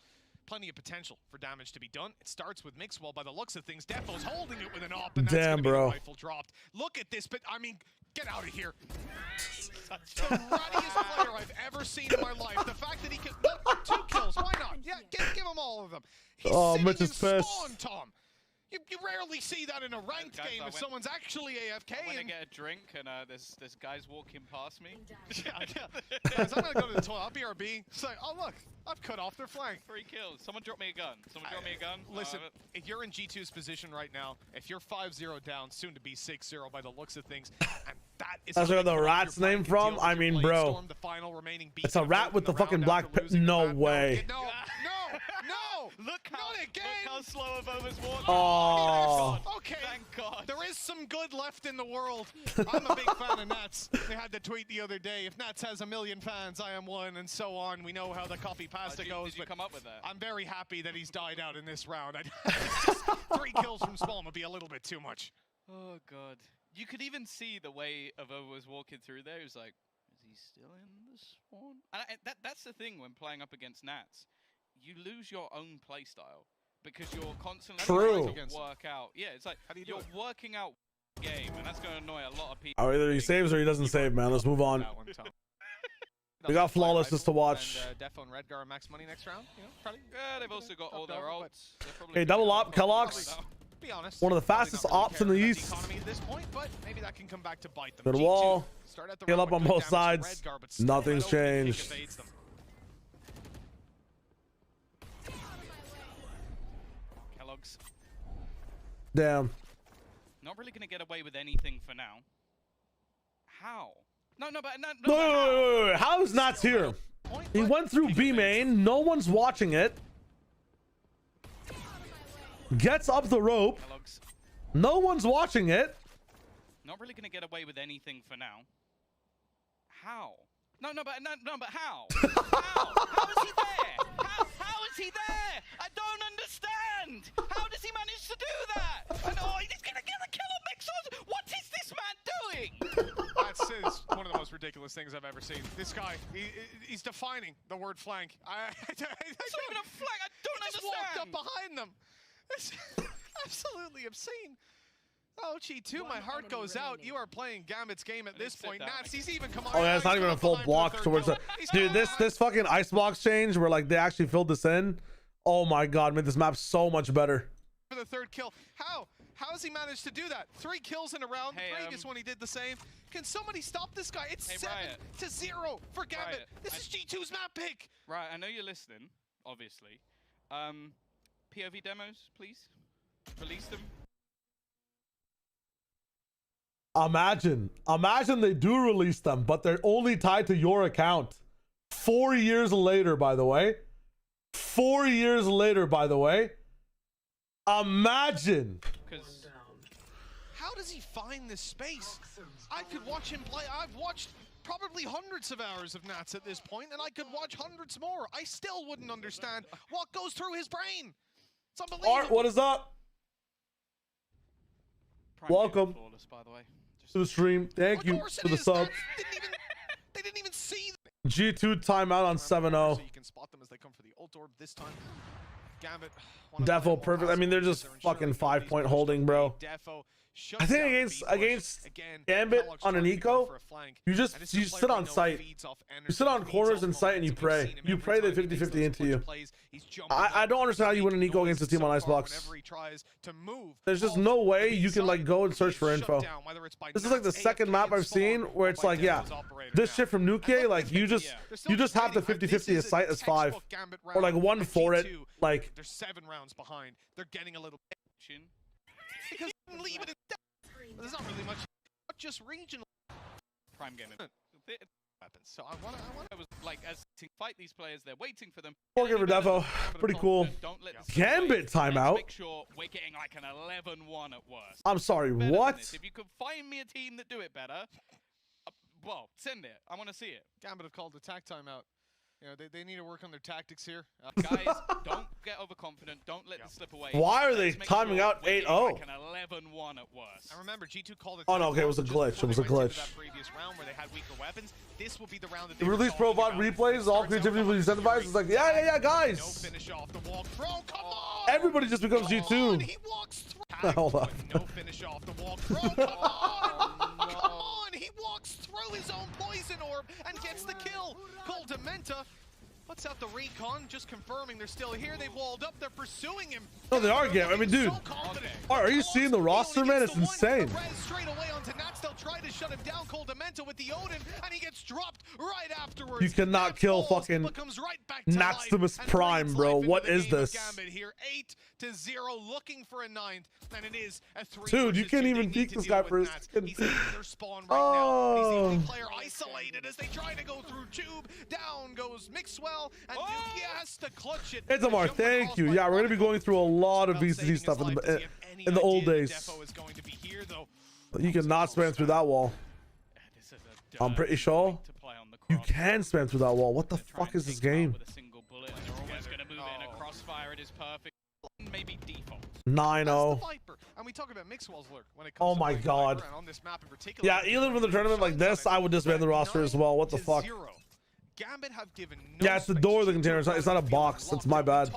plenty of potential for damage to be done. It starts with Mixwell by the looks of things. Defo's holding it with an op, and that's Damn, gonna be bro. the rifle dropped. Look at this, but I mean, get out of here. The ruddiest player I've ever seen in my life. The fact that he can, look, 2 kills, why not? Yeah, give him all of them. He's sitting Mitch is in pissed. spawn, Tom. You rarely see that in a ranked game if someone's actually AFK. I want to get a drink, and this guy's walking past me. Guys, I'm gonna go to the toilet. I'll BRB. It's like, oh look, I've cut off their flank. 3 kills. Someone drop me a gun. Someone drop me a gun. Listen, if you're in G2's position right now, if you're 5-0 down, soon to be 6-0 by the looks of things, and that is That's where the rat's name from? I mean, bro. It's a rat with the fucking black pit. No way. No, No! Look Not again! Look how slow Avova's walking. Oh. Okay. Thank God. There is some good left in the world. I'm a big fan of Nats. They had the tweet the other day, if Nats has 1 million fans, I am one, and so on. We know how the copy pasta goes. Did you come up with that? I'm very happy that he's died out in this round. It's just 3 kills from Spawn would be a little bit too much. Oh, God. You could even see the way Avova was walking through there. He was like, is he still in the spawn? And that's the thing when playing up against Nats. You lose your own play style because you're constantly trying to work out. Yeah, it's like you're working out game, and that's going to annoy a lot of people. Oh, either he saves or he doesn't save, man. Let's move on. We got flawlesses to watch. And Defo and Redgar are max money next round. You know, probably. Yeah, they've also got all their ults. Okay, double up, Kellogg's. Be honest, One of the fastest ops in the East. Economy at this point, but maybe that can come back to bite them. Good wall. Heal up on both Redgar, sides. but Nothing's changed. Kellogg's. Damn. Not really going to get away with anything for now. How? No, Wait. How's Nats here? He went through B main. No one's watching it. Gets up the rope. Kellogg's. No one's watching it. Not really going to get away with anything for now. How? No, but how? How is he there? How is he there? I don't understand. How does he manage to do that? And he's going to get the kill on Mixos. What is this man doing? That's one of the most ridiculous things I've ever seen. This guy, he's defining the word flank. It's not even a flank. I don't understand. Just walked up behind them. It's absolutely obscene. Oh, G2, my heart goes out. You are playing Gambit's game at this point. Nats, he's even come on. Oh yeah, it's not even a full block towards the dude. This fucking icebox change where like they actually filled this in. Oh my god, made this map so much better. For the 3rd kill. How has he managed to do that? 3 kills in a round. The previous one he did the same. Can somebody stop this guy? It's 7-0 for Gambit. Riot, This is G2's map pick. Right, I know you're listening, obviously. POV demos, please. Release them. Imagine they do release them, but they're only tied to your account. 4 years later, by the way. 4 years later, by the way. Imagine. How does he find this space? I could watch him play. I've watched probably hundreds of hours of Nats at this point, and I could watch hundreds more. I still wouldn't understand what goes through his brain. It's unbelievable. Art, what is up? Welcome flawless, by the way. to the stream. Thank you for the sub. They didn't even see G2 timeout on 7-0. So you can spot them as they come for the ult orb this time. Gambit. Defo perfect. I mean, they're just fucking 5-point holding, bro. I think against Gambit on an eco, you sit on site. You sit on corners and site and you pray. You pray they 50-50 into you. I don't understand how you win an eco against a team on Icebox. There's just no way you can like go and search for info. This is like the 2nd map I've seen where it's like, yeah, this shit from Nuke, like you just have the 50-50 a site as 5 or like 1 for it. Like they're 7 rounds behind. They're getting a little because leave it. There's not really much. Just regional. Prime game. Weapons. So I want. It was like as to fight these players, they're waiting for them. Forgive for Defo. Pretty cool. Gambit timeout. Make sure we're getting like an 11-1 at worst. I'm sorry. What? If you could find me a team that do it better, well, send it. I want to see it. Gambit have called attack timeout. You know, they need to work on their tactics here. Guys, don't get overconfident. Don't let this slip away. Why are they timing out 8-0? Like an 11-1 at worst. I remember G2 called it. Oh no, okay, it was a glitch. It was a glitch. That previous round where they had weaker weapons. This will be the round that they release pro VOD replays. All creativity will be incentivized. It's like, yeah, guys. No finish off the wall. Throw, come on! Everybody just becomes G2. He walks through. Hold on. No finish off the wall. Throw, come on! Come on! He walks through his own poison orb and gets the kill. Called Dementa. What's out the recon? Just confirming they're still here. They've walled up. They're pursuing him. No, they are, Gam. I mean, dude. Are you seeing the roster, man? It's insane. Straight away onto Nats. they'll try to shut him down. Coldamento with the Odin, and he gets dropped right afterwards. You cannot kill fucking Maximus Prime, bro. What is this? Gambit here, 8-0, looking for a 9th, and it is a 3. Dude, you can't even peek this guy for a second. He's in their spawn right now. He's the only player isolated as they try to go through tube. Down goes Mixwell, and Nukia has to clutch it. It's Amar, thank you. Yeah, we're gonna be going through a lot of VCT stuff in the old days. You cannot spam through that wall. I'm pretty sure you can spam through that wall. What the fuck is this game? Maybe default. 9-0. And we talk about Mixwell's lurk when it comes Oh my god. on this map in particular. Yeah, even for the tournament like this, I would disband the roster as well. What the fuck? Gambit have given Yeah, it's the door of the container. It's not a box. That's my bad.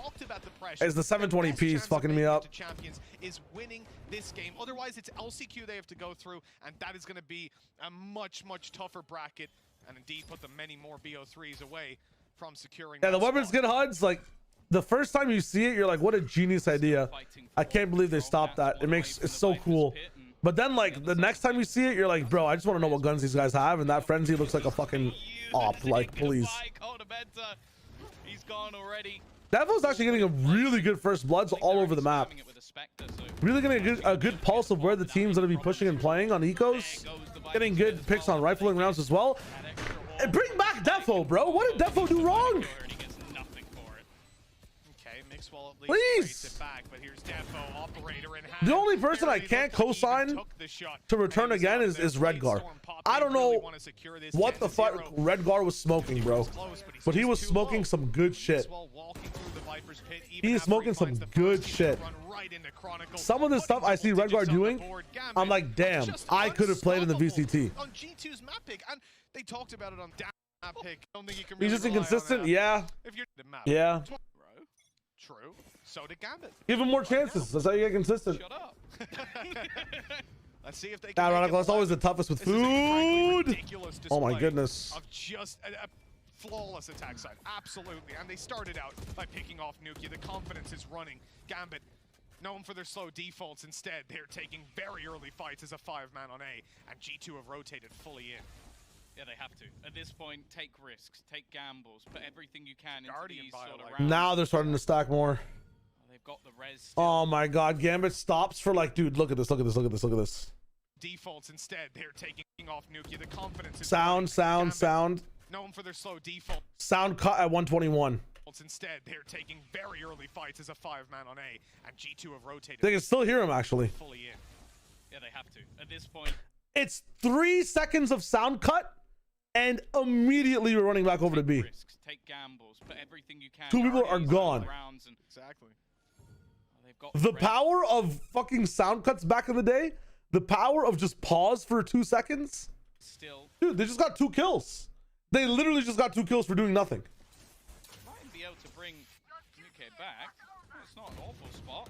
It's the 720p fucking me up. Champions is winning this game. Otherwise, it's LCQ they have to go through, and that is going to be a much tougher bracket, and indeed put them many more BO3s away from securing. Yeah, the weapon skin HUDs, like the first time you see it, you're like, what a genius idea. I can't believe they stopped that. It's so cool. But then like the next time you see it, you're like, bro, I just want to know what guns these guys have, and that Frenzy looks like a fucking op. Like, please. He's gone already. Devo's actually getting a really good first bloods all over the map. Really getting a good pulse of where the team's gonna be pushing and playing on ecos. Getting good picks on rifling rounds as well. And bring back Defo, bro. What did Defo do wrong? Please. The only person I can't co-sign to return again is Redgar. I don't know what the fuck Redgar was smoking, bro, but he was smoking some good shit. He is smoking some good shit. Some of the stuff I see Redgar doing, I'm like, damn, I could have played in the VCT. On G2's map pick, and they talked about it on map pick. I don't think you can He's just inconsistent, yeah. If you're the map. Yeah. True. So did Gambit. Give him more chances. That's how you get consistent. Shut up. Let's see if they can. That's always the toughest with food. Oh my goodness. Of just a flawless attack side. Absolutely. And they started out by picking off Nukia. The confidence is running. Gambit, known for their slow defaults, instead they're taking very early fights as a 5-man on A, and G2 have rotated fully in. Yeah, they have to. At this point, take risks, take gambles, put everything you can into these sort of rounds. Now they're starting to stack more. They've got the res still. Oh my god, Gambit stops for like, dude, look at this, look at this, look at this, look at this. Defaults instead, they're taking off Nukia. The confidence is sound. Known for their slow default. Sound cut at 121. Instead, they're taking very early fights as a 5-man on A, and G2 have rotated. They can still hear him actually. Fully in. Yeah, they have to. At this point, it's 3 seconds of sound cut, and immediately we're running back over to B. Risks, take gambles, put everything you can. 2 people are gone. Exactly. The power of fucking sound cuts back in the day, the power of just pause for 2 seconds. Dude, they just got 2 kills. They literally just got 2 kills for doing nothing. Might be able to bring UK back. It's not an awful spot.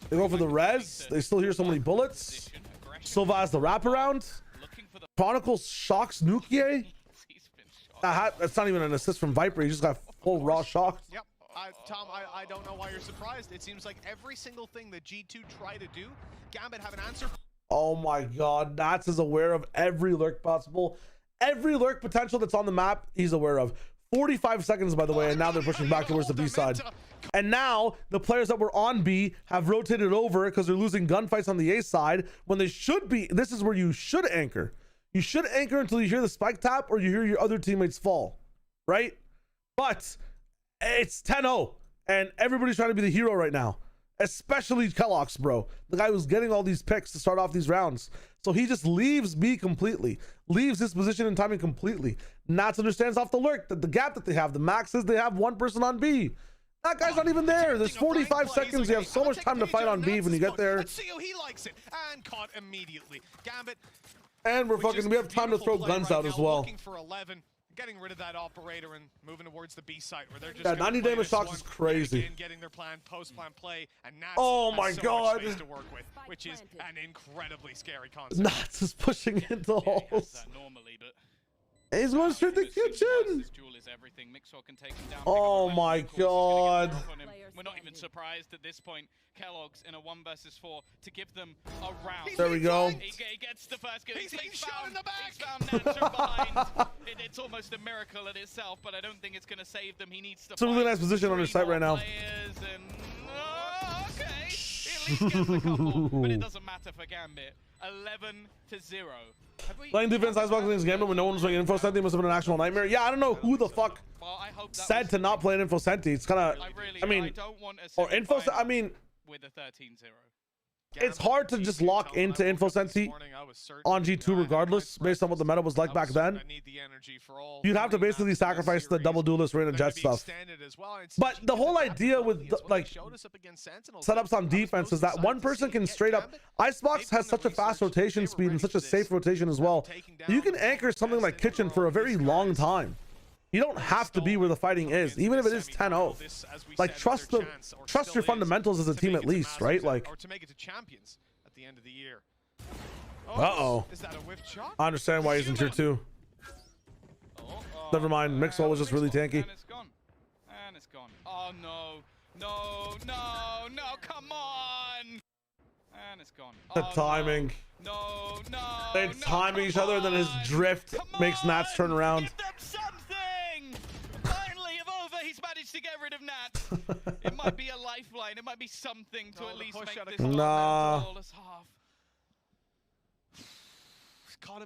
They go for the res. They still hear so many bullets. Silva has the wraparound. Chronicles shocks Nukia. That's not even an assist from Viper. He just got full raw shock. Yep. Tom, I don't know why you're surprised. It seems like every single thing that G2 try to do, Gambit have an answer. Oh my god. Nats is aware of every lurk possible. Every lurk potential that's on the map, he's aware of. 45 seconds, by the way, and now they're pushing back towards the B side. And now the players that were on B have rotated over because they're losing gunfights on the A side when they should be. This is where you should anchor. You should anchor until you hear the spike tap or you hear your other teammates fall, right? But it's 10-0 and everybody's trying to be the hero right now, especially Kellogg's, bro. The guy who's getting all these picks to start off these rounds. So he just leaves B completely, leaves his position and timing completely. Nats understands off the lurk that the gap that they have, the max is they have 1 person on B. That guy's not even there. There's 45 seconds. You have so much time to fight on B when you get there. Let's see how he likes it. And caught immediately. Gambit. And we have time to throw guns out as well. Looking for 11, getting rid of that operator and moving towards the B site where they're just 90 damage shocks is crazy. Getting their post-plan play, and Nats oh my god, space to work with, which is an incredibly scary concept. Nats is pushing into holes. Normally, but He's going straight to the kitchen. Oh my god. We're not even surprised at this point. Kellogg's in a 1 versus 4 to give them a round. There we go. He gets the first kill. He's shot in the back. He's found Nats from behind. It's almost a miracle in itself, but I don't think it's going to save them. He needs to. It's a really nice position on his site right now. Okay. He at least gets a couple, but it doesn't matter for Gambit. 11-0. Playing defense icebox against Gambit when no one was playing Info Senti must have been an actual nightmare. Yeah, I don't know who the fuck said to not play an Info Senti. It's kind of, I mean, or Info, I mean, with a 13-0. it's hard to just lock into Info Senti on G2 regardless, based on what the meta was like back then. You'd have to basically sacrifice the double duelist Reina Jet stuff. But the whole idea with like setups on defense is that one person can straight up, Icebox has such a fast rotation speed and such a safe rotation as well. You can anchor something like Kitchen for a very long time. You don't have to be where the fighting is, even if it is 10-0. Like trust your fundamentals as a team at least, right? Like. Or to make it to champions at the end of the year. Uh-oh. Is that a whiff shot? I understand why he's in tier 2. Never mind. Mixwell was just really tanky. And it's gone. And it's gone. Oh no. No, no, no, come on. And it's gone. The timing. No, no. They're timing each other, and then his drift makes Nats turn around. Give them something. Finally, he's managed to get rid of Nats. It might be a lifeline. It might be something to at least make this flawless half.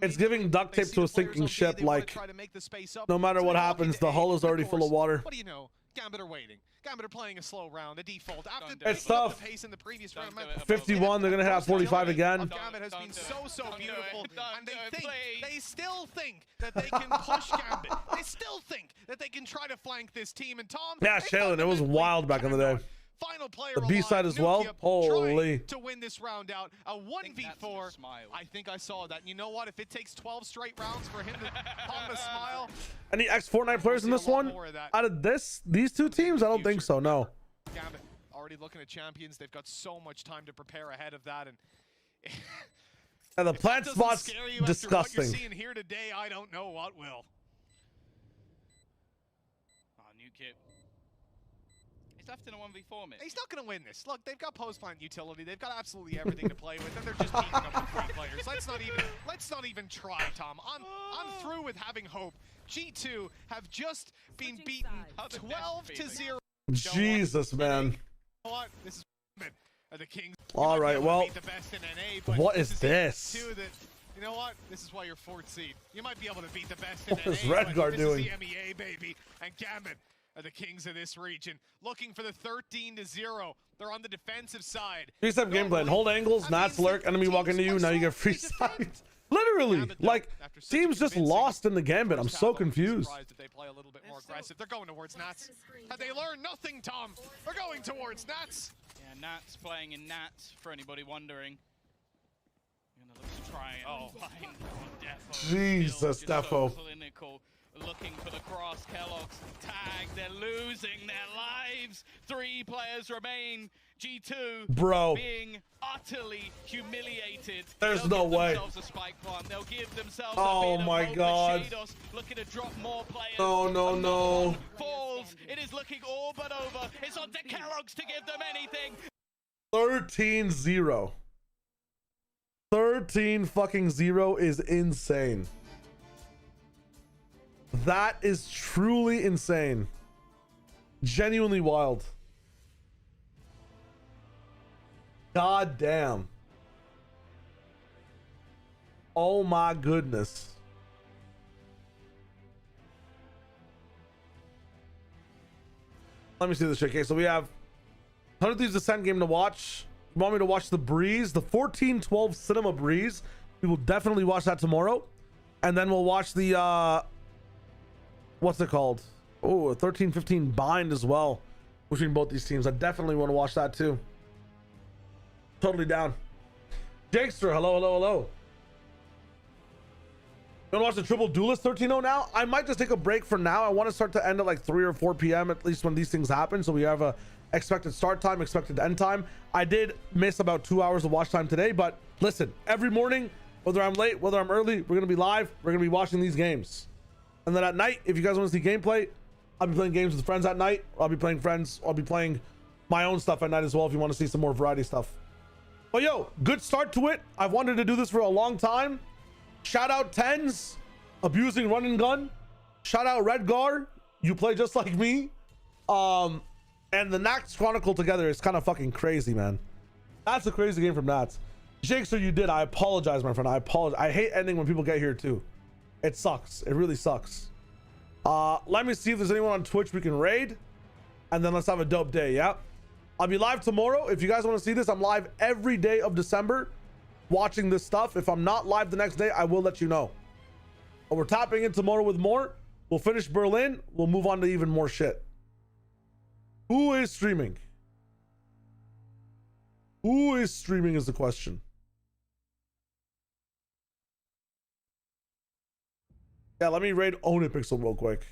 It's giving duct tape to a sinking ship. Like, no matter what happens, the hull is already full of water. What do you know? Gambit are waiting. Gambit are playing a slow round, a default. After it's tough. The pace in the previous round, 51, they're gonna hit 45 again. Gambit has been so beautiful, and they still think that they can push Gambit. They still think that they can try to flank this team. And Tom, yeah, Shaylin, it was wild back in the day. Final player the B-side as well. Holy. To win this round out, a 1v4. I think I saw that. You know what? If it takes 12 straight rounds for him to pop a smile. Any ex-Fortnite players in this one? Out of these two teams, I don't think so. No. Gambit already looking at champions. They've got so much time to prepare ahead of that, and the plant spot's disgusting. What you're seeing here today, I don't know what will. New kit. Left in a 1v4 mid. He's not going to win this. Look, they've got post plant utility. They've got absolutely everything to play with, and they're just beating up with 3 players. Let's not even try, Tom. I'm through with having hope. G2 have just been beaten 12-0. Jesus, man. You know what? This is the Kings. All right, well, the best in NA, what is this? You know what? This is why you're 4th seed. You might be able to beat the best in NA. What is Redguard doing? This is the MEA, baby, and Gambit are the kings of this region, looking for the 13-0. They're on the defensive side. 3-step game plan. Hold angles, Nats lurk, enemy walk into you, now you get free sides. Literally, like, teams just lost in the Gambit. I'm so confused. If they play a little bit more aggressive. They're going towards Nats. Have they learned nothing, Tom? They're going towards Nats. Yeah, Nats playing in Nats, for anybody wondering. You're gonna look to try and find Defo. Jesus, Defo. Clinical. Looking for the cross. Kellogg's tag. They're losing their lives. 3 players remain. G2 bro being utterly humiliated. There's no way. A spike plant. They'll give themselves oh a my god. Shados looking to drop more players. No. Falls. It is looking all but over. It's on to Kellogg's to give them anything. 13-0. 13-0 is insane. That is truly insane. Genuinely wild. God damn. Oh my goodness. Let me see this shit. Okay, so we have 100 Thieves Descent game to watch. You want me to watch The Breeze? The 14-12 Cinema Breeze. We will definitely watch that tomorrow. And then we'll watch the what's it called? Oh, a 13-15 bind as well between both these teams. I definitely want to watch that too. Totally down. Jakester, hello. You want to watch the triple duelist 13-0 now? I might just take a break for now. I want to start to end at like 3 or 4 p.m. at least when these things happen. So we have a expected start time, expected end time. I did miss about 2 hours of watch time today, but listen, every morning, whether I'm late, whether I'm early, we're going to be live. We're going to be watching these games. And then at night, if you guys want to see gameplay, I'll be playing games with friends at night. I'll be playing my own stuff at night as well if you want to see some more variety stuff. But yo, good start to it. I've wanted to do this for a long time. Shout out Tens, abusing run and gun. Shout out Redgar, you play just like me. And the Nax Chronicle together is kind of fucking crazy, man. That's a crazy game from Nats. Jakester, you did. I apologize, my friend. I apologize. I hate ending when people get here too. It sucks. It really sucks. Let me see if there's anyone on Twitch we can raid, and then let's have a dope day. Yeah, I'll be live tomorrow. If you guys want to see this, I'm live every day of December watching this stuff. If I'm not live the next day, I will let you know. But we're tapping in tomorrow with more. We'll finish Berlin. We'll move on to even more shit. Who is streaming? Who is streaming is the question. Yeah, let me raid Own It Pixel real quick.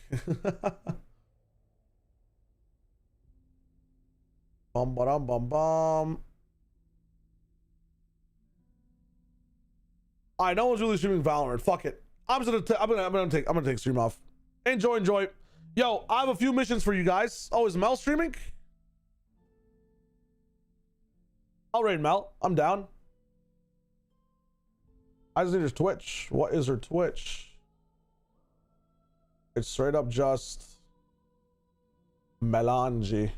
Bum ba-dum bum bum. Alright, no one's really streaming Valorant. Fuck it. I'm gonna take stream off. Enjoy. Yo, I have a few missions for you guys. Oh, is Mel streaming? I'll raid Mel. I'm down. I just need her Twitch. What is her Twitch? It's straight up just Melange.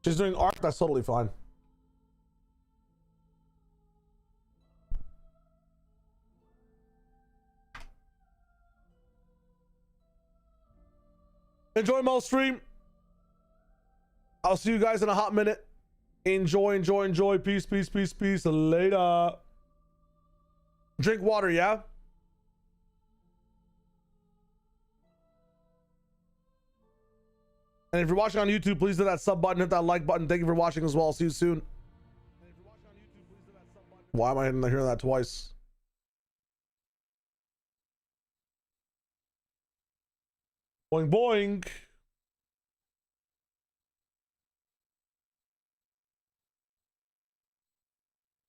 She's doing art. That's totally fine. Enjoy Mel's stream. I'll see you guys in a hot minute. Enjoy. Peace. Later. Drink water, yeah? And if you're watching on YouTube, please hit that sub button, hit that like button. Thank you for watching as well. I'll see you soon. Why am I hearing that twice? Boing.